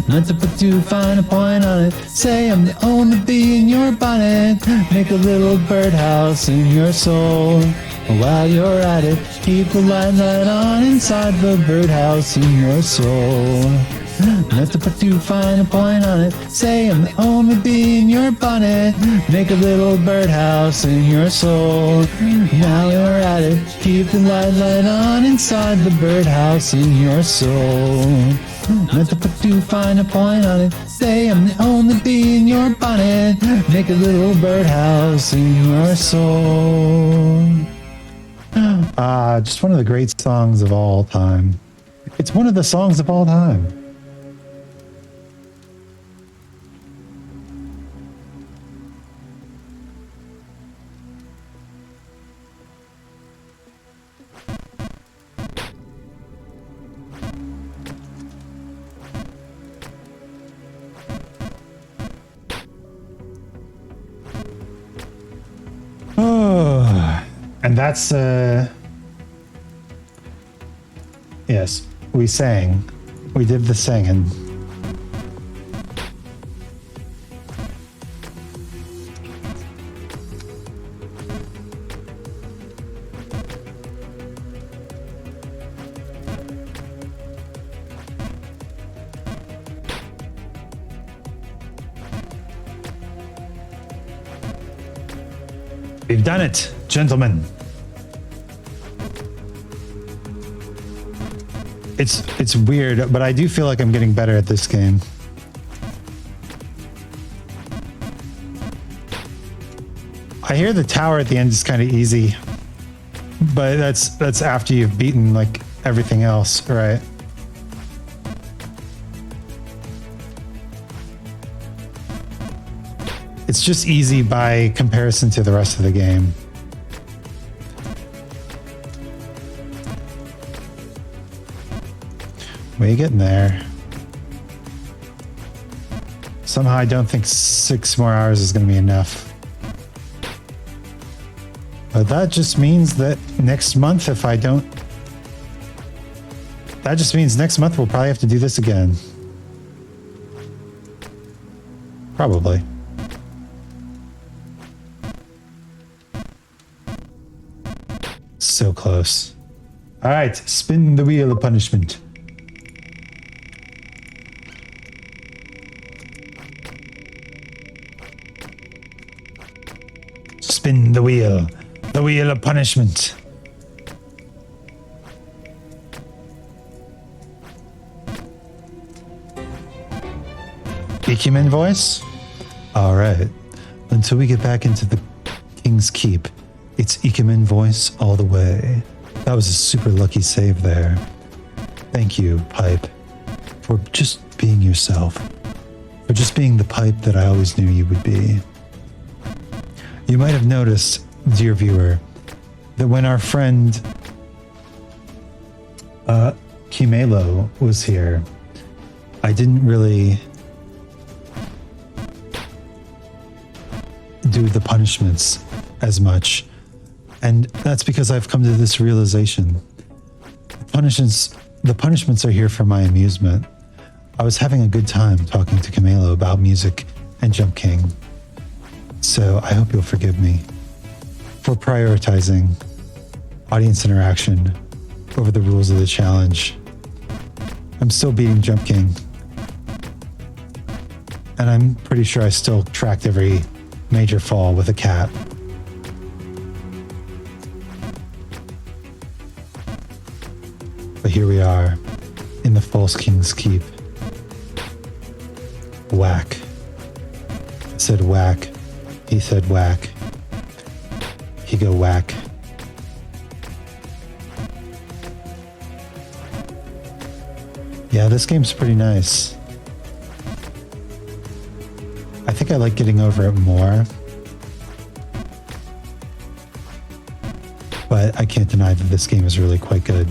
Not to put too fine a point on it. Say I'm the only bee in your bonnet. Make a little birdhouse in your soul. While you're at it, keep the light on inside the birdhouse in your soul. Not to put too fine a point on it, say I'm the only bee in your bonnet. Make a little birdhouse in your soul. Now you're at it, keep the light on inside the birdhouse in your soul. Not to put too fine a point on it, say I'm the only bee in your bonnet. Make a little birdhouse in your soul. Just one of the great songs of all time. It's one of the songs of all time. Oh, and that's yes, we sang. We did the singing. We've done it, gentlemen. It's weird, but I do feel like I'm getting better at this game. I hear the tower at the end is kind of easy, but that's after you've beaten like everything else, right? It's just easy by comparison to the rest of the game. We're getting there. Somehow I don't think 6 more hours is going to be enough. But that just means that next month, if I don't... That just means next month we'll probably have to do this again. Probably. So close. All right, spin the wheel of punishment. Spin the wheel of punishment. Ikemen voice? All right, until we get back into the King's Keep, it's Ikemen voice all the way. That was a super lucky save there. Thank you, Pipe, for just being yourself. For just being the Pipe that I always knew you would be. You might have noticed, dear viewer, that when our friend Kimelo was here, I didn't really do the punishments as much. And that's because I've come to this realization. The punishments are here for my amusement. I was having a good time talking to Camelo about music and Jump King. So I hope you'll forgive me for prioritizing audience interaction over the rules of the challenge. I'm still beating Jump King. And I'm pretty sure I still tracked every major fall with a cat. But here we are, in the false King's Keep. Whack. I said whack. He said whack. He go whack. Yeah, this game's pretty nice. I think I like getting over it more. But I can't deny that this game is really quite good.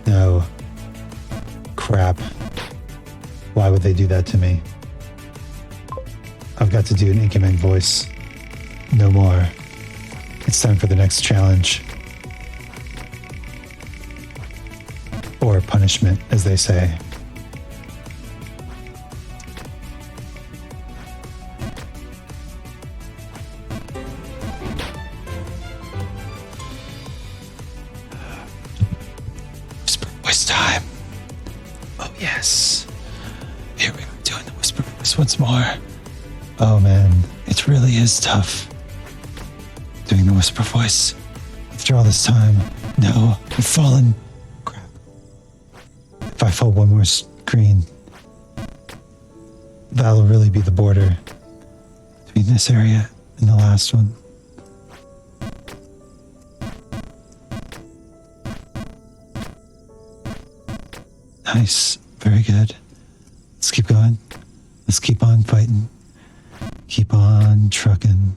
No. Crap. Why would they do that to me? I've got to do an Ikemen voice. No more. It's time for the next challenge. Or punishment, as they say. voice time. Oh, yes. Here we go, doing the whisper voice once more. Oh, man. It really is tough. Doing the whisper voice. After all this time. No, I've fallen. Crap. If I fall one more screen, that'll really be the border between this area and the last one. Nice. Very good. Let's keep going. Let's keep on fighting. Keep on trucking.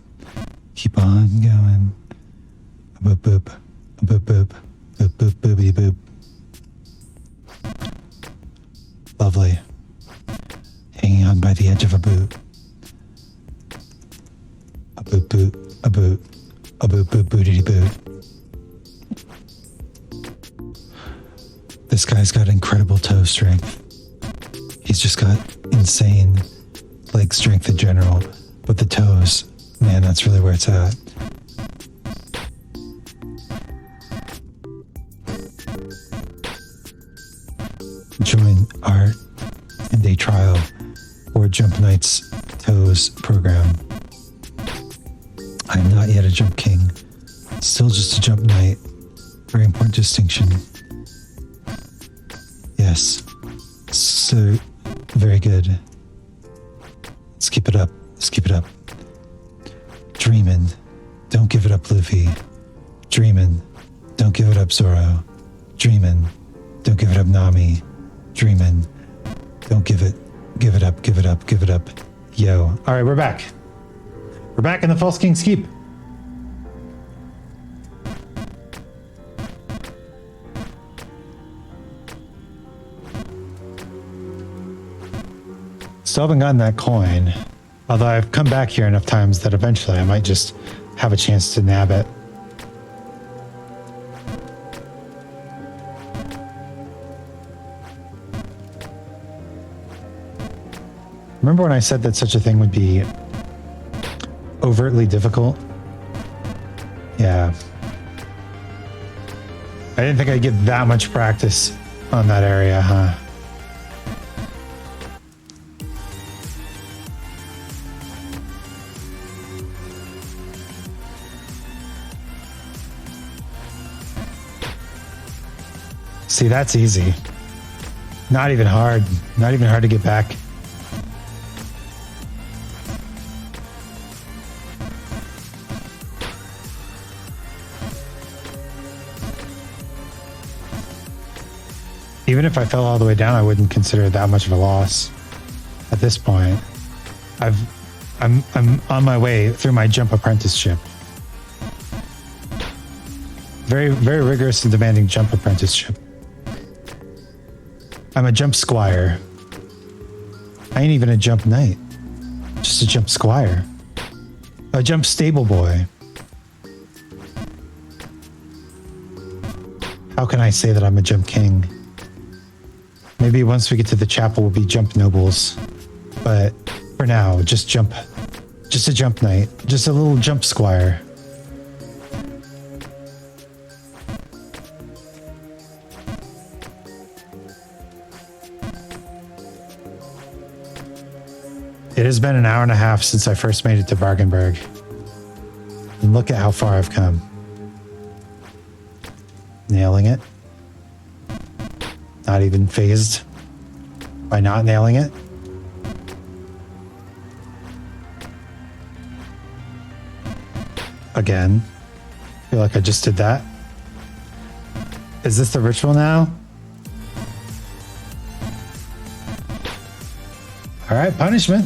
Keep on going. Boop boop. Boop boop. Boop boop boopity boop. Lovely. Hanging on by the edge of a boot. A boot boot. A boot. A boot boot bootity boot. This guy's got incredible toe strength. He's just got insane leg strength in general. But the toes, man, that's really where it's at. Join our day trial or Jump Knight's Toes program. I am not yet a Jump King. Still just a Jump Knight. Very important distinction. Yes. So, very good. Let's keep it up. Let's keep it up. Dreamin'. Don't give it up, Luffy. Dreamin'. Don't give it up, Zoro. Dreamin'. Don't give it up, Nami. Dreamin'. Don't give it up, give it up, give it up. Yo. All right, we're back. We're back in the False King's Keep. Still haven't gotten that coin. Although I've come back here enough times that eventually I might just have a chance to nab it. Remember when I said that such a thing would be overtly difficult? Yeah. I didn't think I'd get that much practice on that area, huh? See, that's easy. Not even hard. Not even hard to get back. Even if I fell all the way down, I wouldn't consider it that much of a loss. At this point, I'm on my way through my jump apprenticeship. Very, very rigorous and demanding jump apprenticeship. I'm a jump squire. I ain't even a jump knight. Just a jump squire. A jump stable boy. How can I say that I'm a jump king? Maybe once we get to the chapel, we'll be jump nobles. But for now, just jump. Just a jump knight. Just a little jump squire. It has been an hour and a half since I first made it to Bargenberg. And look at how far I've come. Nailing it. Not even phased by not nailing it. Again. Feel like I just did that. Is this the ritual now? All right, punishment.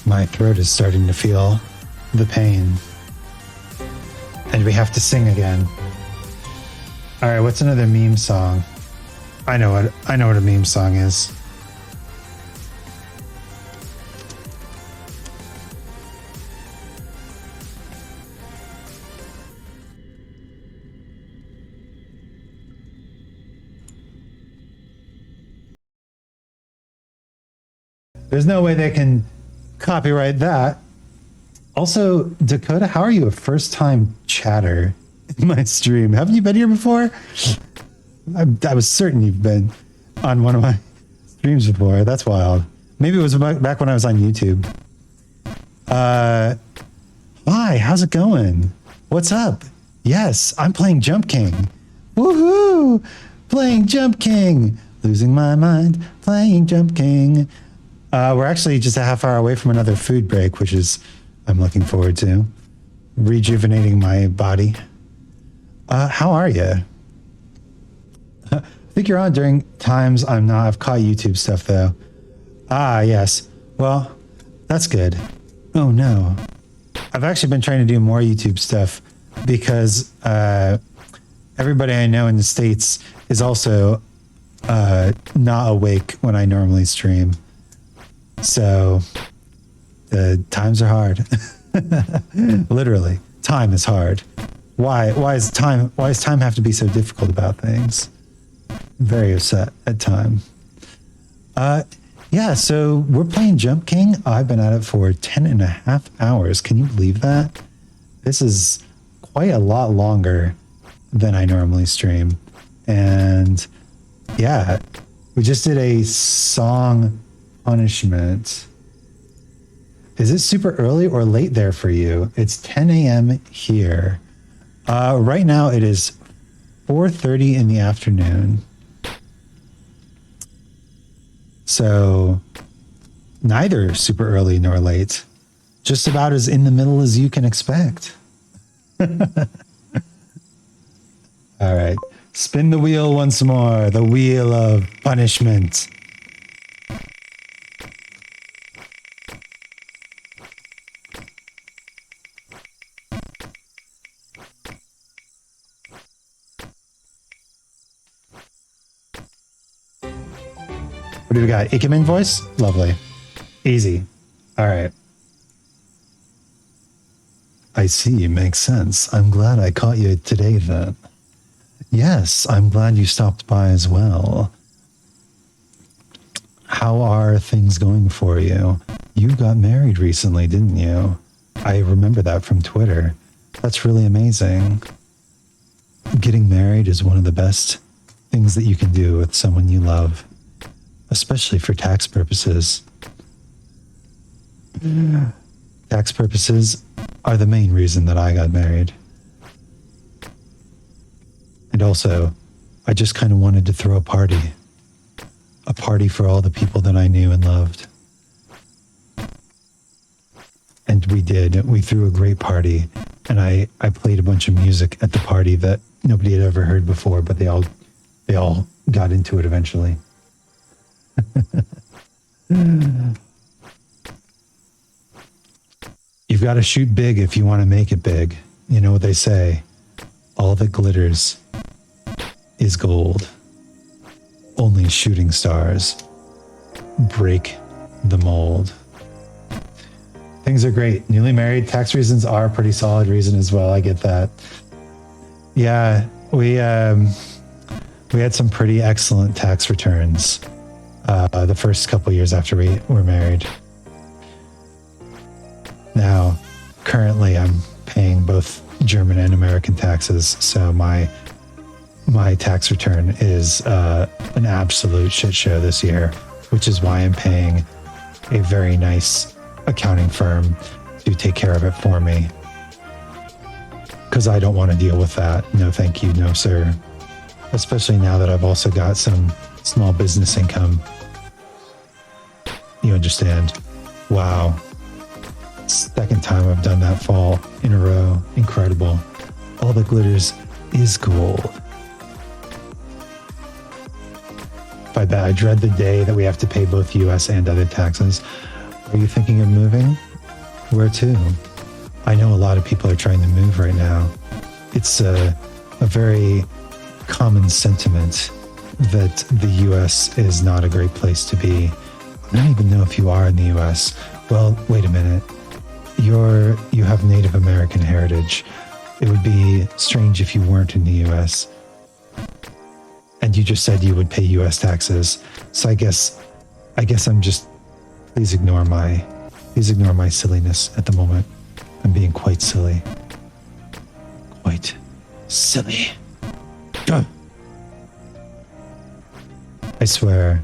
My throat is starting to feel the pain. And we have to sing again. All right, what's another meme song? I know what a meme song is. There's no way they can copyright that. Also, Dakota, how are you a first-time chatter in my stream? Haven't you been here before? I was certain you've been on one of my streams before. That's wild. Maybe it was back when I was on YouTube. Hi, how's it going? What's up? Yes, I'm playing Jump King. Woohoo! Playing Jump King. Losing my mind. Playing Jump King. We're actually just a half hour away from another food break, which is I'm looking forward to. Rejuvenating my body. How are you? I think you're on during times I'm not. I've caught YouTube stuff though. Ah, yes. Well, that's good. Oh no. I've actually been trying to do more YouTube stuff because everybody I know in the States is also not awake when I normally stream. So the times are hard. Literally, time is hard. Why does time have to be so difficult about things? Very upset at time. Yeah, so we're playing Jump King. I've been at it for 10.5 hours. Can you believe that? This is quite a lot longer than I normally stream. And yeah, we just did a song punishment. Is it super early or late there for you? It's 10 a.m. here. Right now it is 4:30 in the afternoon. So neither super early nor late. Just about as in the middle as you can expect. All right. Spin the wheel once more. The wheel of punishment. What do we got? Ikemen voice? Lovely. Easy. All right. I see. Makes sense. I'm glad I caught you today then. Yes, I'm glad you stopped by as well. How are things going for you? You got married recently, didn't you? I remember that from Twitter. That's really amazing. Getting married is one of the best things that you can do with someone you love. Especially for tax purposes. Tax purposes are the main reason that I got married. And also, I just kind of wanted to throw a party. A party for all the people that I knew and loved. And we did. We threw a great party. And I played a bunch of music at the party that nobody had ever heard before, but they all got into it eventually. You've got to shoot big if you want to make it big. You know what they say, all that glitters is gold. Only shooting stars break the mold. Things are great. Newly married, tax reasons are a pretty solid reason as well. I get that. Yeah, we had some pretty excellent tax returns the first couple years after we were married. Now, currently I'm paying both German and American taxes, so my tax return is an absolute shit show this year, which is why I'm paying a very nice accounting firm to take care of it for me. Because I don't want to deal with that. No, thank you. No, sir. Especially now that I've also got some small business income. You understand? Wow. Second time I've done that fall in a row. Incredible. All that glitters is gold. I bet I dread the day that we have to pay both US and other taxes. Are you thinking of moving? Where to? I know a lot of people are trying to move right now. It's a very common sentiment that the US is not a great place to be. I don't even know if you are in the US. Well, wait a minute. You have Native American heritage. It would be strange if you weren't in the US. And you just said you would pay US taxes. So I guess I'm just Please ignore my silliness at the moment. I'm being quite silly. Quite silly. Ugh. I swear,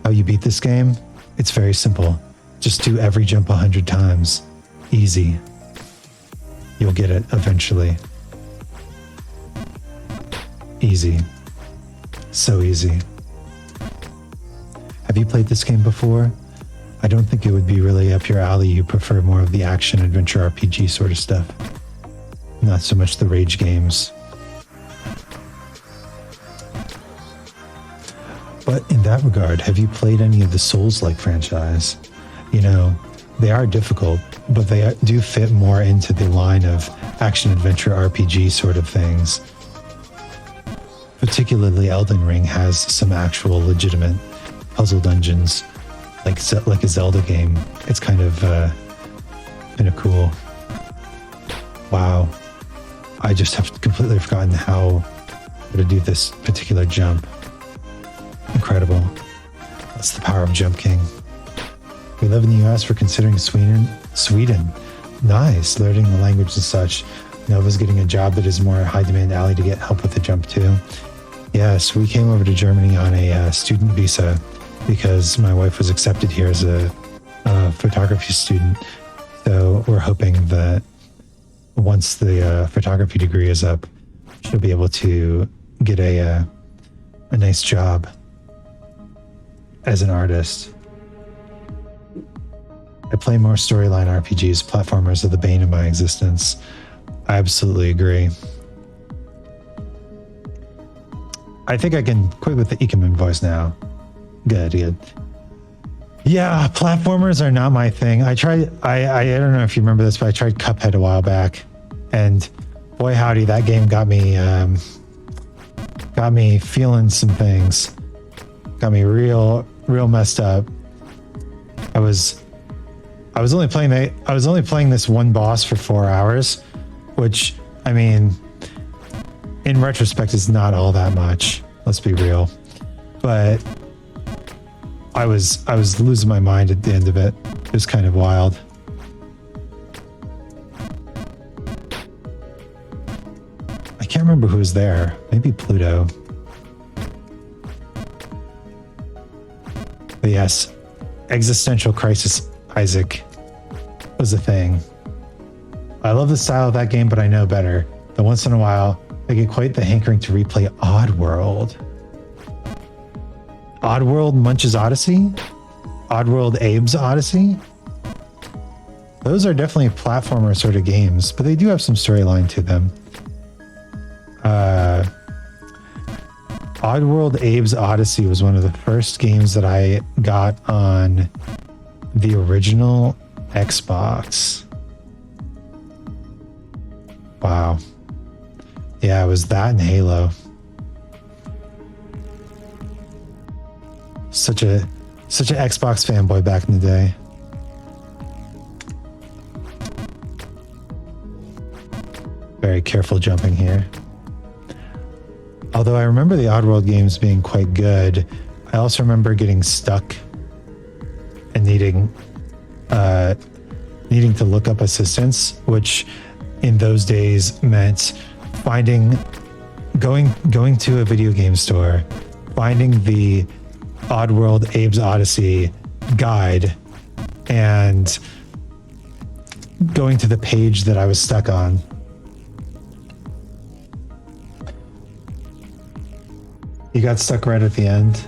how you beat this game? It's very simple. Just do every jump 100 times. Easy. You'll get it eventually. Easy. So easy. Have you played this game before? I don't think it would be really up your alley. You prefer more of the action adventure RPG sort of stuff. Not so much the rage games. But in that regard, have you played any of the Souls-like franchise? You know, they are difficult, but they do fit more into the line of action-adventure RPG sort of things. Particularly Elden Ring has some actual legitimate puzzle dungeons, like a Zelda game. It's kind of cool. Wow. I just have completely forgotten how to do this particular jump. Incredible. That's the power of Jump King. We live in the US. We're considering Sweden. Nice. Learning the language and such. Nova's getting a job that is more high demand alley to get help with the jump too. Yes, we came over to Germany on a student visa because my wife was accepted here as a photography student. So we're hoping that once the photography degree is up, she'll be able to get a nice job as an artist. I play more storyline RPGs. Platformers are the bane of my existence. I absolutely agree. I think I can quit with the Ikemen voice now. Good. Yeah, platformers are not my thing. I don't know if you remember this, but I tried Cuphead a while back, and boy howdy, that game got me feeling some things. Got me real messed up. I was only playing this one boss for 4 hours, which, I mean, in retrospect is not all that much. Let's be real. But I was losing my mind at the end of it. It was kind of wild. I can't remember who was there. Maybe Pluto. But yes, existential crisis Isaac was a thing. I love the style of that game, but I know better. That once in a while, I get quite the hankering to replay Oddworld. Oddworld Munch's Odyssey? Oddworld Abe's Odyssey? Those are definitely platformer sort of games, but they do have some storyline to them. Oddworld Abe's Odyssey was one of the first games that I got on the original Xbox. Wow. Yeah, it was that and Halo. Such a Xbox fanboy back in the day. Very careful jumping here. Although I remember the Oddworld games being quite good, I also remember getting stuck and needing to look up assistance, which in those days meant going to a video game store, finding the Oddworld Abe's Odyssey guide, and going to the page that I was stuck on. You got stuck right at the end.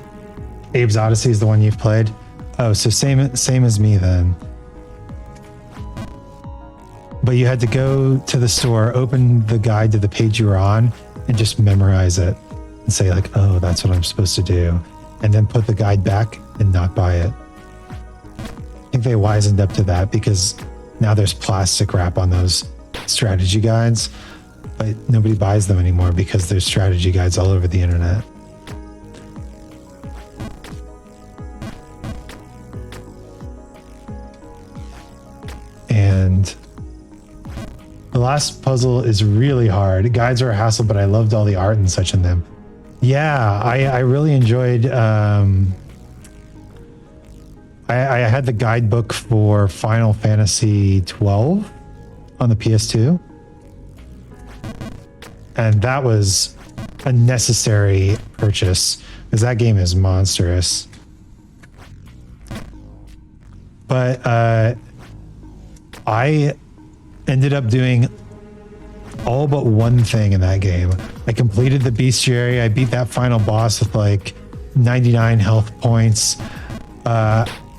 Abe's Odyssey is the one you've played. Oh, so same as me then. But you had to go to the store, open the guide to the page you were on, and just memorize it and say like, oh, that's what I'm supposed to do. And then put the guide back and not buy it. I think they wisened up to that because now there's plastic wrap on those strategy guides, but nobody buys them anymore because there's strategy guides all over the internet. And the last puzzle is really hard. Guides are a hassle, but I loved all the art and such in them. Yeah, I really enjoyed. I had the guidebook for Final Fantasy 12 on the PS2. And that was a necessary purchase because that game is monstrous. But I ended up doing all but one thing in that game. I completed the bestiary. I beat that final boss with like 99 health points.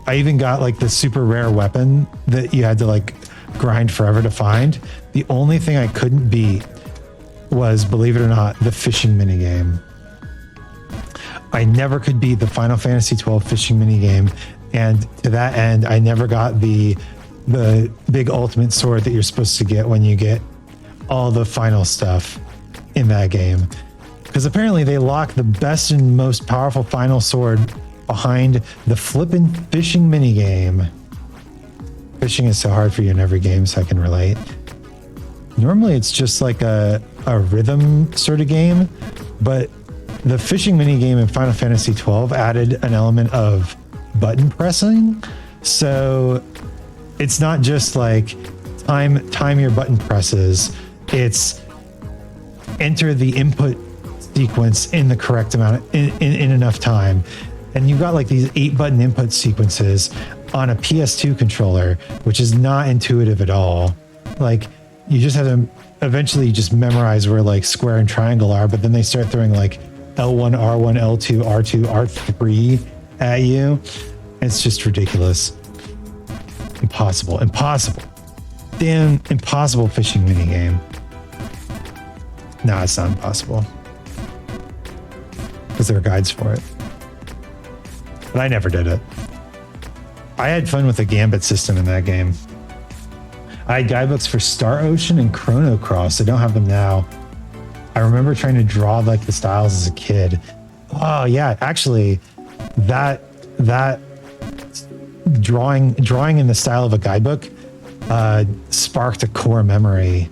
I even got like the super rare weapon that you had to like grind forever to find. The only thing I couldn't beat was, believe it or not, the fishing minigame. I never could beat the Final Fantasy 12 fishing minigame, and to that end, I never got the big ultimate sword that you're supposed to get when you get all the final stuff in that game. Because apparently they lock the best and most powerful final sword behind the flippin' fishing minigame. Fishing is so hard for you in every game, so I can relate. Normally it's just like a rhythm sort of game, but the fishing minigame in Final Fantasy 12 added an element of button pressing. So it's not just like time your button presses, it's enter the input sequence in the correct amount in enough time. And you've got like these 8-button input sequences on a PS2 controller, which is not intuitive at all. Like, you just have to eventually just memorize where like square and triangle are, but then they start throwing like L1, R1, L2, R2, R3 at you. It's just ridiculous. Impossible. Damn impossible fishing minigame. No, it's not impossible. Because there are guides for it. But I never did it. I had fun with the gambit system in that game. I had guidebooks for Star Ocean and Chrono Cross. I don't have them now. I remember trying to draw like the styles as a kid. Oh yeah, actually, that drawing in the style of a guidebook sparked a core memory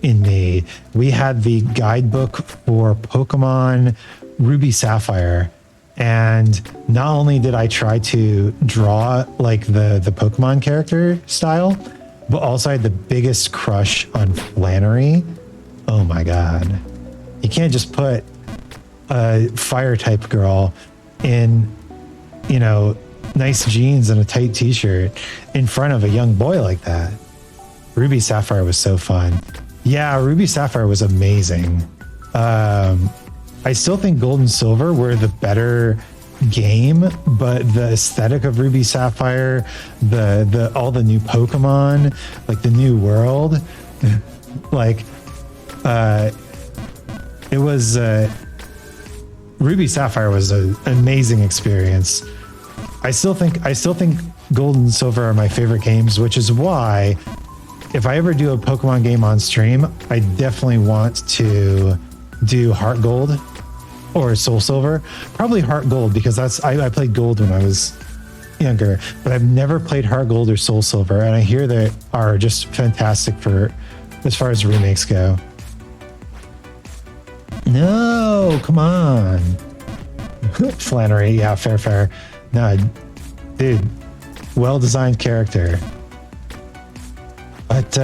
in me. We had the guidebook for Pokemon Ruby Sapphire, and not only did I try to draw like the Pokemon character style, but also I had the biggest crush on Flannery. Oh my god. You can't just put a fire type girl in, you know, nice jeans and a tight t-shirt in front of a young boy like that. Ruby Sapphire was so fun. Yeah, Ruby Sapphire was amazing. I still think Gold and Silver were the better game, but the aesthetic of Ruby Sapphire, the all the new Pokemon, like the new world, like it was Ruby Sapphire was an amazing experience. I still think Gold and Silver are my favorite games, which is why if I ever do a Pokemon game on stream, I definitely want to do Heart Gold or Soul Silver. Probably Heart Gold, because I played Gold when I was younger, but I've never played Heart Gold or Soul Silver, and I hear they are just fantastic for as far as remakes go. No, come on. Flannery, yeah, fair. No, dude, well-designed character. But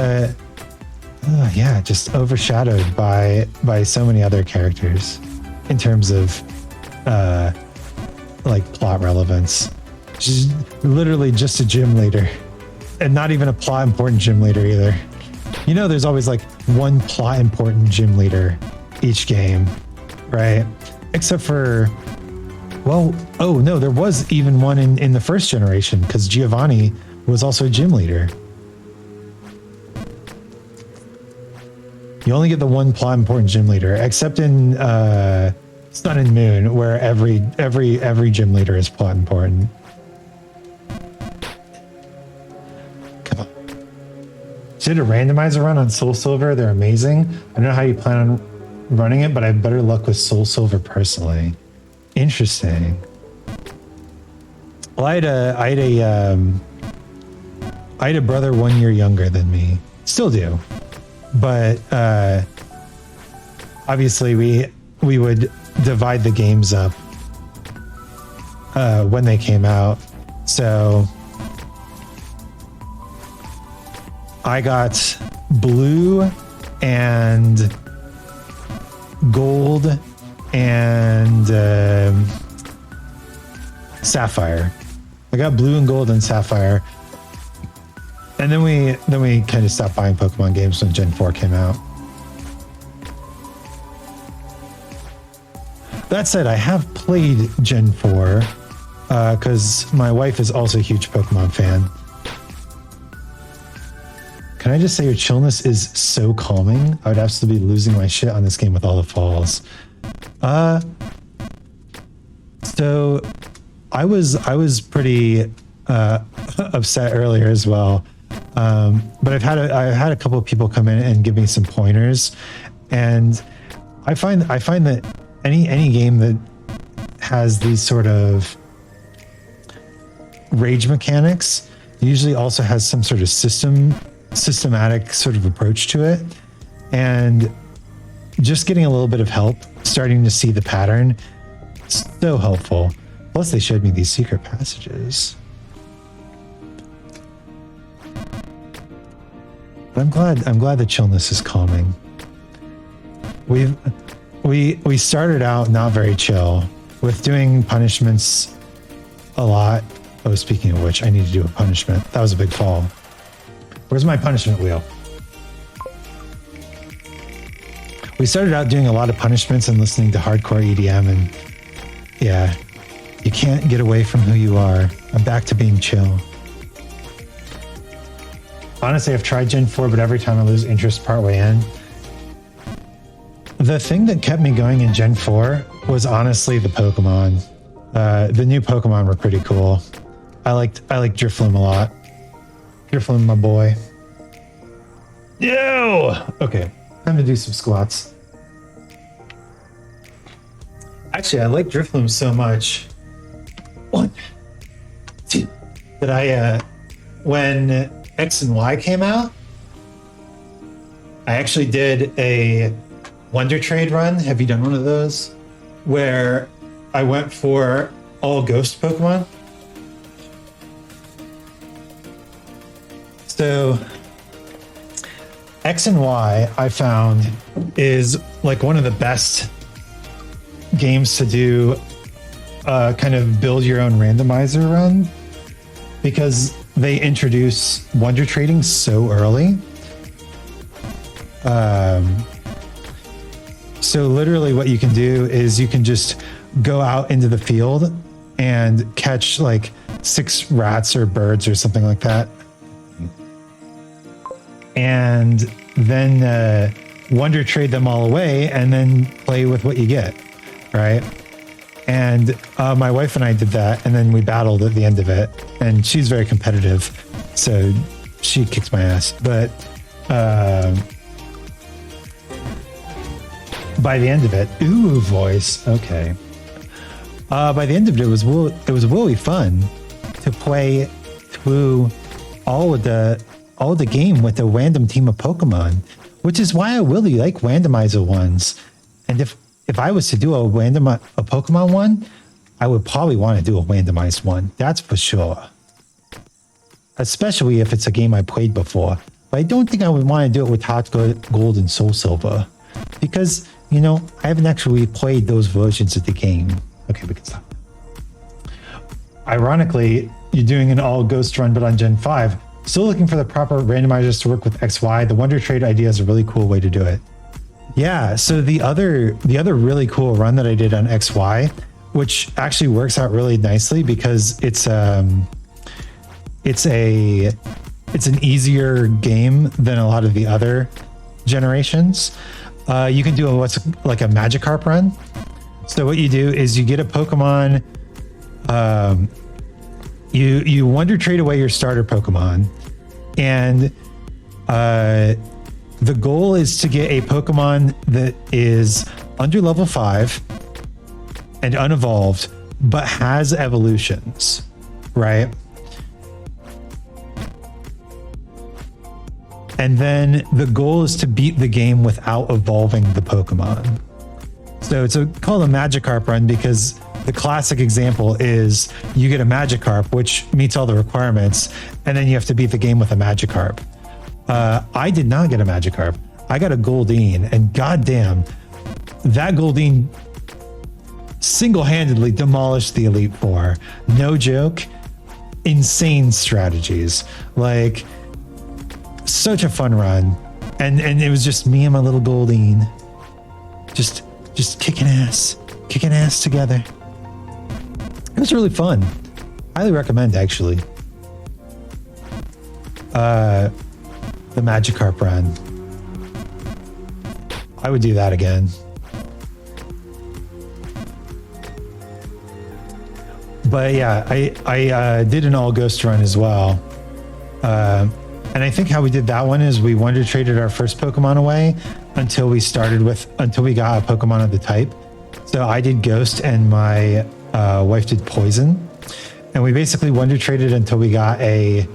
yeah, just overshadowed by so many other characters in terms of like plot relevance. She's literally just a gym leader, and not even a plot important gym leader either. You know, there's always like one plot important gym leader each game, right? Except for, well, oh no, there was even one in the first generation, because Giovanni was also a gym leader. You only get the one plot important gym leader, except in Sun and Moon, where every gym leader is plot important. Come on. Did a randomizer run on Soul Silver? They're amazing. I don't know how you plan on running it, but I have better luck with Soul Silver personally. Interesting. Well, I had a brother 1 year younger than me. Still do. But obviously we would divide the games up when they came out. So I got blue and gold and sapphire. I got blue and gold and sapphire. And then we kind of stopped buying Pokemon games when Gen 4 came out. That said, I have played Gen 4 because my wife is also a huge Pokemon fan. Can I just say your chillness is so calming? I would absolutely be losing my shit on this game with all the falls. So I was pretty upset earlier as well. But I've had a couple of people come in and give me some pointers, and I find that any game that has these sort of rage mechanics usually also has some sort of systematic sort of approach to it, and just getting a little bit of help, starting to see the pattern, so helpful. Plus, they showed me these secret passages. But I'm glad the chillness is calming. We started out not very chill with doing punishments a lot. Oh, speaking of which, I need to do a punishment. That was a big fall. Where's my punishment wheel? We started out doing a lot of punishments and listening to hardcore EDM, and yeah, you can't get away from who you are. I'm back to being chill. Honestly, I've tried Gen 4, but every time I lose interest partway in. The thing that kept me going in Gen 4 was honestly the Pokemon. The new Pokemon were pretty cool. I liked Drifloon a lot. Drifloon, my boy. Yo! Okay, time to do some squats. Actually, I like Drifloon so much. 1, 2. That I, when X and Y came out, I actually did a Wonder Trade run. Have you done one of those? Where I went for all ghost Pokemon. So X and Y, I found, is like one of the best games to do kind of build your own randomizer run, because they introduce Wonder Trading so early. So literally what you can do is you can just go out into the field and catch like 6 rats or birds or something like that. And then Wonder Trade them all away and then play with what you get, right? And my wife and I did that, and then we battled at the end of it. And she's very competitive, so she kicks my ass. But by the end of it, ooh, voice, okay. By the end of it, it was really fun to play through all of the game with a random team of Pokemon, which is why I really like randomizer ones. And if I was to do a Pokemon one, I would probably want to do a randomized one. That's for sure. Especially if it's a game I played before. But I don't think I would want to do it with Heart Gold and Soul Silver, because, you know, I haven't actually played those versions of the game. Okay, we can stop. Ironically, you're doing an all ghost run, but on Gen 5. Still looking for the proper randomizers to work with XY. The Wonder Trade idea is a really cool way to do it. Yeah, so the other really cool run that I did on XY, which actually works out really nicely because it's an easier game than a lot of the other generations. You can do what's like a Magikarp run. So what you do is you get a Pokemon, you Wonder Trade away your starter Pokemon, and the goal is to get a Pokemon that is under level 5 and unevolved, but has evolutions, right? And then the goal is to beat the game without evolving the Pokemon. So it's called a Magikarp run because the classic example is you get a Magikarp, which meets all the requirements, and then you have to beat the game with a Magikarp. I did not get a Magikarp. I got a Goldeen, and goddamn, that Goldeen single-handedly demolished the Elite Four. No joke. Insane strategies. Like, such a fun run. And it was just me and my little Goldeen. Just kicking ass together. It was really fun. Highly recommend, actually. The Magikarp run. I would do that again. But yeah, I did an all ghost run as well. And I think how we did that one is we wonder traded our first Pokemon away until we got a Pokemon of the type. So I did ghost and my wife did poison. And we basically wonder traded until we got a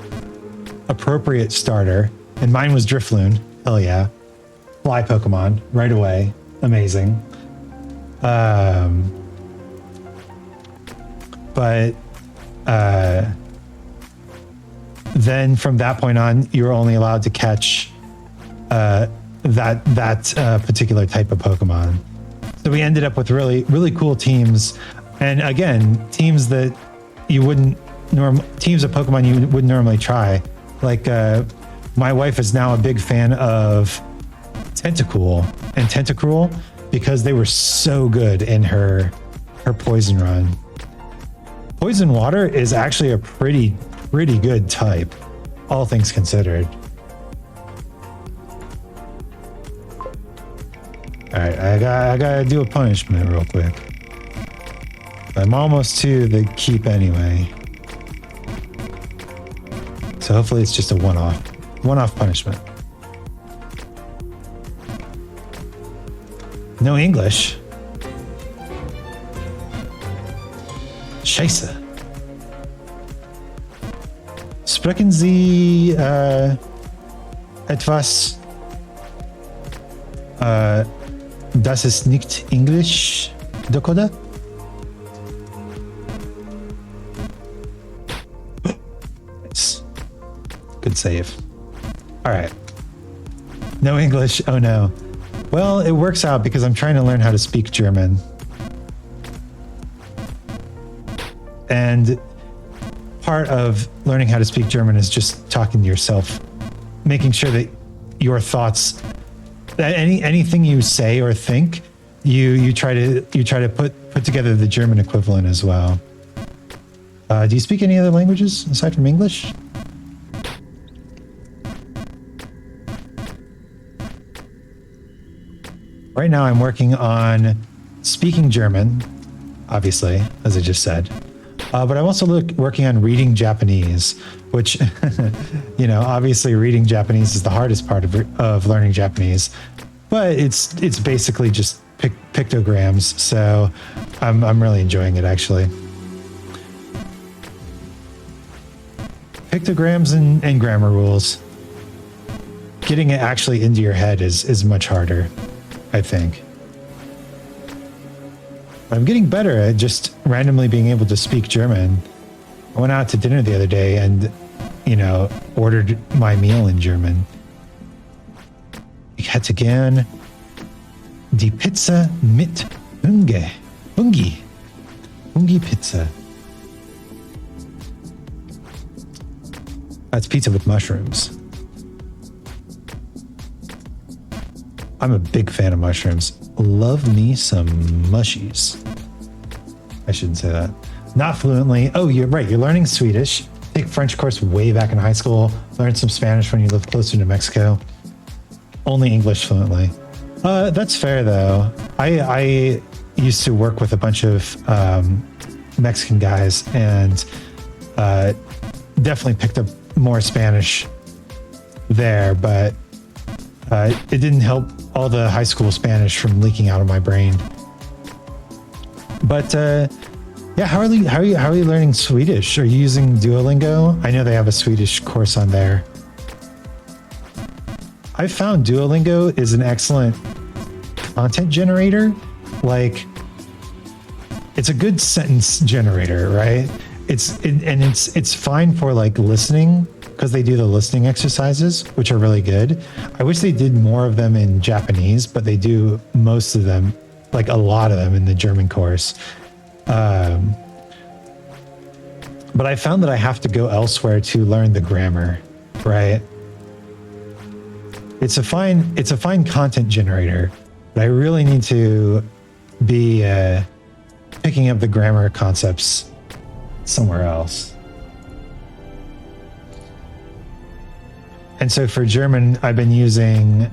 appropriate starter. And mine was Drifloon. Hell yeah. Fly Pokemon right away. Amazing. But then from that point on, you're only allowed to catch that particular type of Pokemon. So we ended up with really cool teams, and again, teams that you wouldn't teams of Pokemon you wouldn't normally try. Like my wife is now a big fan of Tentacool and Tentacruel because they were so good in her poison run. Poison water is actually a pretty good type, all things considered. All right, I gotta do a punishment real quick. I'm almost to the keep anyway, so hopefully it's just a one-off punishment. No English. Scheiße. Sprechen Sie etwas, das ist nicht Englisch, Dakota? Nice. Good save. All right. No English. Oh no. Well, it works out because I'm trying to learn how to speak German. And part of learning how to speak German is just talking to yourself, making sure that your thoughts, that anything you say or think, you try to put together the German equivalent as well. Do you speak any other languages aside from English? Right now I'm working on speaking German, obviously, as I just said. But I'm also working on reading Japanese, which, you know, obviously reading Japanese is the hardest part of learning Japanese, but it's basically just pictograms. So I'm really enjoying it, actually. Pictograms and grammar rules. Getting it actually into your head is much harder, I think. I'm getting better at just randomly being able to speak German. I went out to dinner the other day and, you know, ordered my meal in German. Ich hätte gern die Pizza mit Fungi. Fungi Pizza. That's pizza with mushrooms. I'm a big fan of mushrooms. Love me some mushies. I shouldn't say that. Not fluently. Oh, you're right. You're learning Swedish. Take French course way back in high school. Learned some Spanish when you lived closer to Mexico. Only English fluently. That's fair though. I used to work with a bunch of Mexican guys and definitely picked up more Spanish there, but it didn't help all the high school Spanish from leaking out of my brain. But yeah, how are you learning Swedish? Are you using Duolingo? I know they have a Swedish course on there. I found Duolingo is an excellent content generator. Like, it's a good sentence generator, right? it's fine for like listening, because they do the listening exercises, which are really good. I wish they did more of them in Japanese, but they do most of them, like a lot of them, in the German course. But I found that I have to go elsewhere to learn the grammar, right? It's a fine content generator, but I really need to be picking up the grammar concepts somewhere else. And so for German, I've been using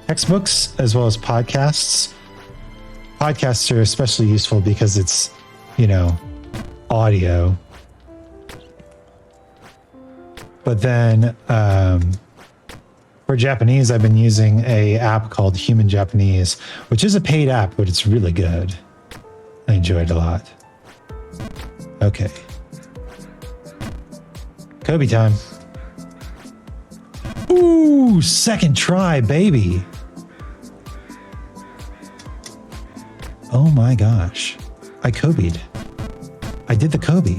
textbooks as well as podcasts. Podcasts are especially useful because it's, audio. But then for Japanese, I've been using a app called Human Japanese, which is a paid app, but it's really good. I enjoy it a lot. Okay. Kobe time. Ooh, second try, baby. Oh my gosh. I Kobe'd. I did the Kobe.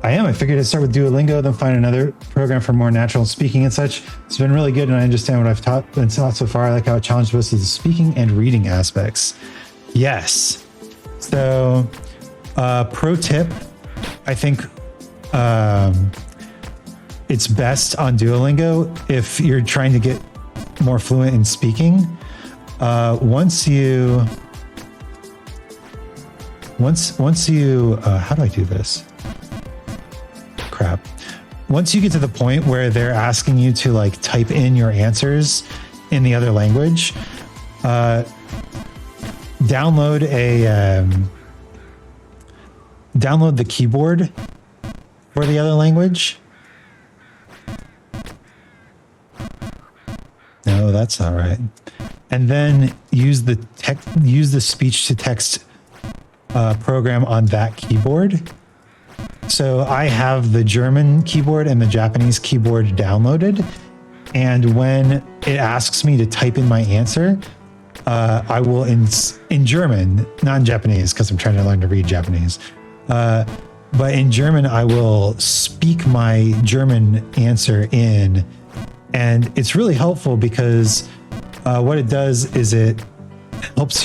I figured I'd start with Duolingo, then find another program for more natural speaking and such. It's been really good, and I understand what I've been taught so far. I like how it challenged both the speaking and reading aspects. Yes. So, pro tip, I think it's best on Duolingo if you're trying to get more fluent in speaking. Once you, how do I do this? Crap. Once you get to the point where they're asking you to like type in your answers in the other language, download the keyboard for the other language. No, that's not right. And then use the speech to text program on that keyboard. So I have the German keyboard and the Japanese keyboard downloaded. And when it asks me to type in my answer, I will in German, not in Japanese, because I'm trying to learn to read Japanese. But in German, I will speak my German answer in. And it's really helpful because what it does is it helps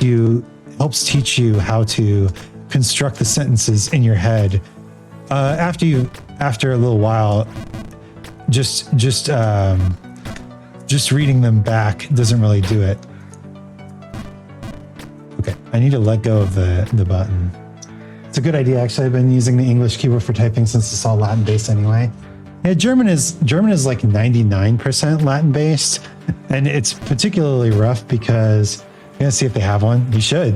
teach you how to construct the sentences in your head. After a little while, just reading them back doesn't really do it. Okay, I need to let go of the button. It's a good idea. Actually, I've been using the English keyboard for typing since it's all Latin based anyway. Yeah, German is like 99% Latin based, and it's particularly rough because I'm gonna see if they have one. You should.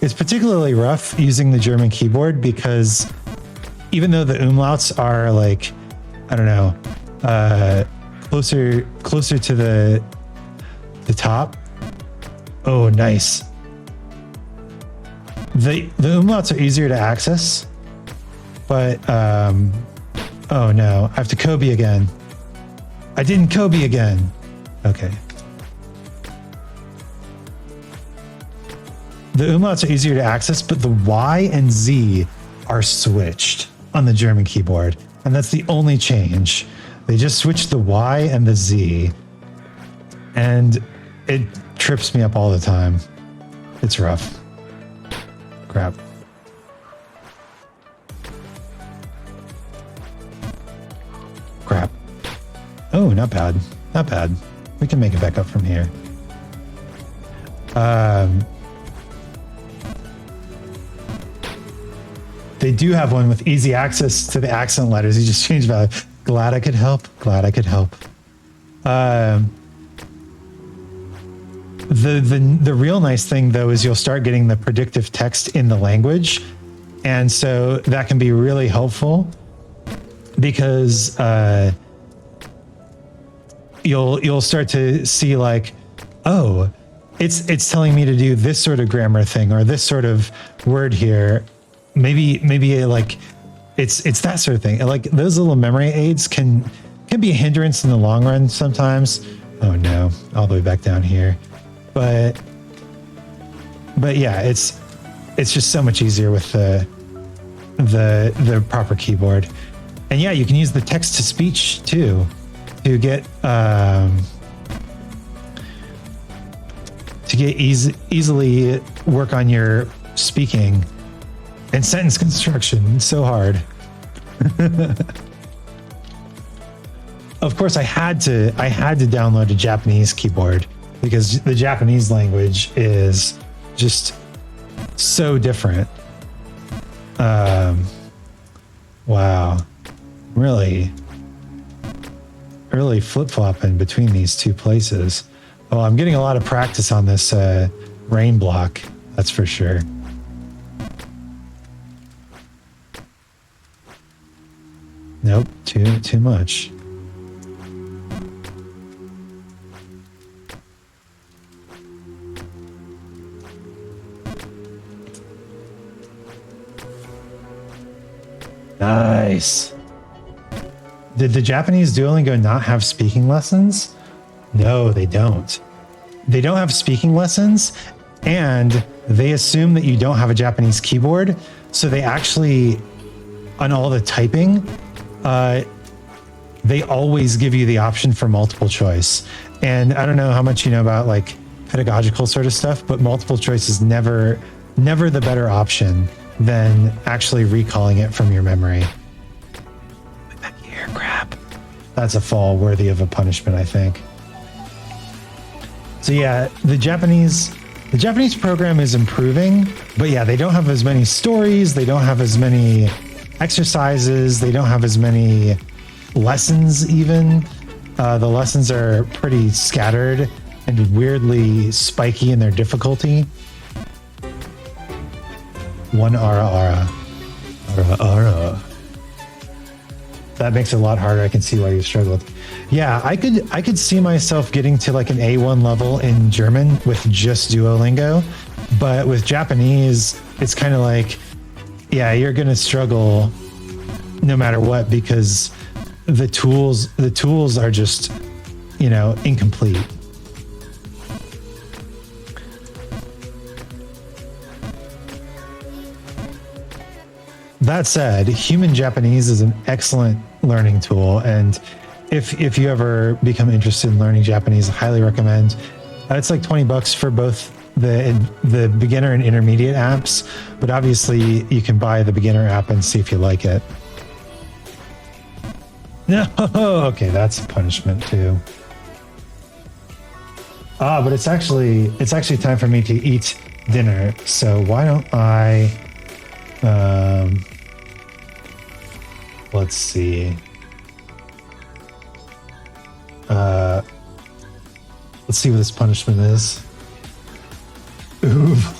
It's particularly rough using the German keyboard because even though the umlauts are like, I don't know, closer to the top. Oh, nice. The umlauts are easier to access, but oh no, I have to Kobe again. I didn't Kobe again. Okay. The umlauts are easier to access, but the Y and Z are switched on the German keyboard. And that's the only change. They just switched the Y and the Z. And it trips me up all the time. It's rough. Crap. Crap. Oh, not bad. Not bad. We can make it back up from here. They do have one with easy access to the accent letters. You just change value. Glad I could help. Glad I could help. The real nice thing though is you'll start getting the predictive text in the language, and so that can be really helpful because you'll start to see like, oh, it's telling me to do this sort of grammar thing or this sort of word here. Maybe like it's that sort of thing. Like those little memory aids can be a hindrance in the long run sometimes. Oh no, all the way back down here. But yeah, it's it's just so much easier with the proper keyboard. And yeah, you can use the text to speech too to get easily work on your speaking and sentence construction. It's so hard. Of course, I had to download a Japanese keyboard because the Japanese language is just so different. Wow, really flip-flopping between these two places. Well, I'm getting a lot of practice on this rain block, that's for sure. Nope, too much. Nice. Did the Japanese Duolingo not have speaking lessons? No, they don't. They don't have speaking lessons, and they assume that you don't have a Japanese keyboard. So they actually, on all the typing, they always give you the option for multiple choice. And I don't know how much you know about like pedagogical sort of stuff, but multiple choice is never the better option than actually recalling it from your memory. Back here, crap. That's a fall worthy of a punishment, I think. So yeah, the Japanese program is improving, but yeah, they don't have as many stories, they don't have as many exercises, they don't have as many lessons even. The lessons are pretty scattered and weirdly spiky in their difficulty. One ara. That makes it a lot harder. I can see why you struggled. Yeah, I could see myself getting to like an A1 level in German with just Duolingo, but with Japanese, it's kind of like, yeah, you're gonna struggle no matter what because the tools are just, incomplete. That said, Human Japanese is an excellent learning tool, and if you ever become interested in learning Japanese, I highly recommend. It's like $20 for both the beginner and intermediate apps, but obviously you can buy the beginner app and see if you like it. No, okay, that's a punishment too. But it's actually time for me to eat dinner. So why don't I? Let's see. Let's see what this punishment is. Oof.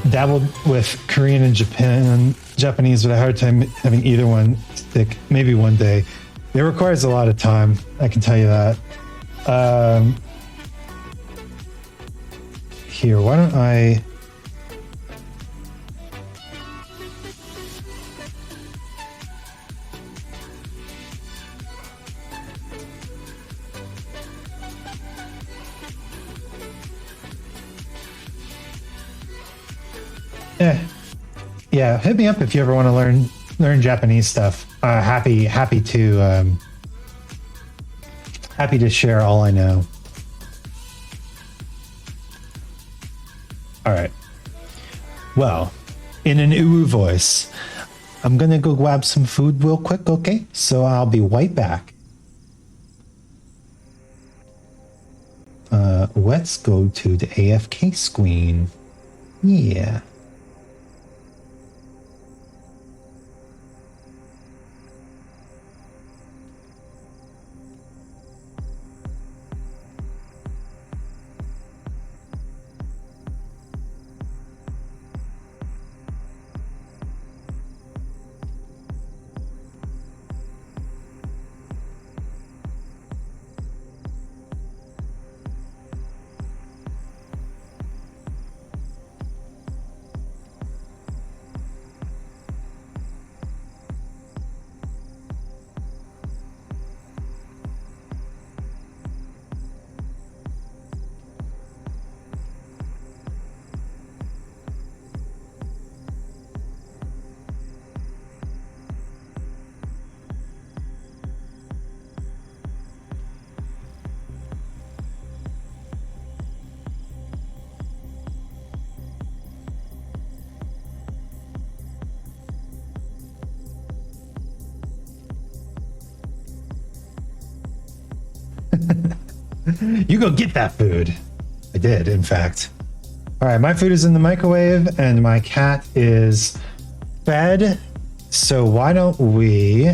Dabbled with Korean and Japanese, but I had a hard time having either one stick. Maybe one day. It requires a lot of time. I can tell you that. Here, why don't I? Yeah, hit me up if you ever want to learn Japanese stuff. Happy to share all I know. All right. Well, in an uwu voice, I'm gonna go grab some food real quick, okay? So I'll be right back. Let's go to the AFK screen. Yeah. You go get that food. I did, in fact. All right, my food is in the microwave and my cat is fed. So why don't we...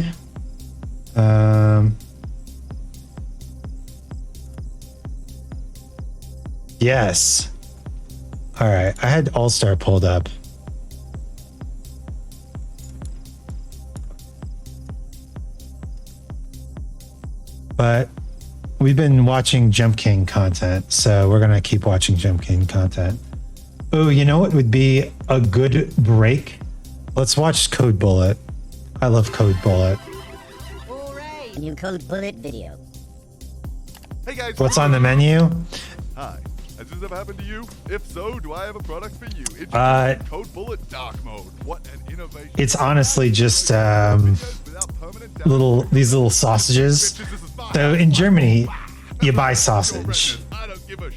Yes. All right, I had All-Star pulled up. But we've been watching Jump King content, so we're going to keep watching Jump King content. Oh, you know what would be a good break? Let's watch Code Bullet. I love Code Bullet. Hooray! New Code Bullet video. Hey guys, What's on the menu? Hi. Has this ever happened to you? If so, do I have a product for you? It's Code Bullet Dark Mode. What an innovation. It's honestly just these little sausages. So in Germany, you buy sausage. I don't give a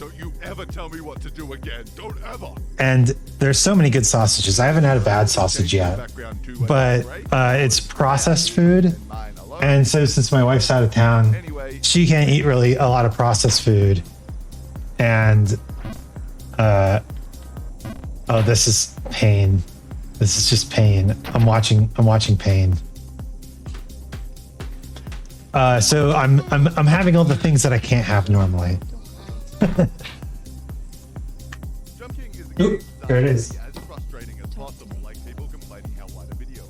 Don't you ever tell me what to do again. Don't ever. And there's so many good sausages. I haven't had a bad sausage yet, but it's processed food. And so since my wife's out of town, she can't eat really a lot of processed food. And oh, this is pain. This is just pain. I'm watching pain. So I'm having all the things that I can't have normally. Oop, there it is. As frustrating as possible, like people complaining how wide a video is.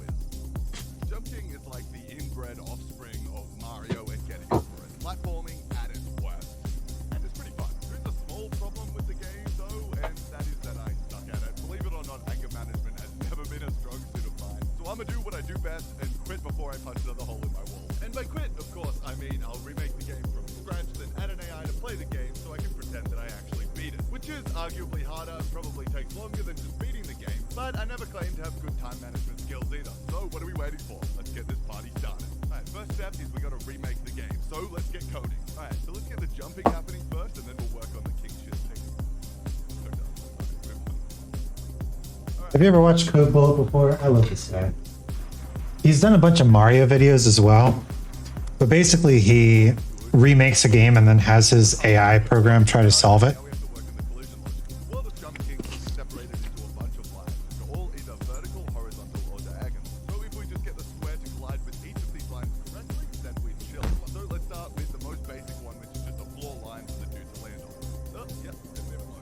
Jump King is like the inbred offspring of Mario and getting over it. Platforming at its worst. And it's pretty fun. There's a small problem with the game though, and that is that I suck at it. Believe it or not, anger management has never been a strong suit of mine. So I'm gonna do what I do best and quit before I punch another hole in my wall. And by quit, of course, I mean I'll remake the game from scratch, then add an AI to play the game so I can pretend that I actually beat it. Which is arguably harder, probably takes longer than just beating the game, but I never claimed to have good time management skills either. So what are we waiting for? Let's get this party started. Alright, first step is we gotta remake the game, so let's get coding. Alright, so let's get the jumping happening first, and then we'll work on the king shit thing. Have you ever watched Code Bullet before? I love this guy. He's done a bunch of Mario videos as well, but basically he remakes a game and then has his AI program try to solve it.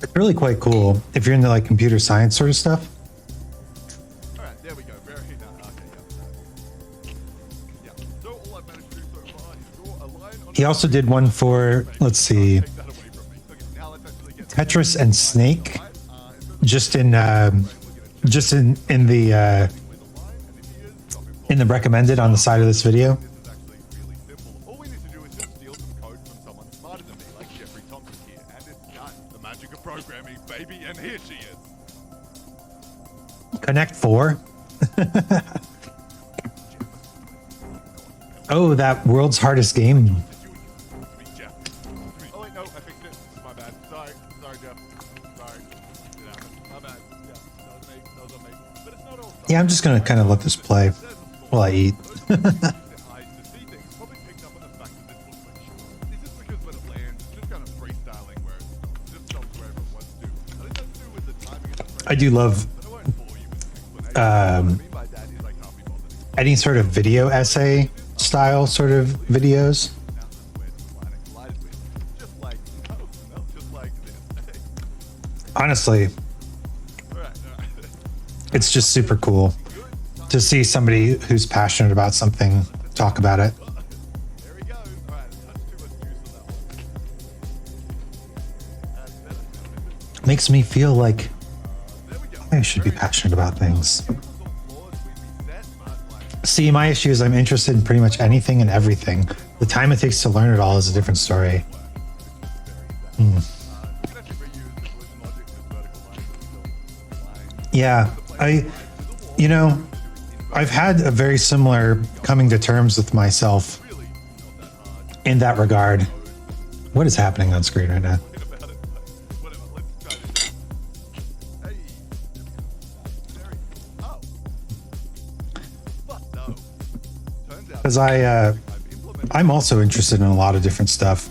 It's really quite cool if you're into like computer science sort of stuff. All right, there we go. Very nice. Okay, yeah. So all I've managed to do so far is draw a line on. He also did one for, let's see, Take that away from me. Okay, now let's actually get Tetris and Snake, just in the recommended on the side of this video. This is actually really simple. All we need to do is just steal some code from someone smarter than me, like Jeffrey Thompson here, and it's done. The magic of programming, baby, and here she is. Connect 4. Oh, that world's hardest game. Jeff. Oh wait, no, I fixed it. My bad. Sorry, Jeff. Sorry. It happened. My bad. Yeah, that was me. That was on me. But it's not all. Yeah, I'm just gonna kind of let this play while I eat. I do love any sort of video essay style sort of videos. Honestly, it's just super cool to see somebody who's passionate about something talk about it. There we go. All right, let's do a juice on that one. Makes me feel like I should be passionate about things. See, my issue is I'm interested in pretty much anything and everything. The time it takes to learn it all is a different story. Yeah, I've had a very similar coming to terms with myself in that regard. What is happening on screen right now? Because I'm also interested in a lot of different stuff.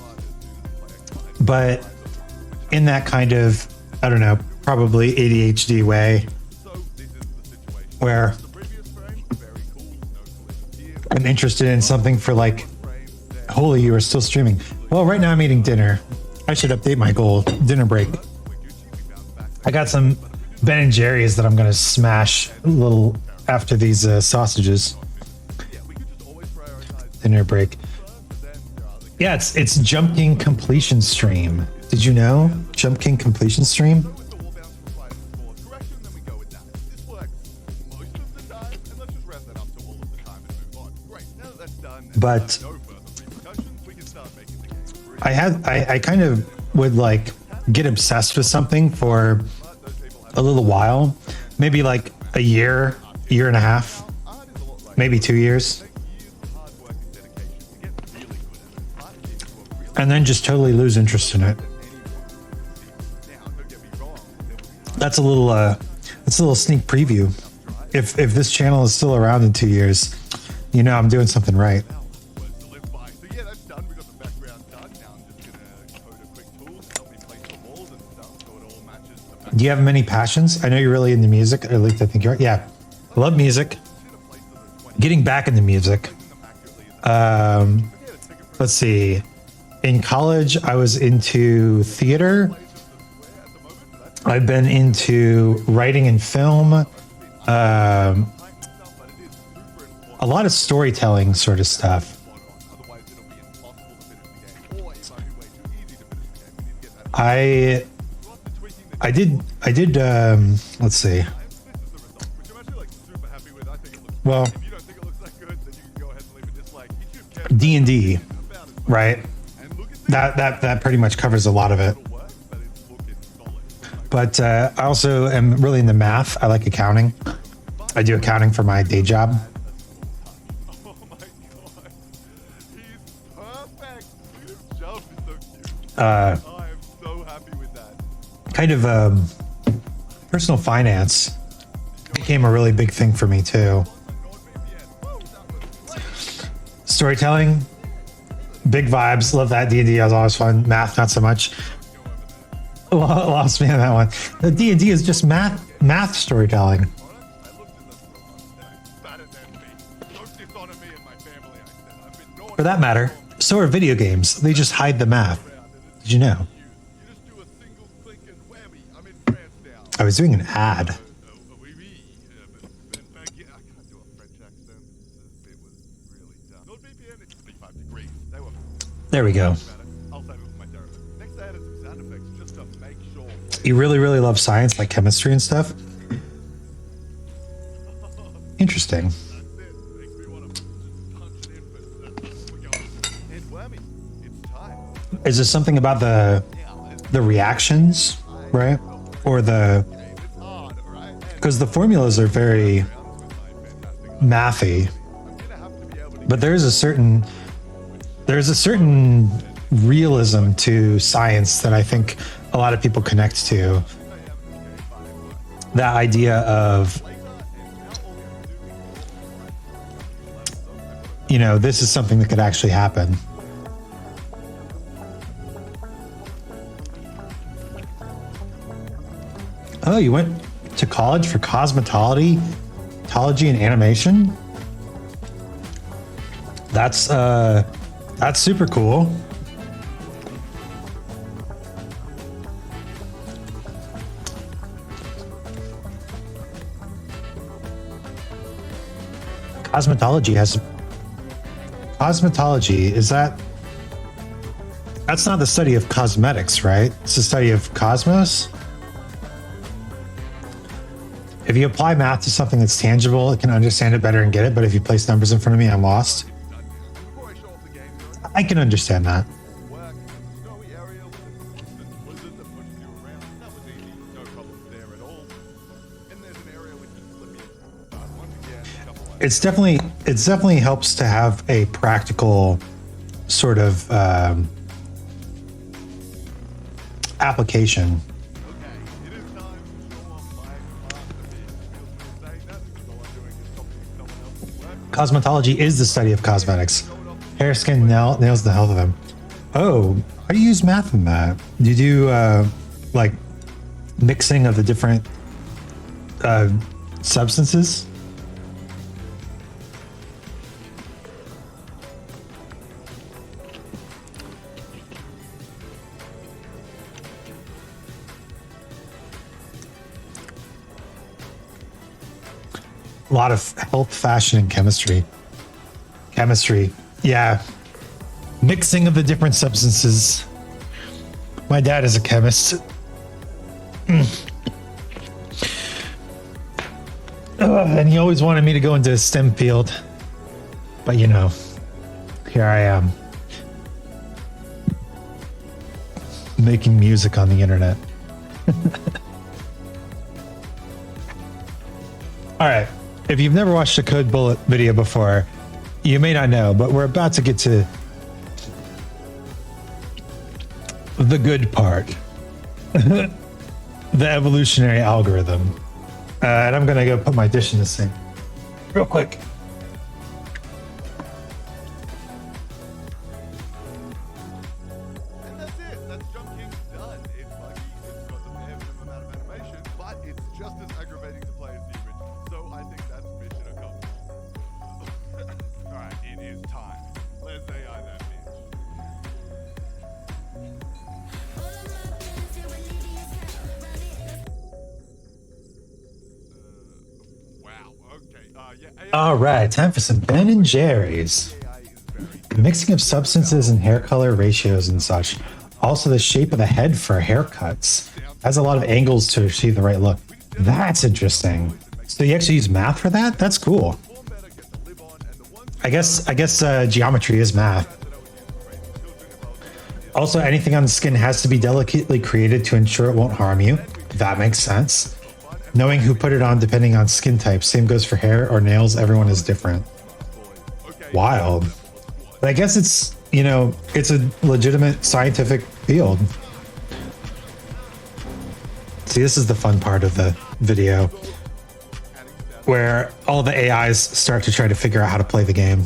but in that kind of, I don't know, probably ADHD way, where I'm interested in something for like, holy, you are still streaming. Well, right now I'm eating dinner. I should update my goal. Dinner break. I got some Ben and Jerry's that I'm going to smash a little after these sausages. Dinner break. Yeah, it's Jump King completion stream. Did you know? Jump King completion stream? But I kind of would like get obsessed with something for a little while, maybe like a year and a half, maybe 2 years, and then just totally lose interest in it. That's a little sneak preview. If this channel is still around in 2 years, you know I'm doing something right. Do you have many passions? I know you're really into music, or at least I think you are. Yeah, I love music. Getting back into music. Let's see. In college, I was into theater. I've been into writing and film. A lot of storytelling sort of stuff. I did let's see. Well, D&D, right? That pretty much covers a lot of it. But I also am really into math. I like accounting. I do accounting for my day job. Oh my god. He's perfect. You've jumped so cute. I am so happy with that. Kind of personal finance became a really big thing for me too. Storytelling, big vibes. Love that. D&D was always fun. Math, not so much. Lost me on that one. The D&D is just math storytelling. For that matter, so are video games. They just hide the math. Did you know? I was doing an ad. There we go. You really, really love science, like chemistry and stuff? Interesting. Is there something about the reactions, right? Or because the formulas are very mathy, but there's a certain realism to science that I think a lot of people connect to. That idea of, you know, this is something that could actually happen. Oh, you went to college for cosmetology and animation? That's super cool. Cosmetology, that's not the study of cosmetics, right? It's the study of cosmos. If you apply math to something that's tangible, it can understand it better and get it. But if you place numbers in front of me, I'm lost. I can understand that. It definitely helps to have a practical sort of application. Cosmetology is the study of cosmetics. Hair, skin, nails, the health of them. Oh, how do you use math in that? Do you do like mixing of the different substances? A lot of health, fashion, and chemistry. Chemistry, yeah. Mixing of the different substances. My dad is a chemist. And he always wanted me to go into a STEM field. But you know, here I am. Making music on the internet. All right. If you've never watched a Code Bullet video before, you may not know, but we're about to get to the good part. The evolutionary algorithm. And I'm going to go put my dish in the sink real quick. And that's it. That's Jump King's done. It's buggy. It's got the bare minimum amount of animation, but it's just as aggravating to play as the original. So I think that's mission accomplished. Alright, it is time. Let's AI that bitch. Wow. Okay. Yeah. All right, time for some Ben and Jerry's. AI is very Mixing of substances and hair color ratios and such. Also, the shape of the head for haircuts. Has a lot of angles to achieve the right look. That's interesting. So you actually use math for that? That's cool. I guess geometry is math. Also, anything on the skin has to be delicately created to ensure it won't harm you. That makes sense. Knowing who put it on depending on skin type. Same goes for hair or nails. Everyone is different. Wild. But I guess it's, you know, it's a legitimate scientific field. See, this is the fun part of the video where all the AIs start to try to figure out how to play the game.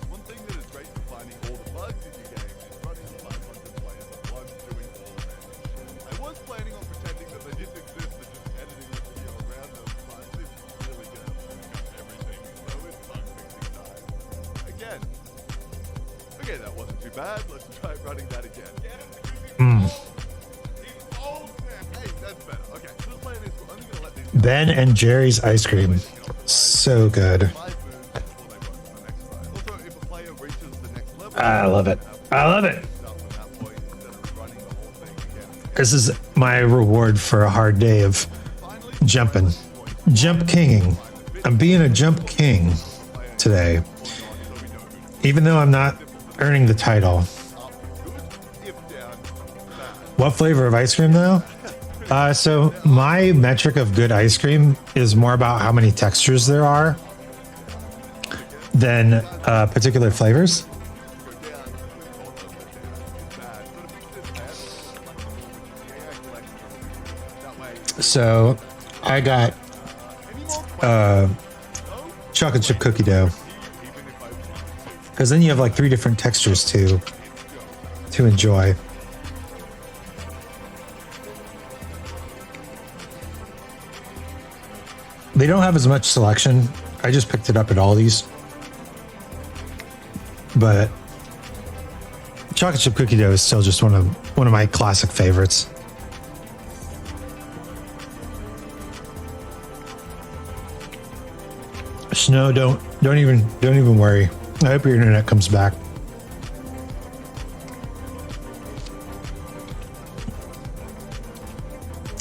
One thing that is great for finding all the bugs in your game is running the 500 players at once doing all the damage. I was planning on pretending that they didn't exist and just editing the video around them, but this is really gonna fuck up everything, so it's bug fixing time. Again. Okay, that wasn't too bad. Let's try running that again. Oh, snap. Hey, that's better. Okay, so the plan is we're only gonna let these Ben and Jerry's ice cream. So good. 5 moves before they work on the next side. Also, if a player reaches the next level, I love it. I love it. stuff at that point instead of running the whole thing again. This is my reward for a hard day of jumping. Jump kinging. I'm being a jump king today. Even though I'm not earning the title. If down, What flavor of ice cream though? So my metric of good ice cream is more about how many textures there are than particular flavors. So I got chocolate chip cookie dough, because then you have like 3 different textures to enjoy. They don't have as much selection. I just picked it up at Aldi's. But chocolate chip cookie dough is still just one of my classic favorites. Snow, don't even worry. I hope your internet comes back.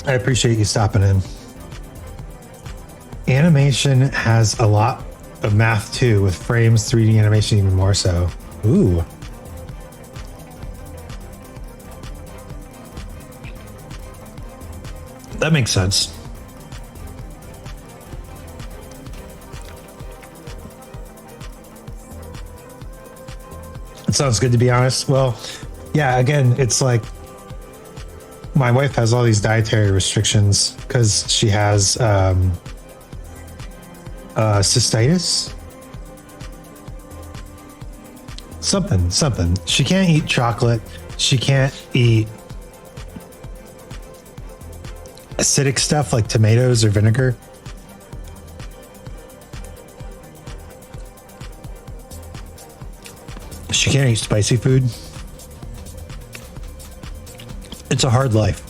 I appreciate you stopping in. Animation has a lot of math too, with frames, 3D animation even more so. Ooh. That makes sense. It sounds good, to be honest. Well, yeah, again, it's like my wife has all these dietary restrictions because she has cystitis. Something. She can't eat chocolate. She can't eat acidic stuff like tomatoes or vinegar. She can't eat spicy food. It's a hard life.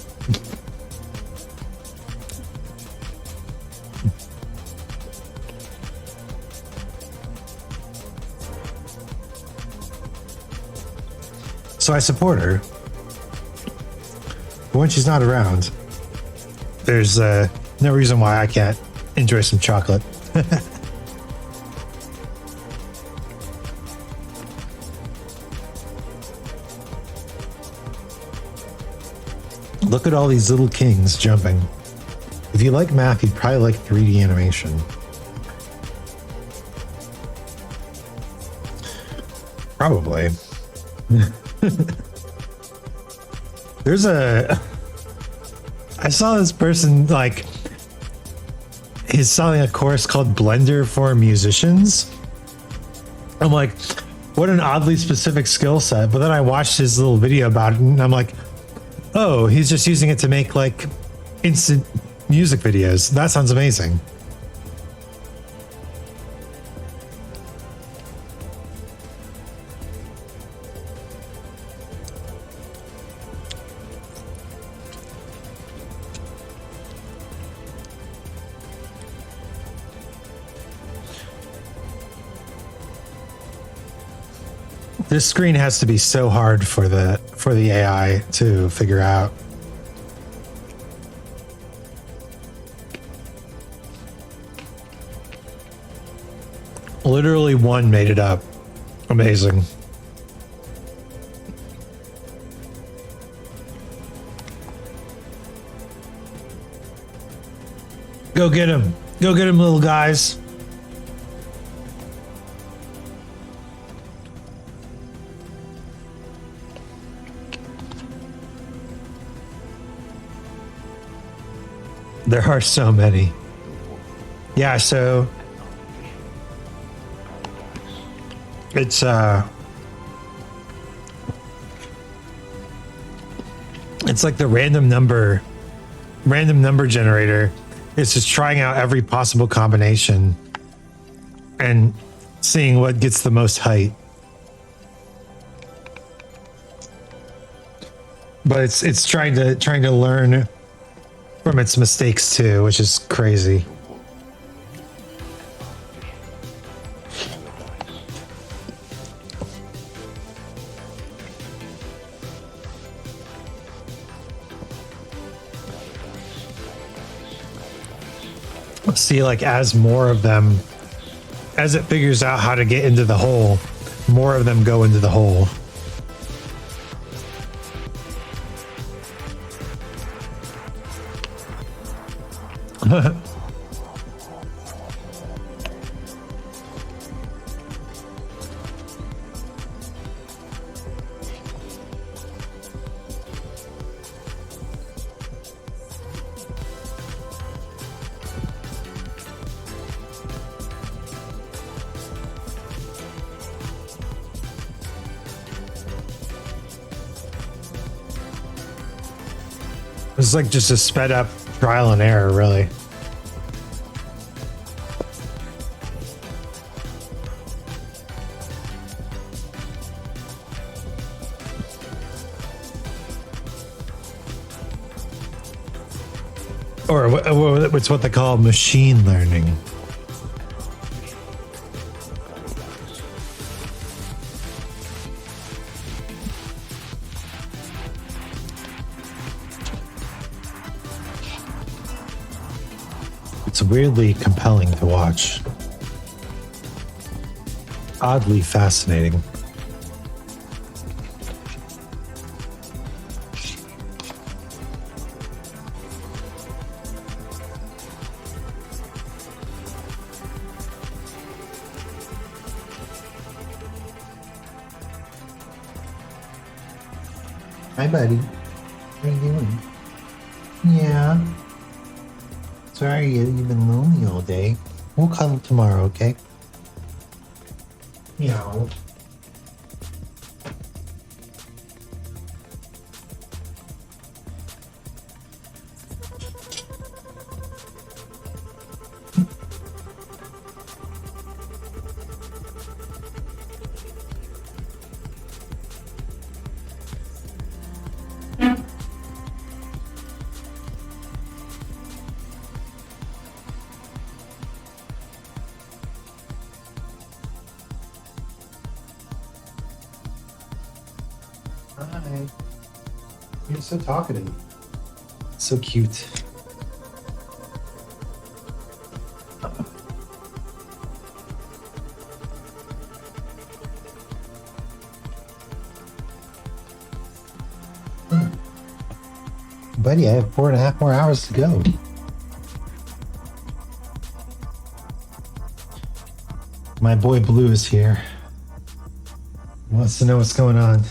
So I support her. But when she's not around, there's no reason why I can't enjoy some chocolate. Look at all these little kings jumping. If you like math, you'd probably like 3D animation. Probably. I saw this person, like, he's selling a course called Blender for Musicians. I'm like, what an oddly specific skill set. But then I watched his little video about it and I'm like, oh, he's just using it to make like instant music videos. That sounds amazing. This screen has to be so hard for the AI to figure out. Literally one made it up. Amazing. Go get him. Go get him, little guys. There are so many. Yeah, so it's like the random number generator. It's just trying out every possible combination and seeing what gets the most height. But it's trying to learn from its mistakes too, which is crazy. See, like as it figures out how to get into the hole, more of them go into the hole. It's like just a sped up trial and error, really. Or it's what they call machine learning. It's weirdly compelling to watch. Oddly fascinating. Hi, buddy. How you doing? Yeah. Sorry, you've been lonely all day. We'll cuddle tomorrow, okay? Meow. Hi. You're so talkative. So cute. Buddy, I have 4.5 more hours to go. My boy Blue is here. Wants to know what's going on.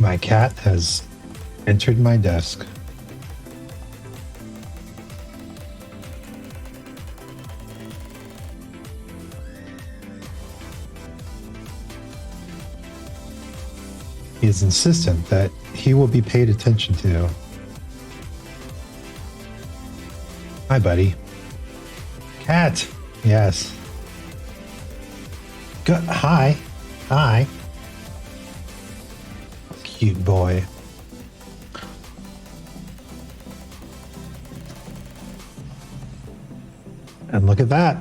My cat has entered my desk. He is insistent that he will be paid attention to. Hi, buddy. Cat. Yes. Good. Hi. Hi. Cute boy. And look at that.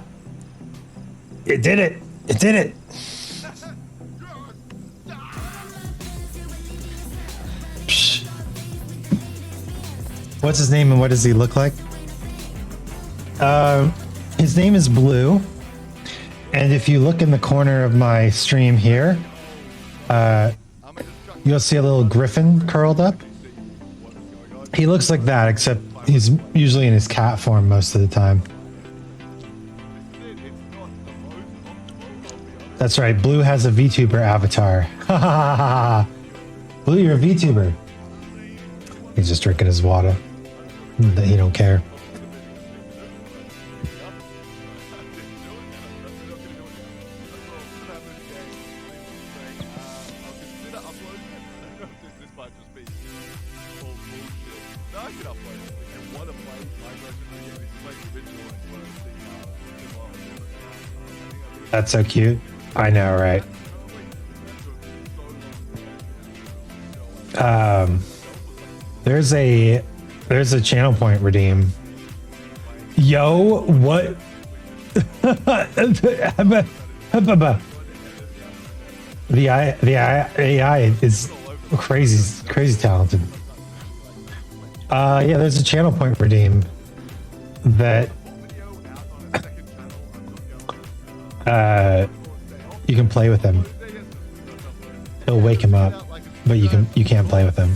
It did it. It did it. Psh. What's his name and what does he look like? His name is Blue. And if you look in the corner of my stream here, you'll see a little griffin curled up. He looks like that, except he's usually in his cat form most of the time. That's right, Blue has a VTuber avatar. Blue, you're a VTuber. He's just drinking his water. He don't care. That's so cute. I know, right? There's a channel point redeem. Yo, what? The AI is crazy talented. Yeah, there's a channel point redeem that you can play with him. He'll wake him up, but you can't play with him.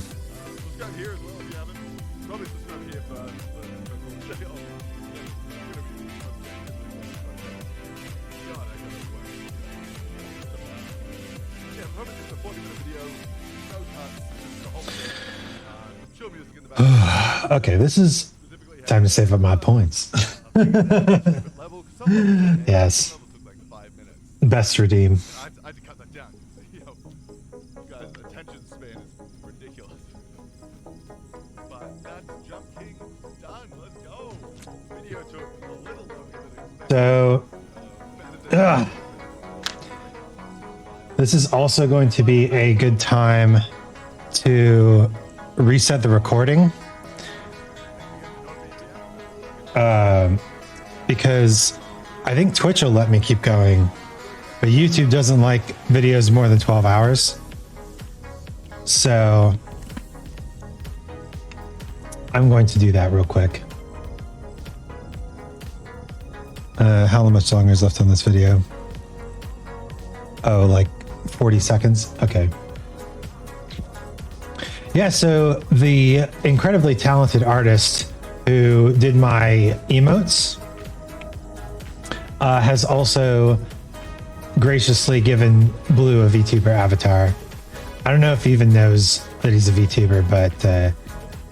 Remember, it's a 40-minute video, no cuts, just the whole thing. Chill music in the background. Okay, this is time to save up my points. Yes. Level took like 5 minutes. Best redeem. I had to cut that down. You know, you guys' attention span is ridiculous. But that's Jump King done. Let's go. Video took a little longer than expected. So, this is also going to be a good time to reset the recording. Because I think Twitch will let me keep going, but YouTube doesn't like videos more than 12 hours. So I'm going to do that real quick. How much longer is left on this video? Oh, like 40 seconds. Okay. Yeah, so the incredibly talented artist who did my emotes has also graciously given Blue a VTuber avatar. I don't know if he even knows that he's a VTuber, but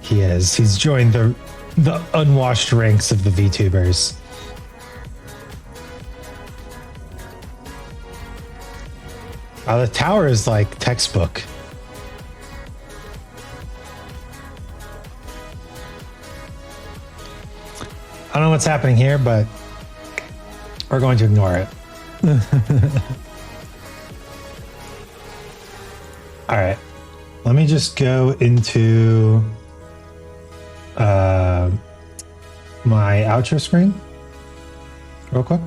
he is. He's joined the unwashed ranks of the VTubers. The tower is like textbook. I don't know what's happening here, but we're going to ignore it. All right. Let me just go into my outro screen real quick.